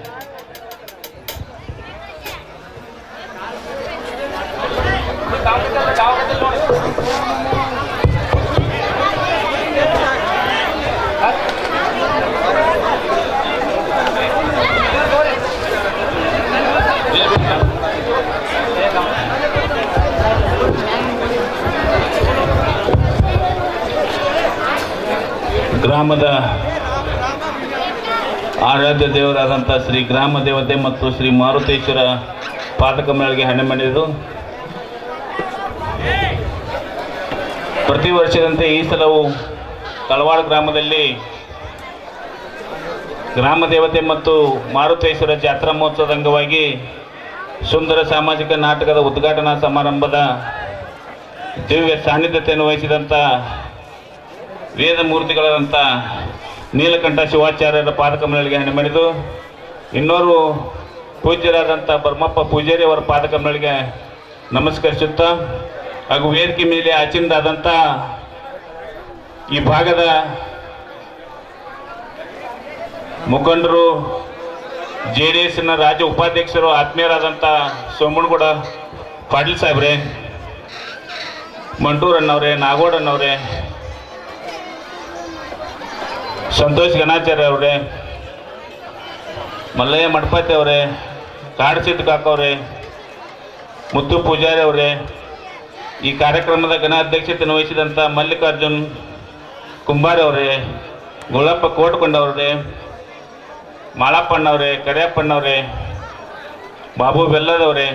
ಗ್ರಾಮದ ಆರಾಧ್ಯ ದೇವರಾದಂಥ ಶ್ರೀ ಗ್ರಾಮ ದೇವತೆ ಮತ್ತು ಶ್ರೀ ಮಾರುತೇಶ್ವರ ಪಾದಕಮಲಗಳಿಗೆ ಹಣೆಮಣಿದು ಪ್ರತಿ ವರ್ಷದಂತೆ ಈ ಸಲವು ತಳವಾಡ ಗ್ರಾಮದಲ್ಲಿ ಗ್ರಾಮ ದೇವತೆ ಮತ್ತು ಮಾರುತೇಶ್ವರ ಜಾತ್ರಾ ಮಹೋತ್ಸವದ ಅಂಗವಾಗಿ ಸುಂದರ ಸಾಮಾಜಿಕ ನಾಟಕದ ಉದ್ಘಾಟನಾ ಸಮಾರಂಭದ ದಿವ್ಯ ಸಾನ್ನಿಧ್ಯತೆಯನ್ನು ವಹಿಸಿದಂಥ ವೇದ ಮೂರ್ತಿಗಳಾದಂಥ ನೀಲಕಂಠ ಶಿವಾಚಾರ್ಯರ ಪಾದಕಮಲಗಳಿಗೆ ಹಣೆಮಣಿದು ಇನ್ನೋರು ಪೂಜ್ಯರಾದಂಥ ಬರ್ಮಪ್ಪ ಪೂಜಾರಿ ಅವರ ಪಾದಕಮಲಗಳಿಗೆ ನಮಸ್ಕರಿಸುತ್ತಾ ಹಾಗೂ ವೇದಿಕೆ ಮೇಲೆ ಆಚರಣೆಯಾದಂಥ ಈ ಭಾಗದ ಮುಖಂಡರು, JDSನ ರಾಜ್ಯ ಉಪಾಧ್ಯಕ್ಷರು, ಆತ್ಮೀಯರಾದಂಥ ಸೋಮನಗೌಡ ಪಾಟೀಲ್ ಸಾಹೇಬ್ರೆ, ಮಂಟೂರಣ್ಣವ್ರೆ, ನಾಗೋಡಣ್ಣವ್ರೆ, ಸಂತೋಷ್ ಗಣಾಚಾರ್ಯ ಅವರೇ, ಮಲ್ಲಯ್ಯ ಮಠಪತಿ ಅವರೇ, ಕಾಡಸಿದ್ದ ಕಾಕವ್ರೆ, ಮುತ್ತು ಪೂಜಾರಿ ಅವರೇ, ಈ ಕಾರ್ಯಕ್ರಮದ ಘನಾಧ್ಯಕ್ಷತೆಯನ್ನು ವಹಿಸಿದಂಥ ಮಲ್ಲಿಕಾರ್ಜುನ್ ಕುಂಬಾರಿ ಅವರೇ, ಗೋಳಪ್ಪ ಕೋಟಕೊಂಡವ್ರೆ, ಮಾಳಪ್ಪಣ್ಣವ್ರೆ, ಕರಿಯಪ್ಪಣ್ಣವ್ರೆ, ಬಾಬು ಬೆಲ್ಲದವ್ರೆ,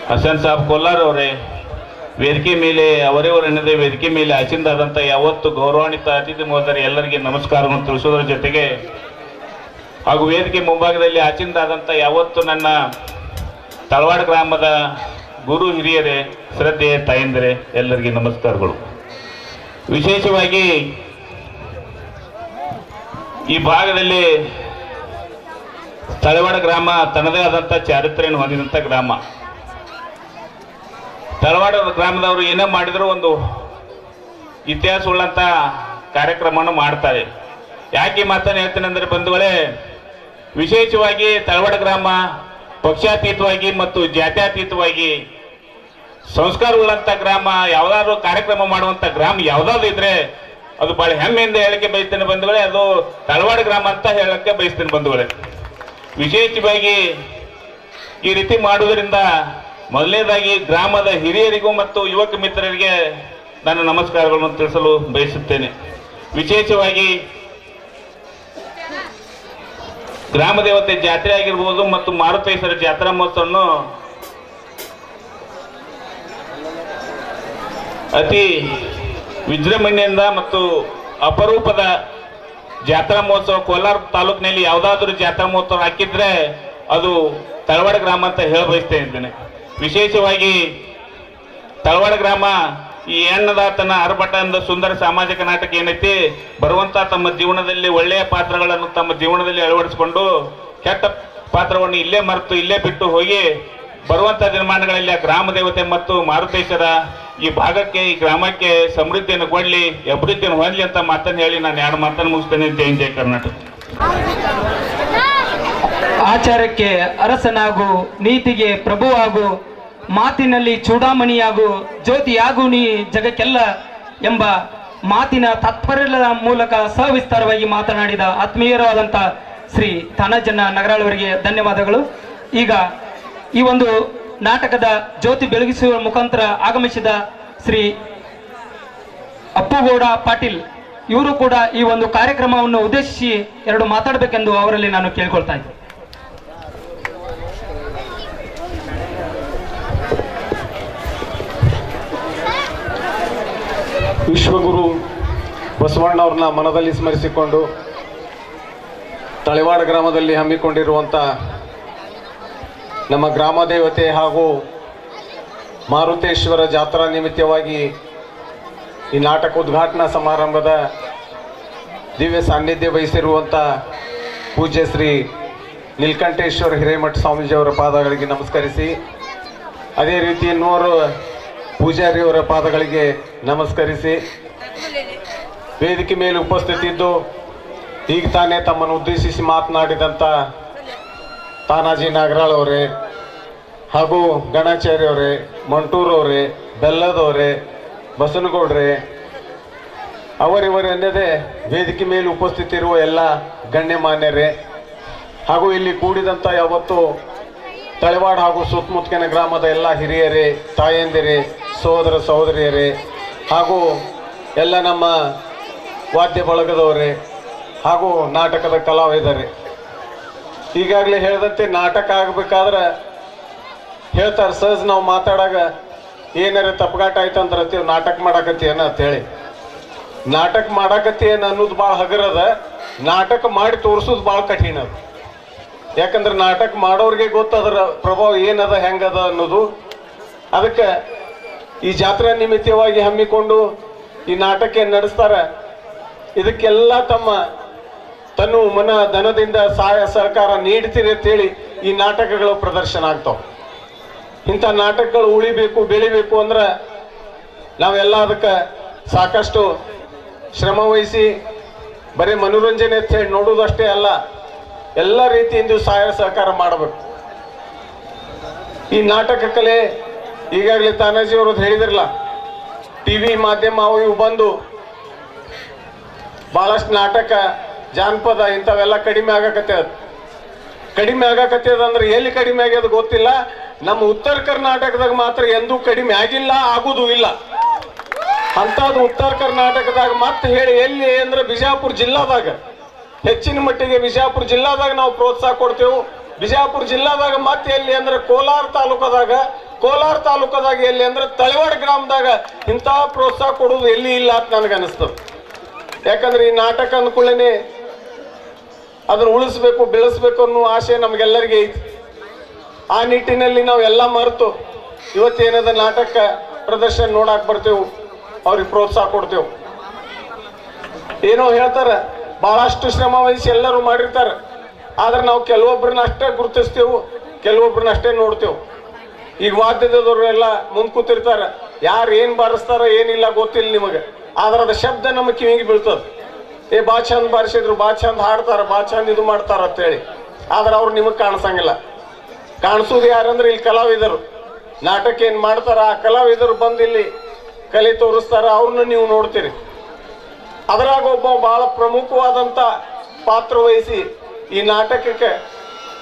ಹಸನ್ ಸಾಬ್ ಕೊಲ್ಲಾರ್ ಅವರೇ, ವೇದಿಕೆ ಮೇಲೆ ಅವರೇ ವೇದಿಕೆ ಮೇಲೆ ಆಚರಣೆಯಾದಂಥ ಯಾವತ್ತು ಗೌರವಾನ್ವಿತ ಅತಿಥಿ ಮಹೋದಯರು ಎಲ್ಲರಿಗೆ ನಮಸ್ಕಾರವನ್ನು ತಿಳಿಸೋದ್ರ ಜೊತೆಗೆ ಹಾಗೂ ವೇದಿಕೆ ಮುಂಭಾಗದಲ್ಲಿ ಆಚರಣೆಯಾದಂಥ ಯಾವತ್ತು ನನ್ನ ತಳವಾಡ ಗ್ರಾಮದ ಗುರು ಹಿರಿಯರೇ, ಶ್ರದ್ಧೆ ತಾಯಂದಿರೇ, ಎಲ್ಲರಿಗೆ ನಮಸ್ಕಾರಗಳು. ವಿಶೇಷವಾಗಿ ಈ ಭಾಗದಲ್ಲಿ ತಳವಾಡ ಗ್ರಾಮ ತನ್ನದೇ ಆದಂಥ ಚಾರಿತ್ರ್ಯವನ್ನು ಹೊಂದಿದಂಥ ಗ್ರಾಮ. ತಳವಾಡ ಗ್ರಾಮದವರು ಏನೇ ಮಾಡಿದರೂ ಒಂದು ಇತಿಹಾಸವುಳ್ಳಂಥ ಕಾರ್ಯಕ್ರಮವನ್ನು ಮಾಡ್ತಾರೆ. ಯಾಕೆ ಮಾತನ್ನು ಹೇಳ್ತೇನೆ ಅಂದರೆ ಬಂಧುಗಳೇ, ವಿಶೇಷವಾಗಿ ತಳವಾಡ ಗ್ರಾಮ ಪಕ್ಷಾತೀತವಾಗಿ ಮತ್ತು ಜಾತ್ಯತೀತವಾಗಿ ಸಂಸ್ಕಾರವುಳ್ಳಂಥ ಗ್ರಾಮ, ಯಾವುದಾದ್ರು ಕಾರ್ಯಕ್ರಮ ಮಾಡುವಂಥ ಗ್ರಾಮ ಯಾವುದಾದ್ರು ಇದ್ರೆ ಅದು ಭಾಳ ಹೆಮ್ಮೆಯಿಂದ ಹೇಳಕ್ಕೆ ಬಯಸ್ತೇನೆ ಬಂಧುಗಳೇ, ಅದು ತಳವಾಡ ಗ್ರಾಮ ಅಂತ ಹೇಳಕ್ಕೆ ಬಯಸ್ತೇನೆ ಬಂಧುಗಳೇ. ವಿಶೇಷವಾಗಿ ಈ ರೀತಿ ಮಾಡುವುದರಿಂದ ಮೊದಲನೇದಾಗಿ ಗ್ರಾಮದ ಹಿರಿಯರಿಗೂ ಮತ್ತು ಯುವಕ ಮಿತ್ರರಿಗೆ ನನ್ನ ನಮಸ್ಕಾರಗಳನ್ನು ತಿಳಿಸಲು ಬಯಸುತ್ತೇನೆ. ವಿಶೇಷವಾಗಿ ಗ್ರಾಮ ದೇವತೆ ಜಾತ್ರೆ ಆಗಿರ್ಬೋದು ಮತ್ತು ಮಾರುತೇಶ್ವರ ಜಾತ್ರಾ ಮಹೋತ್ಸವವನ್ನು ಅತಿ ವಿಜೃಂಭಣೆಯಿಂದ ಮತ್ತು ಅಪರೂಪದ ಜಾತ್ರಾ ಮಹೋತ್ಸವ ಕೋಲಾರ ತಾಲೂಕಿನಲ್ಲಿ ಯಾವುದಾದ್ರೂ ಜಾತ್ರಾ ಮಹೋತ್ಸವ ಹಾಕಿದ್ರೆ ಅದು ತಳವಾಡ ಗ್ರಾಮ ಅಂತ ಹೇಳ ಬಯಸ್ತಾ ಇದ್ದೇನೆ. ವಿಶೇಷವಾಗಿ ತಳವಾಡ ಗ್ರಾಮ ಈ ಅನ್ನದಾತನ ಅರ್ಭಟದ ಸುಂದರ ಸಾಮಾಜಿಕ ನಾಟಕ ಏನೈತಿ ಬರುವಂತ ತಮ್ಮ ಜೀವನದಲ್ಲಿ ಒಳ್ಳೆಯ ಪಾತ್ರಗಳನ್ನು ತಮ್ಮ ಜೀವನದಲ್ಲಿ ಅಳವಡಿಸಿಕೊಂಡು ಕೆಟ್ಟ ಪಾತ್ರವನ್ನು ಇಲ್ಲೇ ಮರೆತು ಇಲ್ಲೇ ಬಿಟ್ಟು ಹೋಗಿ ಬರುವಂತ ದಿನಮಾನಗಳಲ್ಲಿ ಆ ಗ್ರಾಮ ದೇವತೆ ಮತ್ತು ಮಾರುತೇಶ್ವರ ಈ ಭಾಗಕ್ಕೆ ಈ ಗ್ರಾಮಕ್ಕೆ ಸಮೃದ್ಧಿಯನ್ನು ಕೊಡ್ಲಿ, ಅಭಿವೃದ್ಧಿಯನ್ನು ಹೊಂದಲಿ ಅಂತ ಮಾತನ್ನು ಹೇಳಿ ನಾನು 2 ಮಾತನ್ನು ಮುಗಿಸ್ತೇನೆ. ಜೈ ಜೈ ಕರ್ನಾಟಕ. ಆಚಾರಕ್ಕೆ ಅರಸನಾಗು, ನೀತಿಗೆ ಪ್ರಭುವಾಗು, ಮಾತಿನಲ್ಲಿ ಚೂಡಾಮಣಿಯಾಗು, ಜ್ಯೋತಿಯಾಗು ನೀ ಜಗಕ್ಕೆಲ್ಲ ಎಂಬ ಮಾತಿನ ತಾತ್ಪರ್ಯದ ಮೂಲಕ ಸವಿಸ್ತಾರವಾಗಿ ಮಾತನಾಡಿದ ಆತ್ಮೀಯರಾದಂಥ ಶ್ರೀ ತಾನಜ್ಜನ ನಗರಾಳವರಿಗೆ ಧನ್ಯವಾದಗಳು. ಈಗ ಈ ಒಂದು ನಾಟಕದ ಜ್ಯೋತಿ ಬೆಳಗಿಸುವ ಮುಖಾಂತರ ಆಗಮಿಸಿದ ಶ್ರೀ ಅಪ್ಪುಗೌಡ ಪಾಟೀಲ್ ಇವರು ಕೂಡ ಈ ಒಂದು ಕಾರ್ಯಕ್ರಮವನ್ನು ಉದ್ದೇಶಿಸಿ 2 ಮಾತಾಡಬೇಕೆಂದು ಅವರಲ್ಲಿ ನಾನು ಕೇಳ್ಕೊಳ್ತಾ ಇದ್ದೆ. ವಿಶ್ವಗುರು ಬಸವಣ್ಣವ್ರನ್ನ ಮನದಲ್ಲಿ ಸ್ಮರಿಸಿಕೊಂಡು ತಳವಾಡ ಗ್ರಾಮದಲ್ಲಿ ಹಮ್ಮಿಕೊಂಡಿರುವಂಥ ನಮ್ಮ ಗ್ರಾಮ ದೇವತೆ ಹಾಗೂ ಮಾರುತೇಶ್ವರ ಜಾತ್ರಾ ನಿಮಿತ್ತವಾಗಿ ಈ ನಾಟಕ ಉದ್ಘಾಟನಾ ಸಮಾರಂಭದ ದಿವ್ಯ ಸಾನ್ನಿಧ್ಯ ವಹಿಸಿರುವಂಥ ಪೂಜ್ಯ ಶ್ರೀ ನೀಲಕಂಠೇಶ್ವರ ಹಿರೇಮಠ ಸ್ವಾಮೀಜಿಯವರ ಪಾದಗಳಿಗೆ ನಮಸ್ಕರಿಸಿ, ಅದೇ ರೀತಿ 100 ಪೂಜಾರಿಯವರ ಪಾದಗಳಿಗೆ ನಮಸ್ಕರಿಸಿ, ವೇದಿಕೆ ಮೇಲೆ ಉಪಸ್ಥಿತಿದ್ದು ಈಗ ತಾನೇ ತಮ್ಮನ್ನು ಉದ್ದೇಶಿಸಿ ಮಾತನಾಡಿದಂಥ ತಾನಾಜಿ ನಾಗರಾಳ್ ಅವರೇ ಹಾಗೂ ಗಣಾಚಾರ್ಯ ಅವರೇ, ಮಂಟೂರವರೇ, ಬೆಲ್ಲದವರೇ, ಬಸನಗೌಡ್ರೆ ಅವರಿವರೆನ್ನದೇ ವೇದಿಕೆ ಮೇಲೆ ಉಪಸ್ಥಿತಿರುವ ಎಲ್ಲ ಗಣ್ಯಮಾನ್ಯರೇ ಹಾಗೂ ಇಲ್ಲಿ ಕೂಡಿದಂಥ ಯಾವತ್ತು ತಳವಾಡ ಹಾಗೂ ಸುತ್ತಮುತ್ತಲಿನ ಗ್ರಾಮದ ಎಲ್ಲ ಹಿರಿಯರೇ, ತಾಯಂದಿರೇ, ಸಹೋದರ ಸಹೋದರಿಯರೇ ಹಾಗೂ ಎಲ್ಲ ನಮ್ಮ ವಾದ್ಯ ಬಳಗದವರೇ ಹಾಗೂ ನಾಟಕದ ಕಲಾವಿದರೇ. ಈಗಾಗಲೇ ಹೇಳಿದಂತೆ ನಾಟಕ ಆಗಬೇಕಾದ್ರೆ ಹೇಳ್ತಾರೆ ಸಹಜ ನಾವು ಮಾತಾಡಾಗ ಏನಾರ ತಪ್ಪಗಾಟ ಆಯ್ತು ಅಂದ್ರೆ ನಾಟಕ ಮಾಡಾಕತ್ತೀಯನ ಅಂತೇಳಿ. ನಾಟಕ ಮಾಡಾಕತ್ತೀಯನ ಅನ್ನೋದು ಭಾಳ ಹಗರದ, ನಾಟಕ ಮಾಡಿ ತೋರಿಸೋದು ಭಾಳ ಕಠಿಣ ಅದು. ಯಾಕಂದ್ರೆ ನಾಟಕ ಮಾಡೋರಿಗೆ ಗೊತ್ತದರ ಪ್ರಭಾವ ಏನದ ಹೆಂಗದ ಅನ್ನೋದು. ಅದಕ್ಕೆ ಈ ಜಾತ್ರಾ ನಿಮಿತ್ತವಾಗಿ ಹಮ್ಮಿಕೊಂಡು ಈ ನಾಟಕ ನಡೆಸ್ತಾರೆ. ಇದಕ್ಕೆಲ್ಲ ತಮ್ಮ ತನ್ನ ಮನ ಧನದಿಂದ ಸಹಾಯ ಸಹಕಾರ ನೀಡ್ತೀರಿ ಅಂತೇಳಿ ಈ ನಾಟಕಗಳು ಪ್ರದರ್ಶನ ಆಗ್ತಾವೆ. ಇಂಥ ನಾಟಕಗಳು ಉಳಿಬೇಕು, ಬೆಳಿಬೇಕು ಅಂದ್ರೆ ನಾವೆಲ್ಲ ಅದಕ್ಕೆ ಸಾಕಷ್ಟು ಶ್ರಮ ವಹಿಸಿ ಬರೀ ಮನೋರಂಜನೆ ಅಂತ ಹೇಳಿ ನೋಡೋದಷ್ಟೇ ಅಲ್ಲ, ಎಲ್ಲ ರೀತಿಯಿಂದ ಸಹಾಯ ಸಹಕಾರ ಮಾಡಬೇಕು. ಈ ನಾಟಕ ಕಲೆ ಈಗಾಗಲೇ ತಾನಾಜಿಯವರು ಹೇಳಿದ್ರಲ್ಲ, ಟಿವಿ ಮಾಧ್ಯಮ ಅವು ಇವು ಬಂದು ಭಾಳಷ್ಟು ನಾಟಕ ಜಾನಪದ ಇಂಥವೆಲ್ಲ ಕಡಿಮೆ ಆಗಕತ್ತದ. ಕಡಿಮೆ ಆಗಕತ್ತದ ಅಂದ್ರೆ ಎಲ್ಲಿ ಕಡಿಮೆ ಆಗ್ಯದ ಗೊತ್ತಿಲ್ಲ. ನಮ್ಮ ಉತ್ತರ ಕರ್ನಾಟಕದಾಗ ಮಾತ್ರ ಎಂದೂ ಕಡಿಮೆ ಆಗಿಲ್ಲ, ಆಗುದು ಇಲ್ಲ. ಅಂಥದ್ದು ಉತ್ತರ ಕರ್ನಾಟಕದಾಗ ಮತ್ತೆ ಹೇಳಿ ಎಲ್ಲಿ ಅಂದ್ರೆ ಬಿಜಾಪುರ ಜಿಲ್ಲಾದಾಗ ಹೆಚ್ಚಿನ ಮಟ್ಟಿಗೆ ಬಿಜಾಪುರ ಜಿಲ್ಲಾದಾಗ ನಾವು ಪ್ರೋತ್ಸಾಹ ಕೊಡ್ತೇವೆ. ಬಿಜಾಪುರ ಜಿಲ್ಲಾದಾಗ ಮತ್ತೆ ಎಲ್ಲಿ ಅಂದ್ರೆ ಕೋಲಾರ ತಾಲೂಕದಾಗ ಎಲ್ಲಿ ಅಂದ್ರೆ ತಳವಾಡ ಗ್ರಾಮದಾಗ ಇಂಥ ಪ್ರೋತ್ಸಾಹ ಕೊಡೋದು ಎಲ್ಲಿ ಇಲ್ಲ ಅಂತ ನನಗನ್ನಿಸ್ತದೆ. ಯಾಕಂದ್ರೆ ಈ ನಾಟಕ ಅಂದ್ಕೊಳ್ಳೇನೆ ಅದನ್ನು ಉಳಿಸ್ಬೇಕು, ಬೆಳೆಸ್ಬೇಕು ಅನ್ನೋ ಆಸೆ ನಮಗೆಲ್ಲರಿಗೆ ಐತಿ. ಆ ನಿಟ್ಟಿನಲ್ಲಿ ನಾವು ಎಲ್ಲ ಮರೆತು ಇವತ್ತೇನದ ನಾಟಕ ಪ್ರದರ್ಶನ ನೋಡಾಕ್ ಬರ್ತೇವೆ, ಅವ್ರಿಗೆ ಪ್ರೋತ್ಸಾಹ ಕೊಡ್ತೇವೆ. ಏನೋ ಹೇಳ್ತಾರೆ, ಬಹಳಷ್ಟು ಶ್ರಮ ವಹಿಸಿ ಎಲ್ಲರೂ ಮಾಡಿರ್ತಾರೆ. ಆದ್ರೆ ನಾವು ಕೆಲವೊಬ್ಬರನ್ನ ಅಷ್ಟೇ ಗುರುತಿಸ್ತೇವೆ, ಕೆಲವೊಬ್ಬರನ್ನ ಅಷ್ಟೇ ನೋಡ್ತೇವೆ. ಈಗ ವಾದ್ಯದವರು ಎಲ್ಲ ಮುಂದೆ ಕೂತಿರ್ತಾರೆ, ಯಾರು ಏನು ಬಾರಿಸ್ತಾರ ಏನಿಲ್ಲ ಗೊತ್ತಿಲ್ಲ ನಿಮಗೆ. ಆದ್ರೆ ಅದ ಶಬ್ದ ನಮ್ಮ ಕಿವಿಗೆ ಬೀಳ್ತದೆ. ಬಾ ಚಂದ ಬಾರಿಸಿದ್ರು, ಬಾ ಚಂದ ಹಾಡ್ತಾರ, ಬಾ ಚಂದ ಇದು ಮಾಡ್ತಾರ ಅಂತೇಳಿ. ಆದ್ರೆ ಅವ್ರು ನಿಮಗೆ ಕಾಣಿಸಂಗಿಲ್ಲ. ಕಾಣಿಸೋದು ಯಾರಂದ್ರೆ ಇಲ್ಲಿ ಕಲಾವಿದರು. ನಾಟಕ ಏನು ಮಾಡ್ತಾರ ಆ ಕಲಾವಿದರು ಬಂದು ಇಲ್ಲಿ ಕಲೆ ತೋರಿಸ್ತಾರ, ಅವ್ರನ್ನ ನೀವು ನೋಡ್ತೀರಿ. ಅದರಾಗ ಒಬ್ಬ ಬಹಳ ಪ್ರಮುಖವಾದಂಥ ಪಾತ್ರ ವಹಿಸಿ ಈ ನಾಟಕಕ್ಕೆ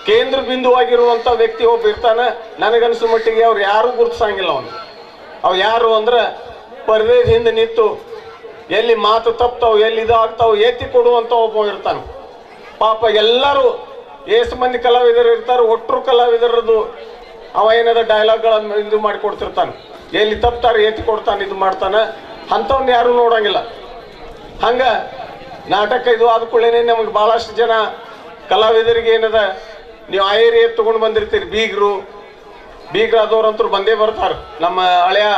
ಕೇಂದ್ರ ಬಿಂದುವಾಗಿರುವಂಥ ವ್ಯಕ್ತಿ ಒಬ್ಬ ಇರ್ತಾನೆ. ನನಗನ್ಸೋ ಮಟ್ಟಿಗೆ ಅವ್ರು ಯಾರೂ ಗುರುತಿಸಂಗಿಲ್ಲ. ಅವ್ ಯಾರು ಅಂದ್ರೆ ಪರದೆ ಹಿಂದೆ ನಿಂತು ಎಲ್ಲಿ ಮಾತು ತಪ್ತಾವ್, ಎಲ್ಲಿ ಇದಾಗ್ತಾವ್ ಎತ್ತಿ ಕೊಡುವಂತ ಒಬ್ಬ ಇರ್ತಾನೆ. ಪಾಪ ಎಲ್ಲರೂ ಏಸು ಮಂದಿ ಕಲಾವಿದರು ಇರ್ತಾರೆ, ಒಟ್ಟರು ಕಲಾವಿದರದು ಅವ ಏನದ ಡೈಲಾಗ್ಗಳನ್ನು ಇದು ಮಾಡಿ ಕೊಡ್ತಿರ್ತಾನೆ. ಎಲ್ಲಿ ತಪ್ತಾರೆ ಎತ್ತಿ ಕೊಡ್ತಾನೆ, ಇದು ಮಾಡ್ತಾನೆ. ಅಂಥವ್ನ ಯಾರು ನೋಡಂಗಿಲ್ಲ. ಹಂಗ ನಾಟಕ ಇದು ಆದ ಕೂಡಲೇ ನಮಗೆ ಭಾಳಷ್ಟು ಜನ ಕಲಾವಿದರಿಗೆ ಏನದ, ನೀವು ಆಯೇರಿ ತಗೊಂಡು ಬಂದಿರ್ತೀರಿ, ಬೀಗ್ರಾದವ್ರಂತೂ ಬಂದೇ ಬರ್ತಾರೆ. ನಮ್ಮ ಹಳೆಯ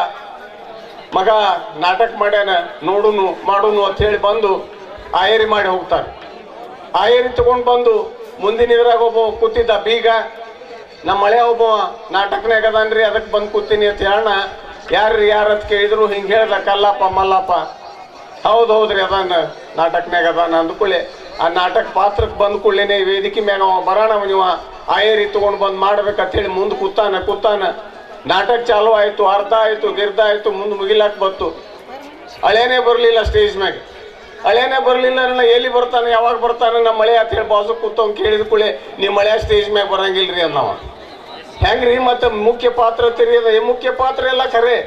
ಮಗ ನಾಟಕ ಮಾಡ್ಯಾನ, ನೋಡುನು ಮಾಡುನು ಅಂತ ಹೇಳಿ ಬಂದು ಆಯೇರಿ ಮಾಡಿ ಹೋಗ್ತಾರೆ. ಆಯೇರಿ ತಗೊಂಡು ಬಂದು ಮುಂದಿನ ಇದ್ರಾಗ ಒಬ್ಬ ಕೂತಿದ್ದ ಬೀಗ, ನಮ್ಮ ಹಳೆಯ ಒಬ್ಬ ನಾಟಕನಾಗ ಅದಾನ್ರಿ, ಅದಕ್ಕೆ ಬಂದು ಕೂತೀನಿ ಅಂತ ಹೇಳೋಣ. ಯಾರು ಅಂತ ಕೇಳಿದ್ರು ಹಿಂಗೆ ಹೇಳ್ದ, ಕಲ್ಲಪ್ಪ ಮಲ್ಲಪ್ಪ. ಹೌದ್ರಿ ಅದಾನ ನಾಟಕನಾಗ ಅದಾನ ಅಂದ್ಕೊಳ್ಳಿ. ಆ ನಾಟಕ ಪಾತ್ರಕ್ಕೆ ಬಂದ ಕೂಡಲೇನೆ ವೇದಿಕೆ ಮ್ಯಾಗ ಅವ ಬರೋಣ, ನೀವು ಆಯೇರಿ ತಗೊಂಡು ಬಂದು ಮಾಡ್ಬೇಕಂತೇಳಿ ಮುಂದೆ ಕೂತಾನ. ನಾಟಕ ಚಾಲು ಆಯ್ತು, ಅರ್ಧ ಆಯ್ತು, ಗಿರ್ಧ ಆಯ್ತು, ಮುಂದೆ ಮುಗಿಲಾಕ್ ಬಂತು. ಹಳೇನೇ ಬರಲಿಲ್ಲ ಸ್ಟೇಜ್ ಮ್ಯಾಗ. ಹಳೇನೇ ಬರಲಿಲ್ಲ, ಎಲ್ಲಿ ಬರ್ತಾನೆ, ಯಾವಾಗ ಬರ್ತಾನೆ, ನಮ್ಮ ಮಳೆ ಅಂತ ಹೇಳಿ ಬಾಜು ಕೂತವ್ ಕೇಳಿದ ಕೂಡಲೇ ನೀವು ಮಳೆ ಸ್ಟೇಜ್ ಮ್ಯಾಗ ಬರಂಗಿಲ್ರಿ ಅನ್ನವ. ಹೆಂಗ್ರಿ ಮತ್ತೆ ಮುಖ್ಯ ಪಾತ್ರ ತಿರಿಯದ, ಮುಖ್ಯ ಪಾತ್ರ ಎಲ್ಲ ಖರೆ,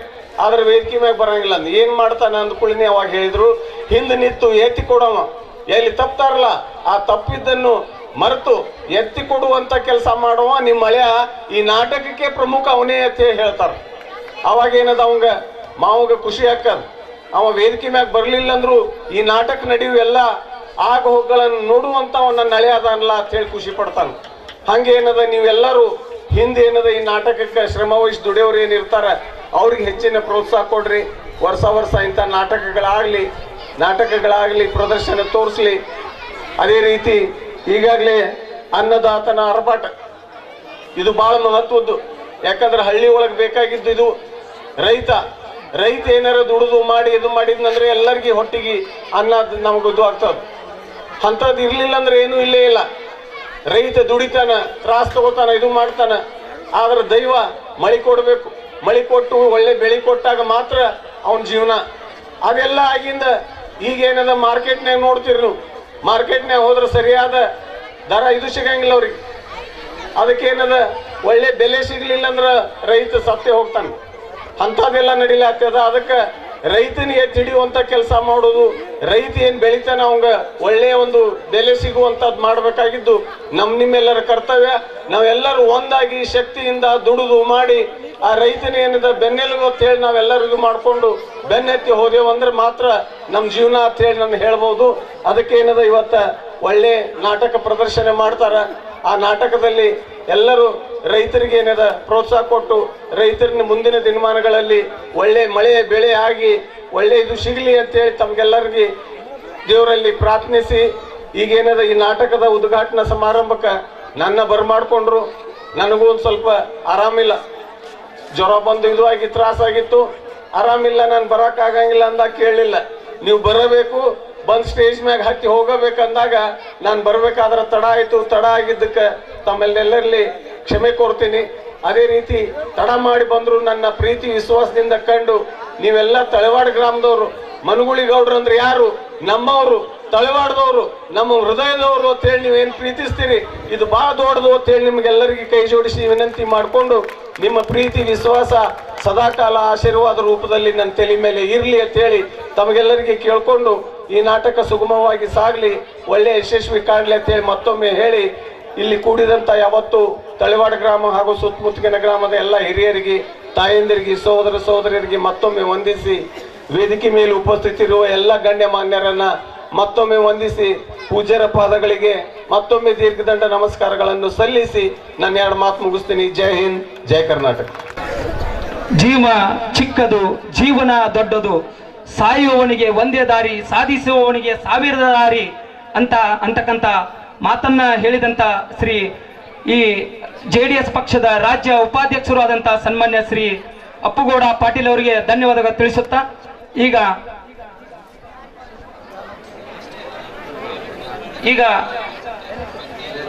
ಆದ್ರೆ ವೇದಿಕೆ ಮ್ಯಾಗ ಬರಂಗಿಲ್ಲ ಅಂದ. ಏನ್ ಮಾಡ್ತಾನೆ ಅಂದ್ಕೊಳ್ಳಿ ಅವಾಗ ಹೇಳಿದ್ರು, ಹಿಂದೆ ನಿಂತು ಎತ್ತಿ ಕೊಡವ, ಎಲ್ಲಿ ತಪ್ತಾರಲ್ಲ ಆ ತಪ್ಪಿದ್ದನ್ನು ಮರೆತು ಎತ್ತಿ ಕೊಡುವಂತ ಕೆಲಸ ಮಾಡುವ ನಿಮ್ಮ ಮಳೆಯ ಈ ನಾಟಕಕ್ಕೆ ಪ್ರಮುಖ ಅವನೇ ಅಂತ ಹೇಳ್ತಾರ. ಅವಾಗ ಏನದ ಅವಂಗ ಮಾವಾಗ ಖುಷಿ ಹಾಕದ. ಅವ ವೇದಿಕೆ ಮ್ಯಾಗ ಬರ್ಲಿಲ್ಲ ಅಂದ್ರು ಈ ನಾಟಕ ನಡೆಯುವ ಎಲ್ಲ ಆಗ ಹೋಗ್ಗಳನ್ನು ನೋಡುವಂತ ನನ್ನ ಹಳೆ ಅದಲ್ಲ ಅಂತ ಹೇಳಿ ಖುಷಿ ಪಡ್ತಾನ. ಹಂಗೆ ಏನದ ನೀವೆಲ್ಲರೂ ಹಿಂದೆ ಏನದ ಈ ನಾಟಕಕ್ಕೆ ಶ್ರಮ ವಹಿಸಿ ದುಡಿಯೋರು ಏನಿರ್ತಾರ ಅವ್ರಿಗೆ ಹೆಚ್ಚಿನ ಪ್ರೋತ್ಸಾಹ ಕೊಡ್ರಿ. ವರ್ಷ ಇಂಥ ನಾಟಕಗಳಾಗ್ಲಿ ಪ್ರದರ್ಶನ ತೋರಿಸ್ಲಿ. ಅದೇ ರೀತಿ ಈಗಾಗಲೇ ಅನ್ನದಾತನ ಅರಪಾಟ ಇದು ಬಹಳ ಮಹತ್ವದ್ದು. ಯಾಕಂದ್ರೆ ಹಳ್ಳಿ ಒಳಗೆ ಬೇಕಾಗಿದ್ದು ಇದು ರೈತ ಏನಾರ ದುಡಿದು ಮಾಡಿ ಇದು ಮಾಡಿದ್ನಂದ್ರೆ ಎಲ್ಲರಿಗೂ ಹೊಟ್ಟಿಗೆ ಅನ್ನ ನಮ್ಗೆ ಇದು ಆಗ್ತದೆ. ಅಂಥದ್ದು ಇರ್ಲಿಲ್ಲ ಅಂದ್ರೆ ಏನೂ ಇಲ್ಲೇ ಇಲ್ಲ. ರೈತ ದುಡಿತಾನ, ತ್ರಾಸ್ ತಗೋತಾನ, ಇದು ಮಾಡ್ತಾನ. ಆದ್ರೆ ದೈವ ಮಳೆ ಕೊಡಬೇಕು. ಮಳೆ ಕೊಟ್ಟು ಒಳ್ಳೆ ಬೆಳೆ ಕೊಟ್ಟಾಗ ಮಾತ್ರ ಅವನ ಜೀವನ. ಅದೆಲ್ಲ ಆಗಿಂದ ಈಗೇನದ ಮಾರ್ಕೆಟ್ನಾಗ ನೋಡ್ತೀರಿ ನೀವು, ಮಾರ್ಕೆಟ್ನಾಗ ಹೋದ್ರೆ ಸರಿಯಾದ ದರ ಇದು ಸಿಗಂಗಿಲ್ಲ ಅವ್ರಿಗೆ. ಅದಕ್ಕೇನದ ಒಳ್ಳೆ ಬೆಲೆ ಸಿಗ್ಲಿಲ್ಲ ಅಂದ್ರೆ ರೈತ ಸತ್ತೇ ಹೋಗ್ತಾನೆ. ಅಂಥದ್ದೆಲ್ಲ ನಡಿಲಾಗ್ತದ. ಅದಕ್ಕೆ ರೈತನಿಗೆ ಹಿಡಿಯುವಂಥ ಕೆಲಸ ಮಾಡೋದು, ರೈತ ಏನು ಬೆಳಿತಾನೆ ಅವಂಗ ಒಳ್ಳೆಯ ಒಂದು ಬೆಲೆ ಸಿಗುವಂಥದ್ದು ಮಾಡಬೇಕಾಗಿದ್ದು ನಿಮ್ಮೆಲ್ಲರ ಕರ್ತವ್ಯ. ನಾವೆಲ್ಲರೂ ಒಂದಾಗಿ ಶಕ್ತಿಯಿಂದ ದುಡಿದು ಮಾಡಿ ಆ ರೈತನ ಏನದ ಬೆನ್ನೆಲುಬು ಅಂತ ಹೇಳಿ ನಾವೆಲ್ಲರೂ ಇದು ಮಾಡಿಕೊಂಡು ಬೆನ್ನೆತ್ತಿ ಹೋದೆವಂದ್ರೆ ಮಾತ್ರ ನಮ್ಮ ಜೀವನ ಅಂತ ಹೇಳಿ ನಾನು ಹೇಳ್ಬೋದು. ಅದಕ್ಕೆ ಏನದ ಇವತ್ತ ಒಳ್ಳೆ ನಾಟಕ ಪ್ರದರ್ಶನ ಮಾಡ್ತಾರ. ಆ ನಾಟಕದಲ್ಲಿ ಎಲ್ಲರೂ ರೈತರಿಗೆ ಏನದ ಪ್ರೋತ್ಸಾಹ ಕೊಟ್ಟು ರೈತರನ್ನ ಮುಂದಿನ ದಿನಮಾನಗಳಲ್ಲಿ ಒಳ್ಳೆ ಮಳೆ ಬೆಳೆ ಆಗಿ ಒಳ್ಳೆ ಇದು ಸಿಗಲಿ ಅಂತೇಳಿ ತಮ್ಗೆಲ್ಲರಿಗೆ ದೇವರಲ್ಲಿ ಪ್ರಾರ್ಥನಿಸಿ, ಈಗೇನದ ಈ ನಾಟಕದ ಉದ್ಘಾಟನಾ ಸಮಾರಂಭಕ್ಕೆ ನನ್ನ ಬರಮಾಡ್ಕೊಂಡ್ರು. ನನಗೂ ಒಂದು ಸ್ವಲ್ಪ ಆರಾಮಿಲ್ಲ, ಜ್ವರ ಬಂದು ಇದು ಆಗಿ ತ್ರಾಸಾಗಿತ್ತು, ಆರಾಮಿಲ್ಲ, ನಾನು ಬರೋಕ್ಕಾಗಂಗಿಲ್ಲ ಅಂದಾಗ ಕೇಳಲಿಲ್ಲ. ನೀವು ಬರಬೇಕು, ಬಂದು ಸ್ಟೇಜ್ ಮ್ಯಾಗ ಹತ್ತಿ ಹೋಗಬೇಕಂದಾಗ ನಾನು ಬರಬೇಕಾದ್ರೆ ತಡ ಆಯಿತು. ತಡ ಆಗಿದ್ದಕ್ಕೆ ತಮ್ಮೆಲ್ಲರಲ್ಲಿ ಕ್ಷಮೆ ಕೋರ್ತೀನಿ. ಅದೇ ರೀತಿ ತಡ ಮಾಡಿ ಬಂದ್ರು ನನ್ನ ಪ್ರೀತಿ ವಿಶ್ವಾಸದಿಂದ ಕಂಡು ನೀವೆಲ್ಲ ತಳವಾಡ ಗ್ರಾಮದವರು, ಮನುಗುಳಿಗೌಡ್ರು ಅಂದ್ರೆ ಯಾರು, ನಮ್ಮವರು, ತಳವಾಡದವರು, ನಮ್ಮ ಹೃದಯದವರು ಅಂತೇಳಿ ನೀವೇನು ಪ್ರೀತಿಸ್ತೀರಿ, ಇದು ಬಹಳ ದೊಡ್ಡದು ಅಂತೇಳಿ ನಿಮ್ಗೆಲ್ಲರಿಗೆ ಕೈ ಜೋಡಿಸಿ ವಿನಂತಿ ಮಾಡಿಕೊಂಡು ನಿಮ್ಮ ಪ್ರೀತಿ ವಿಶ್ವಾಸ ಸದಾಕಾಲ ಆಶೀರ್ವಾದ ರೂಪದಲ್ಲಿ ನನ್ನ ತಲೆ ಮೇಲೆ ಇರಲಿ ಅಂತೇಳಿ ತಮಗೆಲ್ಲರಿಗೆ ಕೇಳ್ಕೊಂಡು ಈ ನಾಟಕ ಸುಗಮವಾಗಿ ಸಾಗಲಿ, ಒಳ್ಳೆಯ ಯಶಸ್ವಿ ಕಾಣಲಿ ಅಂತೇಳಿ ಮತ್ತೊಮ್ಮೆ ಹೇಳಿ ಇಲ್ಲಿ ಕೂಡಿದಂಥ ಯಾವತ್ತು ತಳವಾಡ ಗ್ರಾಮ ಹಾಗೂ ಸುತ್ತಮುತ್ತಲಿನ ಗ್ರಾಮದ ಎಲ್ಲ ಹಿರಿಯರಿಗೆ, ತಾಯಂದಿರಿಗೆ, ಸಹೋದರ ಸಹೋದರಿಯರಿಗೆ ಮತ್ತೊಮ್ಮೆ ವಂದಿಸಿ, ವೇದಿಕೆ ಮೇಲೆ ಉಪಸ್ಥಿತಿರುವ ಎಲ್ಲ ಗಣ್ಯಮಾನ್ಯರನ್ನ ಮತ್ತೊಮ್ಮೆ ವಂದಿಸಿ, ಪೂಜ್ಯರ ಪಾದಗಳಿಗೆ ಮತ್ತೊಮ್ಮೆ ದೀರ್ಘದಂಡ ನಮಸ್ಕಾರಗಳನ್ನು ಸಲ್ಲಿಸಿ ನನ್ನ ಎರಡು ಮಾತು ಮುಗಿಸ್ತೀನಿ. ಜೈ ಹಿಂದ್, ಜೈ ಕರ್ನಾಟಕ. ಜೀವ ಚಿಕ್ಕದು, ಜೀವನ ದೊಡ್ಡದು, ಸಾಯುವವನಿಗೆ ಒಂದೇ ದಾರಿ, ಸಾಧಿಸುವವನಿಗೆ ಸಾವಿರದ ದಾರಿ ಅಂತಕ್ಕಂಥ ಮಾತನ್ನ ಹೇಳಿದಂಥ ಶ್ರೀ ಈ JDS ಪಕ್ಷದ ರಾಜ್ಯ ಉಪಾಧ್ಯಕ್ಷರು ಆದಂಥ ಸನ್ಮಾನ್ಯ ಶ್ರೀ ಅಪ್ಪುಗೌಡ ಪಾಟೀಲ್ ಅವರಿಗೆ ಧನ್ಯವಾದಗಳು ತಿಳಿಸುತ್ತಾ, ಈಗ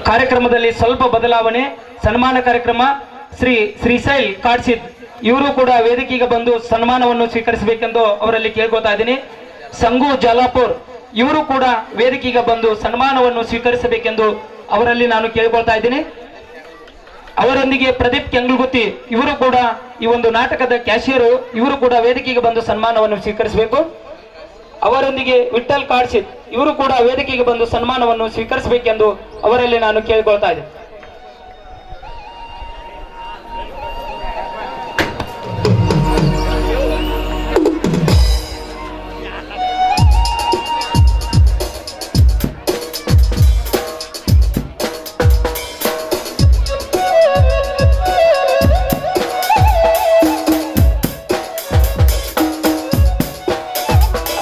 ಕಾರ್ಯಕ್ರಮದಲ್ಲಿ ಸ್ವಲ್ಪ ಬದಲಾವಣೆ. ಸನ್ಮಾನ ಕಾರ್ಯಕ್ರಮ ಶ್ರೀ ಶ್ರೀಶೈಲ್ ಕಾಡ್ಸಿದ್ ಇವರು ಕೂಡ ವೇದಿಕೆಗೆ ಬಂದು ಸನ್ಮಾನವನ್ನು ಸ್ವೀಕರಿಸಬೇಕೆಂದು ಅವರಲ್ಲಿ ಕೇಳ್ಕೊತಾ ಇದ್ದೀನಿ. ಸಂಗು ಜಾಲಾಪುರ್ ಇವರು ಕೂಡ ವೇದಿಕೆಗೆ ಬಂದು ಸನ್ಮಾನವನ್ನು ಸ್ವೀಕರಿಸಬೇಕೆಂದು ಅವರಲ್ಲಿ ನಾನು ಕೇಳ್ಕೊಳ್ತಾ ಇದ್ದೀನಿ. ಅವರೊಂದಿಗೆ ಪ್ರದೀಪ್ ಕೆಂಗಲ್ಗುತ್ತಿ ಇವರು ಕೂಡ ಈ ಒಂದು ನಾಟಕದ ಕ್ಯಾಶಿಯರು, ಇವರು ಕೂಡ ವೇದಿಕೆಗೆ ಬಂದು ಸನ್ಮಾನವನ್ನು ಸ್ವೀಕರಿಸಬೇಕು. ಅವರೊಂದಿಗೆ ವಿಠಲ್ ಕಾಡ್ಸಿತ್ ಇವರು ಕೂಡ ವೇದಿಕೆಗೆ ಬಂದು ಸನ್ಮಾನವನ್ನು ಸ್ವೀಕರಿಸಬೇಕೆಂದು ಅವರಲ್ಲಿ ನಾನು ಕೇಳಿಕೊಳ್ತಾ ಇದ್ದೆ.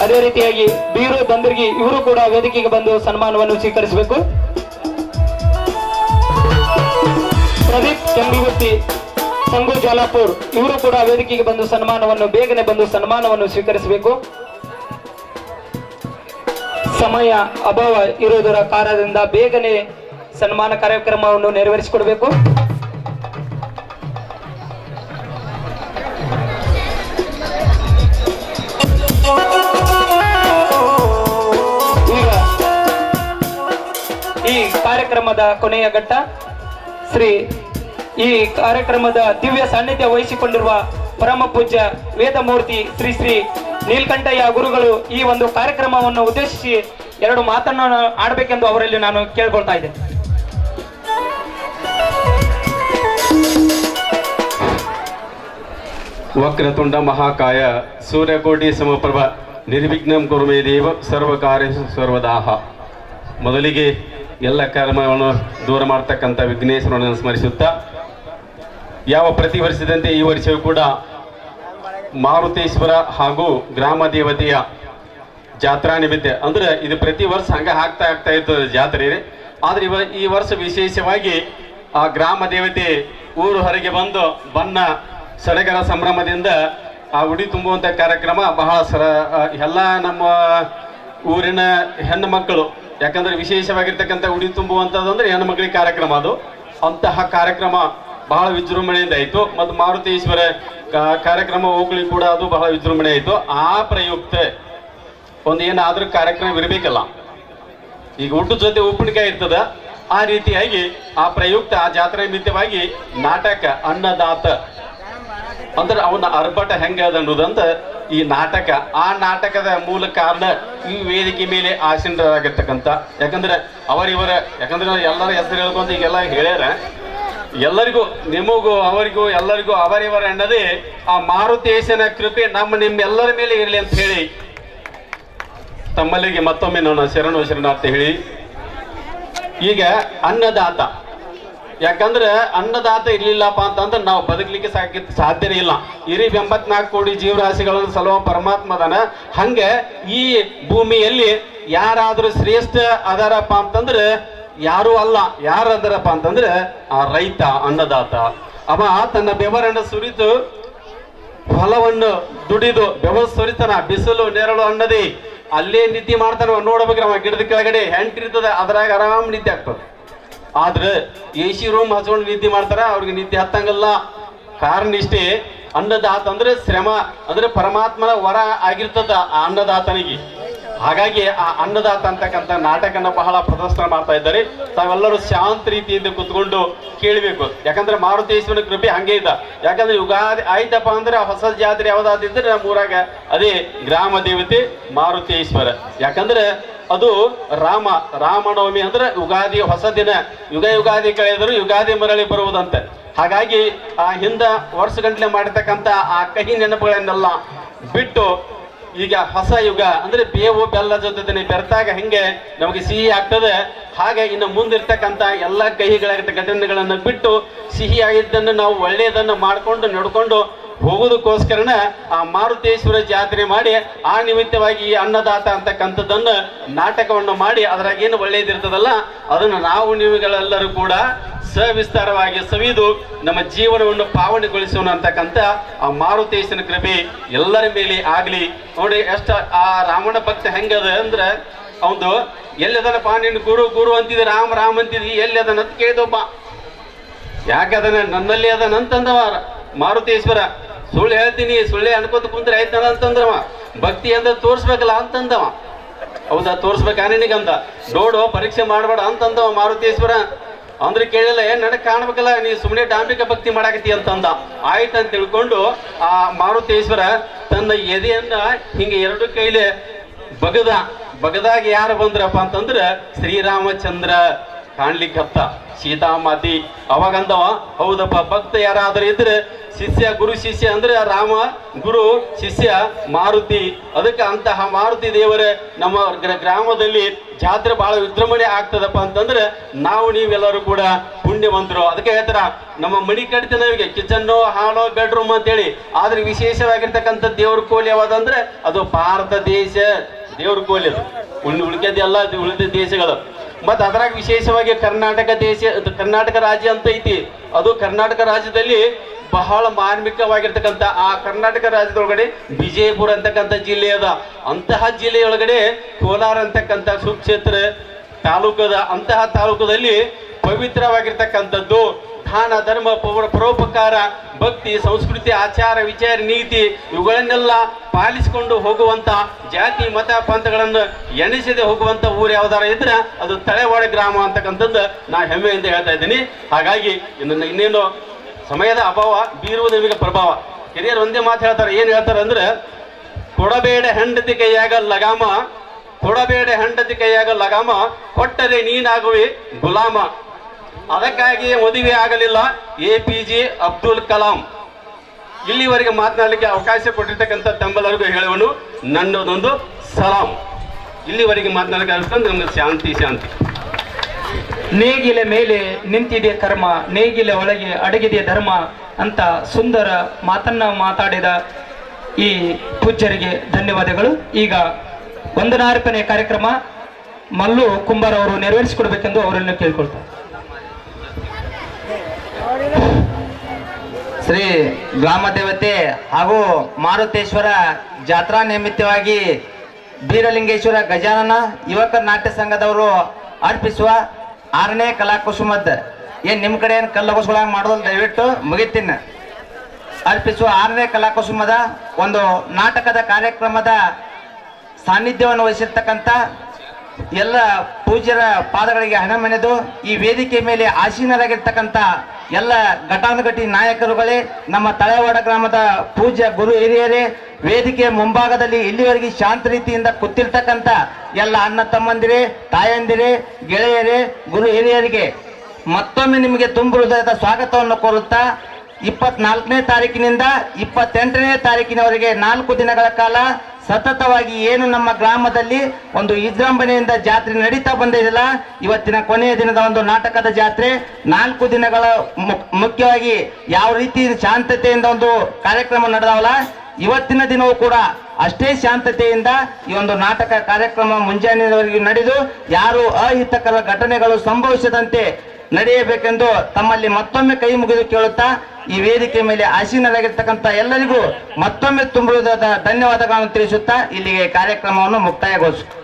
ಅದೇ ರೀತಿಯಾಗಿ ಬೀರು ಬಂದರ್ಗಿ ಇವರು ಕೂಡ ವೇದಿಕೆಗೆ ಬಂದು ಸನ್ಮಾನವನ್ನು ಸ್ವೀಕರಿಸಬೇಕು. ಪ್ರದೀಪ್ ಕೆಂಬಿಗುತ್ತಿ ಸಂಗು ಜಾಲಾಪುರ್ ಇವರು ಕೂಡ ವೇದಿಕೆಗೆ ಬಂದು ಸನ್ಮಾನವನ್ನು ಬೇಗನೆ ಬಂದು ಸನ್ಮಾನವನ್ನು ಸ್ವೀಕರಿಸಬೇಕು. ಸಮಯ ಅಭಾವ ಇರುವುದರ ಕಾರಣದಿಂದ ಬೇಗನೆ ಸನ್ಮಾನ ಕಾರ್ಯಕ್ರಮವನ್ನು ನೆರವೇರಿಸಿಕೊಡಬೇಕು. ಈ ಕಾರ್ಯಕ್ರಮದ ಕೊನೆಯ ಘಟ್ಟ ಈ ಕಾರ್ಯಕ್ರಮದ ದಿವ್ಯ ಸಾನ್ನಿಧ್ಯ ವಹಿಸಿಕೊಂಡಿರುವ ಪರಮ ಪೂಜ್ಯ ವೇದಮೂರ್ತಿ ಶ್ರೀ ಶ್ರೀ ನೀಲಕಂಠಯ್ಯ ಗುರುಗಳು ಈ ಒಂದು ಕಾರ್ಯಕ್ರಮವನ್ನು ಉದ್ದೇಶಿಸಿ 2 ಮಾತನ್ನು ಆಡಬೇಕೆಂದು ಅವರಲ್ಲಿ ನಾನು ಕೇಳ್ಕೊಳ್ತಾ ಇದ್ದೆ. ವಕ್ರತುಂಡ ಮಹಾಕಾಯ ಸೂರ್ಯಕೋಟಿ ಸಮಪ್ರಭ ನಿರ್ವಿಘ್ನಂ ಕುರು ಮೇ ದೇವ ಸರ್ವ ಕಾರ್ಯೇಷು ಸರ್ವದಾಹ. ಮೊದಲಿಗೆ ಎಲ್ಲ ಕರ್ಮವನ್ನು ದೂರ ಮಾಡ್ತಕ್ಕಂಥ ವಿಘ್ನೇಶ್ವರನನ್ನು ಸ್ಮರಿಸುತ್ತಾ, ಯಾವ ಪ್ರತಿ ವರ್ಷದಂತೆ ಈ ವರ್ಷವೂ ಕೂಡ ಮಾರುತೇಶ್ವರ ಹಾಗೂ ಗ್ರಾಮ ದೇವತೆಯ ಜಾತ್ರಾ ನಿಮಿತ್ತ, ಅಂದ್ರೆ ಇದು ಪ್ರತಿ ವರ್ಷ ಹಂಗೆ ಆಗ್ತಾ ಇರ್ತದೆ ಜಾತ್ರೆ. ಆದರೆ ಈ ವರ್ಷ ವಿಶೇಷವಾಗಿ ಆ ಗ್ರಾಮ ದೇವತೆ ಊರು ಹೊರಗೆ ಬಂದು ಬಣ್ಣ ಸಡಗರ ಸಂಭ್ರಮದಿಂದ ಆ ಉಡಿ ತುಂಬುವಂಥ ಕಾರ್ಯಕ್ರಮ ಬಹಳ ಎಲ್ಲ ನಮ್ಮ ಊರಿನ ಹೆಣ್ಣು ಮಕ್ಕಳು, ಯಾಕಂದ್ರೆ ವಿಶೇಷವಾಗಿರ್ತಕ್ಕಂಥ ಉಡಿ ತುಂಬುವಂಥದ್ದು ಅಂದ್ರೆ ಹೆಣ್ಣು ಮಕ್ಕಳಿಗೆ ಕಾರ್ಯಕ್ರಮ ಅದು. ಅಂತಹ ಕಾರ್ಯಕ್ರಮ ಬಹಳ ವಿಜೃಂಭಣೆಯಿಂದ ಆಯಿತು. ಮತ್ತು ಮಾರುತೇಶ್ವರ ಕಾರ್ಯಕ್ರಮ ಹೋಗ್ಲಿಕ್ಕೆ ಕೂಡ ಅದು ಬಹಳ ವಿಜೃಂಭಣೆ ಆಯಿತು. ಆ ಪ್ರಯುಕ್ತ ಒಂದು ಏನಾದ್ರೂ ಕಾರ್ಯಕ್ರಮ ಇರಬೇಕಲ್ಲ, ಈಗ ಊಟದ ಜೊತೆ ಉಪ್ಪಿನಕಾಯಿ ಇರ್ತದ, ಆ ರೀತಿಯಾಗಿ ಆ ಪ್ರಯುಕ್ತ ಆ ಜಾತ್ರೆ ನಿಮಿತ್ತವಾಗಿ ನಾಟಕ ಅನ್ನದಾತ ಅಂದ್ರೆ ಅವನ ಅರ್ಭಟ ಹೆಂಗ ಅದ ಅನ್ನೋದಂತ ಈ ನಾಟಕ, ಆ ನಾಟಕದ ಮೂಲ ಕಾರಣ ಈ ವೇದಿಕೆ ಮೇಲೆ ಆಸೀನರಾಗಿರ್ತಕ್ಕಂಥ, ಯಾಕಂದ್ರೆ ಯಾಕಂದ್ರೆ ಎಲ್ಲರ ಹೆಸರು ಹೇಳ್ಕೊಂತ ಈಗೆಲ್ಲ ಹೇಳ್ಯಾರ, ಎಲ್ಲರಿಗೂ ನಿಮಗೂ ಅವರಿಗೂ ಎಲ್ಲರಿಗೂ ಅವರಿವರ ಅನ್ನೋದೇ ಆ ಮಾರುತೇಶನ ಕೃಪೆ ನಿಮ್ಮೆಲ್ಲರ ಮೇಲೆ ಇರಲಿ ಅಂತ ಹೇಳಿ ತಮ್ಮಲ್ಲಿಗೆ ಮತ್ತೊಮ್ಮೆ ನಾನು ಶರಣಾರ್ಥ ಹೇಳಿ, ಈಗ ಅನ್ನದಾತ, ಯಾಕಂದ್ರೆ ಅನ್ನದಾತ ಇರ್ಲಿಲ್ಲಪ್ಪ ಅಂತಂದ್ರೆ ನಾವು ಬದುಕಲಿಕ್ಕೆ ಸಾಧ್ಯನೇ ಇಲ್ಲ. ಇರಿ 84 ಕೋಟಿ ಜೀವರಾಶಿಗಳನ್ನು ಸಲುವ ಪರಮಾತ್ಮದನ ಹಂಗೆ ಈ ಭೂಮಿಯಲ್ಲಿ ಯಾರಾದ್ರೂ ಶ್ರೇಷ್ಠ ಅದಾರಪ್ಪ ಅಂತಂದ್ರೆ ಯಾರು ಅಲ್ಲ. ಯಾರು ಅದರಪ್ಪ ಅಂತಂದ್ರೆ ಆ ರೈತ, ಅನ್ನದಾತ. ಅವ ತನ್ನ ಬೆವರನ್ನು ಸುರಿದು ಫಲವನ್ನು ದುಡಿದು ಬೆವರು ಸುರಿತಾನ, ಬಿಸಿಲು ನೆರಳು ಅನ್ನದೇ ಅಲ್ಲೇ ನಿದ್ದೆ ಮಾಡ್ತಾನ. ನೋಡ್ಬೇಕ್ರಿ ಅವ ಗಿಡದ ಕೆಳಗಡೆ ಹೆಂಟಿರ್ತದ, ಅದ್ರಾಗ ಆರಾಮ್ ನಿದ್ದೆ ಆಗ್ತದೆ. ಆದ್ರೆ AC ರೂಮ್ ಹಚ್ಕೊಂಡು ನಿದ್ದೆ ಮಾಡ್ತಾರ, ಅವ್ರಿಗೆ ನಿದ್ದೆ ಹತ್ತಂಗಲ್ಲ. ಕಾರಣ ಇಷ್ಟೇ, ಅನ್ನದಾತ ಅಂದ್ರೆ ಶ್ರಮ, ಅಂದ್ರೆ ಪರಮಾತ್ಮನ ವರ ಆಗಿರ್ತದ ಆ ಅನ್ನದಾತನಿಗೆ. ಹಾಗಾಗಿ ಆ ಅನ್ನದಾತ ಅಂತಕ್ಕಂಥ ನಾಟಕನ ಬಹಳ ಪ್ರದರ್ಶನ ಮಾಡ್ತಾ ಇದ್ದಾರೆ. ತಾವೆಲ್ಲರೂ ಶಾಂತ ರೀತಿಯಿಂದ ಕುತ್ಕೊಂಡು ಕೇಳಬೇಕು, ಯಾಕಂದ್ರೆ ಮಾರುತೇಶ್ವರನ ಕೃಪೆ ಹಂಗೆ ಇದ್ದ. ಯಾಕಂದ್ರೆ ಯುಗಾದಿ ಆಯ್ತಪ್ಪ ಅಂದ್ರೆ ಹೊಸ ಜಾತ್ರೆ ಯಾವ್ದಾದಿದ್ರೆ ನಮ್ಮ ಊರಾಗ ಅದೇ ಗ್ರಾಮ ದೇವತೆ ಮಾರುತೇಶ್ವರ. ಯಾಕಂದ್ರೆ ಅದು ರಾಮನವಮಿ ಅಂದ್ರೆ ಯುಗಾದಿ ಹೊಸ ದಿನ, ಯುಗಾದಿ ಕಳೆದರೂ ಯುಗಾದಿ ಮರಳಿ ಬರುವುದಂತ. ಹಾಗಾಗಿ ಆ ಹಿಂದ ವರ್ಷಗಂಟ್ಲೆ ಮಾಡಿರ್ತಕ್ಕಂಥ ಆ ಕಹಿ ನೆನಪುಗಳನ್ನೆಲ್ಲ ಬಿಟ್ಟು ಈಗ ಹೊಸ ಯುಗ ಅಂದ್ರೆ ಬೇವು ಬೆಲ್ಲ ಜೊತೆ ಬೆರೆತಾಗ ಹೆಂಗೆ ನಮಗೆ ಸಿಹಿ ಆಗ್ತದೆ, ಹಾಗೆ ಇನ್ನು ಮುಂದಿರ್ತಕ್ಕಂಥ ಎಲ್ಲ ಕಹಿಗಳ ಘಟನೆಗಳನ್ನು ಬಿಟ್ಟು ಸಿಹಿಯಾಗಿದ್ದನ್ನು ನಾವು ಒಳ್ಳೆಯದನ್ನು ಮಾಡಿಕೊಂಡು ನಡ್ಕೊಂಡು ಹೋಗೋದಕ್ಕೋಸ್ಕರನ ಆ ಮಾರುತೇಶ್ವರ ಜಾತ್ರೆ ಮಾಡಿ ಆ ನಿಮಿತ್ತವಾಗಿ ಈ ಅನ್ನದಾತ ಅಂತಕ್ಕಂಥದ್ದನ್ನು ನಾಟಕವನ್ನು ಮಾಡಿ ಅದ್ರಾಗ ಏನು ಒಳ್ಳೆಯದಿರ್ತದಲ್ಲ ಅದನ್ನು ನಾವು ನೀವುಗಳೆಲ್ಲರೂ ಕೂಡ ಸವಿಸ್ತಾರವಾಗಿ ಸವಿದು ನಮ್ಮ ಜೀವನವನ್ನು ಪಾವನೆಗೊಳಿಸೋಣ ಅಂತಕ್ಕಂಥ ಆ ಮಾರುತೇಶನ ಕೃಪೆ ಎಲ್ಲರ ಮೇಲೆ ಆಗಲಿ. ನೋಡಿ ಎಷ್ಟು ಆ ರಾಮನ ಭಕ್ತ ಹೆಂಗದ ಅಂದ್ರೆ ಅವನು ಎಲ್ಲದನಪ್ಪ ನಿನ್ನ ಗುರು ಅಂತಿದ್ದೆ, ರಾಮ ಅಂತಿದ್ದಿ, ಎಲ್ಲಿ ಅದನ್ನ ಅಂತ ಕೇಳಿದೊಬ್ಬ. ಯಾಕದನ್ನ ನನ್ನಲ್ಲಿ ಅದನ್ನಂತಂದವ ಮಾರುತೇಶ್ವರ. ಸುಳ್ಳು ಹೇಳ್ತೀನಿ, ಸುಳ್ಳೆ ಅನ್ಕೋತ ಕುಂತ್ರೆ ಆಯ್ತದ ಅಂತಂದ್ರವ. ಭಕ್ತಿ ಅಂದ್ರೆ ತೋರಿಸ್ಬೇಕಲ್ಲ ಅಂತಂದವ. ಹೌದಾ, ತೋರಿಸ್ಬೇಕ ನಿನಗಂದ, ನೋಡು ಪರೀಕ್ಷೆ ಮಾಡಬೇಡ ಅಂತಂದವ ಮಾರುತೇಶ್ವರ. ಅಂದ್ರೆ ಕೇಳಿಲ್ಲ, ನನಗೆ ಕಾಣ್ಬೇಕಲ್ಲ, ನೀ ಸುಮ್ಮನೆ ಡಾಂಬಿಕ ಭಕ್ತಿ ಮಾಡಾಕತಿ ಅಂತಂದ. ಆಯ್ತಂತ ತಿಳ್ಕೊಂಡು ಆ ಮಾರುತೇಶ್ವರ ತನ್ನ ಎದೆಯನ್ನ ಹಿಂಗೆ 2 ಕೈಲಿ ಬಗದಾಗ ಯಾರು ಬಂದ್ರಪ್ಪ ಅಂತಂದ್ರೆ ಶ್ರೀರಾಮಚಂದ್ರ ಕಾಣ್ಲಿಕ್ಕೆ ಹತ್ತ ಸೀತಾಮಾತಿ. ಅವಾಗಂದವ ಹೌದಪ್ಪ, ಭಕ್ತ ಯಾರಾದ್ರೂ ಇದ್ರೆ ಶಿಷ್ಯ ಗುರು ಶಿಷ್ಯ ಅಂದ್ರೆ ರಾಮ, ಗುರು ಶಿಷ್ಯ ಮಾರುತಿ. ಅದಕ್ಕೆ ಅಂತಹ ಮಾರುತಿ ದೇವರ ನಮ್ಮ ಗ್ರಾಮದಲ್ಲಿ ಜಾತ್ರೆ ಬಹಳ ವಿಜೃಂಭಣೆ ಆಗ್ತದಪ್ಪ ಅಂತಂದ್ರೆ ನಾವು ನೀವೆಲ್ಲರೂ ಕೂಡ ಪುಣ್ಯವಂತರು. ಅದಕ್ಕೆ ಹೇಳ್ತಾರ ನಮ್ಮ ಮಣಿ ಕಟ್ತಿನವಿಗೆ ಕಿಚನ್ನು ಹಾಲೋ ಬೆಡ್ರೂಮ್ ಅಂತೇಳಿ. ಆದ್ರೆ ವಿಶೇಷವಾಗಿರ್ತಕ್ಕಂಥ ದೇವ್ರ ಕೋಲಿ ಯಾವ್ದಂದ್ರೆ ಅದು ಭಾರತ ದೇಶ ದೇವ್ರ ಕೋಲಿ. ಅದು ಉಳಿಕೆದೆಲ್ಲ ಉಳಿದ ದೇಶಗಳು. ಮತ್ತು ಅದ್ರಾಗ ವಿಶೇಷವಾಗಿ ಕರ್ನಾಟಕ ರಾಜ್ಯ ಅಂತ ಐತಿ. ಅದು ಕರ್ನಾಟಕ ರಾಜ್ಯದಲ್ಲಿ ಬಹಳ ಮಾರ್ಮಿಕವಾಗಿರ್ತಕ್ಕಂಥ ಆ ಕರ್ನಾಟಕ ರಾಜ್ಯದೊಳಗಡೆ ವಿಜಯಪುರ ಅಂತಕ್ಕಂಥ ಜಿಲ್ಲೆ ಅದ. ಅಂತಹ ಜಿಲ್ಲೆಯೊಳಗಡೆ ಕೋಲಾರ ಅಂತಕ್ಕಂಥ ಸುಕ್ಷೇತ್ರ ತಾಲೂಕದ. ಅಂತಹ ತಾಲೂಕದಲ್ಲಿ ಪವಿತ್ರವಾಗಿರ್ತಕ್ಕಂಥದ್ದು ದಾನ ಧರ್ಮ ಪರೋಪಕಾರ ಭಕ್ತಿ ಸಂಸ್ಕೃತಿ ಆಚಾರ ವಿಚಾರ ನೀತಿ ಇವುಗಳನ್ನೆಲ್ಲ ಪಾಲಿಸಿಕೊಂಡು ಹೋಗುವಂತ ಜಾತಿ ಮತ ಪಂಥಗಳನ್ನು ಎಣಿಸದೆ ಹೋಗುವಂತ ಊರು ಯಾವ್ದಾರ ಇದ್ರೆ ಅದು ತಳೆವಾಡ ಗ್ರಾಮ ಅಂತಕ್ಕಂಥದ್ದು ನಾ ಹೆಮ್ಮೆಯಿಂದ ಹೇಳ್ತಾ ಇದ್ದೀನಿ. ಹಾಗಾಗಿ ಇನ್ನೇನು ಸಮಯದ ಅಭಾವ ಬೀರುವ ನಿಮಗೆ ಪ್ರಭಾವ. ಹಿರಿಯರು ಒಂದೇ ಮಾತು ಹೇಳ್ತಾರೆ. ಏನು ಹೇಳ್ತಾರೆ ಅಂದ್ರೆ ಕೊಡಬೇಡ ಹೆಂಡತಿ ಕೈಯಾಗ ಲಗಾಮ, ಕೊಡಬೇಡ ಹೆಂಡತಿ ಕೈಯಾಗ ಲಗಾಮ, ಕೊಟ್ಟರೆ ನೀನಾಗುವೆ ಗುಲಾಮ. ಅದಕ್ಕಾಗಿ ಮದುವೆ ಆಗಲಿಲ್ಲ APJ ಅಬ್ದುಲ್ ಕಲಾಂ. ಇಲ್ಲಿವರೆಗೆ ಮಾತನಾಡಲಿಕ್ಕೆ ಅವಕಾಶ ಕೊಟ್ಟಿರ್ತಕ್ಕಂಥ ತಮ್ಮೆಲ್ಲರಿಗೂ ಹೇಳುವನು ನನ್ನದೊಂದು ಸಲಾಂ. ಇಲ್ಲಿವರೆಗೆ ಮಾತನಾಡಲಿಕ್ಕೆ ಅನ್ಸ್ಕೊಂಡು ನಮ್ಗೆ ಶಾಂತಿ ಶಾಂತಿ. ನೇಗಿಲೆ ಮೇಲೆ ನಿಂತಿದೆ ಕರ್ಮ, ನೇಗಿಲೆ ಒಳಗೆ ಅಡಗಿದೆ ಧರ್ಮ ಅಂತ ಸುಂದರ ಮಾತನ್ನ ಮಾತಾಡಿದ ಈ ಪೂಜ್ಯರಿಗೆ ಧನ್ಯವಾದಗಳು. ಈಗ ವಂದನಾರ್ಪಣೆ ಕಾರ್ಯಕ್ರಮ ಮಲ್ಲು ಕುಂಬಾರ್ ಅವರು ನೆರವೇರಿಸಿಕೊಡ್ಬೇಕೆಂದು ಅವರನ್ನು ಕೇಳ್ಕೊಳ್ತಾರೆ. ಶ್ರೀ ಗ್ರಾಮ ದೇವತೆ ಹಾಗೂ ಮಾರುತೇಶ್ವರ ಜಾತ್ರಾ ನಿಮಿತ್ತವಾಗಿ ಬೀರಲಿಂಗೇಶ್ವರ ಗಜಾನನ ಯುವಕ ನಾಟ್ಯ ಸಂಘದವರು ಅರ್ಪಿಸುವ 6ನೇ ಕಲಾಕುಸುಮದ ಏನ್ ನಿಮ್ಮ ಕಡೆ ಏನು ಕಲ್ಲಗುಸುಗಳಾಗ ಮಾಡೋದು ದಯವಿಟ್ಟು ಮುಗಿತೀನಿ. ಅರ್ಪಿಸುವ 6ನೇ ಕಲಾಕುಸುಮದ ಒಂದು ನಾಟಕದ ಕಾರ್ಯಕ್ರಮದ ಸಾನ್ನಿಧ್ಯವನ್ನು ವಹಿಸಿರ್ತಕ್ಕಂಥ ಎಲ್ಲ ಪೂಜ್ಯರ ಪಾದಗಳಿಗೆ ಹಣಮೆನೆದು ಈ ವೇದಿಕೆ ಮೇಲೆ ಆಸೀನರಾಗಿರ್ತಕ್ಕಂಥ ಎಲ್ಲ ಘಟಾನುಘಟಿ ನಾಯಕರುಗಳೇ, ನಮ್ಮ ತಳೆವಾಡ ಗ್ರಾಮದ ಪೂಜ್ಯ ಗುರು ಹಿರಿಯರೇ, ವೇದಿಕೆಯ ಮುಂಭಾಗದಲ್ಲಿ ಇಲ್ಲಿವರೆಗೆ ಶಾಂತ ರೀತಿಯಿಂದ ಕೂತಿರ್ತಕ್ಕಂಥ ಎಲ್ಲ ಅಣ್ಣ ತಮ್ಮಂದಿರೇ, ತಾಯಂದಿರೇ, ಗೆಳೆಯರೇ, ಗುರು ಹಿರಿಯರಿಗೆ ಮತ್ತೊಮ್ಮೆ ನಿಮಗೆ ತುಂಬ ಹೃದಯದ ಸ್ವಾಗತವನ್ನು ಕೋರುತ್ತಾ 24ನೇ ತಾರೀಕಿನಿಂದ 28ನೇ ತಾರೀಕಿನವರೆಗೆ 4 ದಿನಗಳ ಕಾಲ ಸತತವಾಗಿ ಏನು ನಮ್ಮ ಗ್ರಾಮದಲ್ಲಿ ಒಂದು ವಿಜೃಂಭಣೆಯಿಂದ ಜಾತ್ರೆ ನಡೀತಾ ಬಂದಿದೆಯಲ್ಲ, ಇವತ್ತಿನ ಕೊನೆಯ ದಿನದ ಒಂದು ನಾಟಕದ ಜಾತ್ರೆ 4 ದಿನಗಳ ಮುಖ್ಯವಾಗಿ ಯಾವ ರೀತಿ ಶಾಂತತೆಯಿಂದ ಒಂದು ಕಾರ್ಯಕ್ರಮ ನಡೆದವಲ್ಲ, ಇವತ್ತಿನ ದಿನವೂ ಕೂಡ ಅಷ್ಟೇ ಶಾಂತತೆಯಿಂದ ಈ ಒಂದು ನಾಟಕ ಕಾರ್ಯಕ್ರಮ ಮುಂಜಾನೆಯವರೆಗೂ ನಡೆದು ಯಾರು ಅಹಿತಕರ ಘಟನೆಗಳು ಸಂಭವಿಸದಂತೆ ನಡೆಯಬೇಕೆಂದು ತಮ್ಮಲ್ಲಿ ಮತ್ತೊಮ್ಮೆ ಕೈ ಮುಗಿದು ಕೇಳುತ್ತಾ ಈ ವೇದಿಕೆ ಮೇಲೆ ಆಸೀನರಾಗಿರ್ತಕ್ಕಂಥ ಎಲ್ಲರಿಗೂ ಮತ್ತೊಮ್ಮೆ ತುಂಬುವುದಾದ ಧನ್ಯವಾದಗಳನ್ನು ತಿಳಿಸುತ್ತಾ ಇಲ್ಲಿಗೆ ಕಾರ್ಯಕ್ರಮವನ್ನು ಮುಕ್ತಾಯಗೊಳಿಸುತ್ತಾ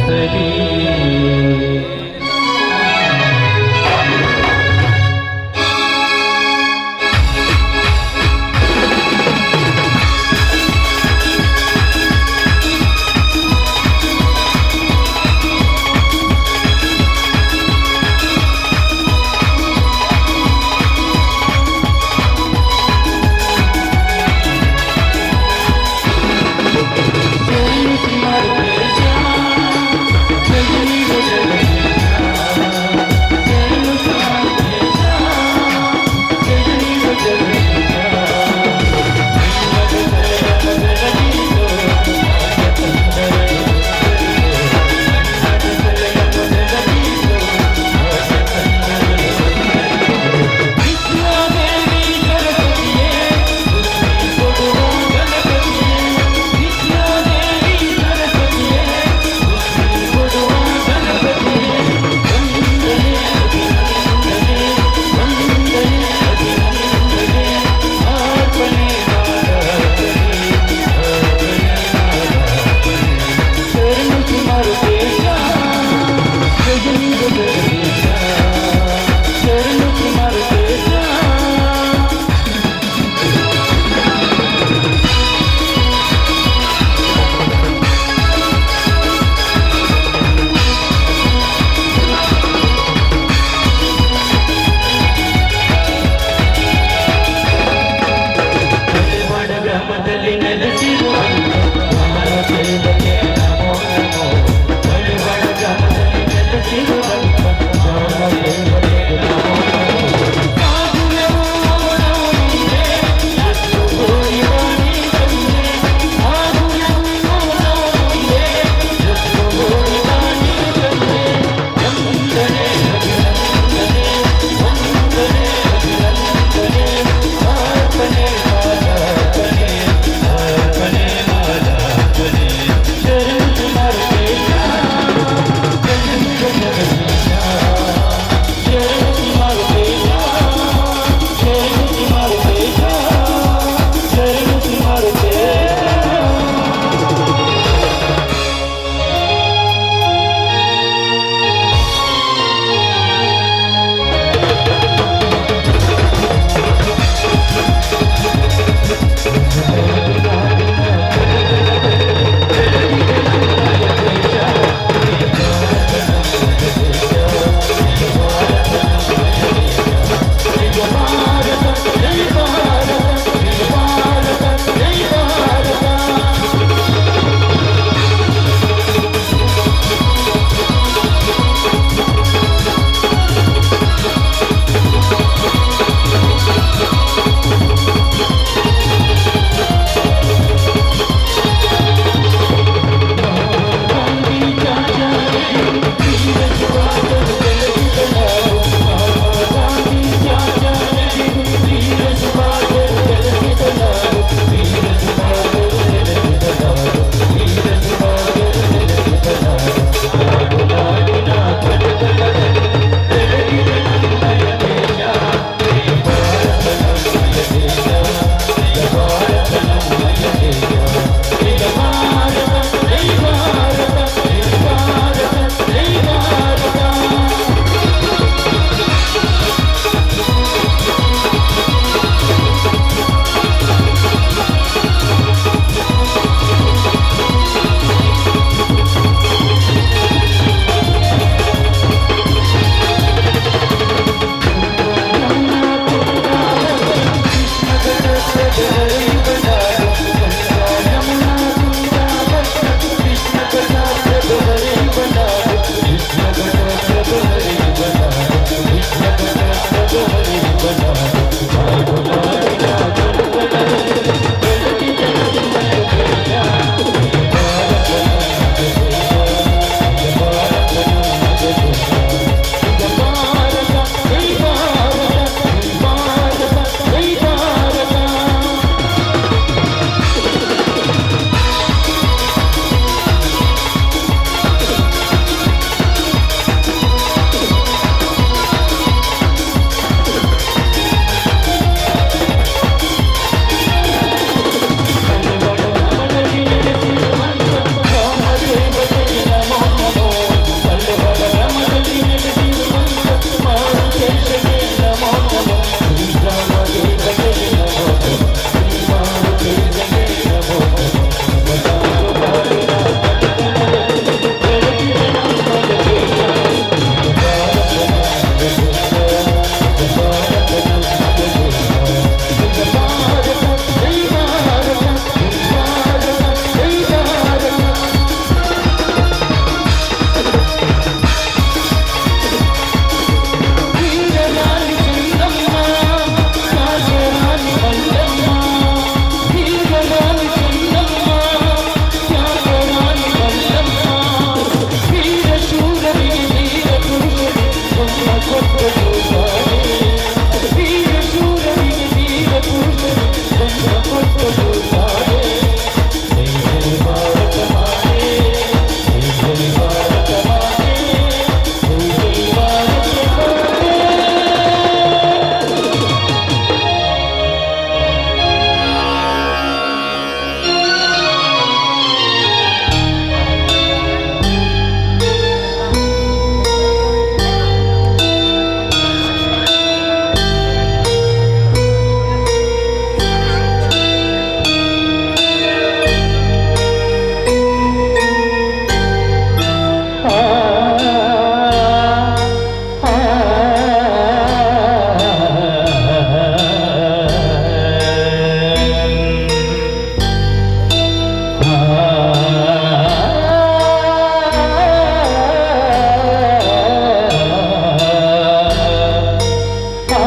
ಸರಿ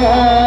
ಆ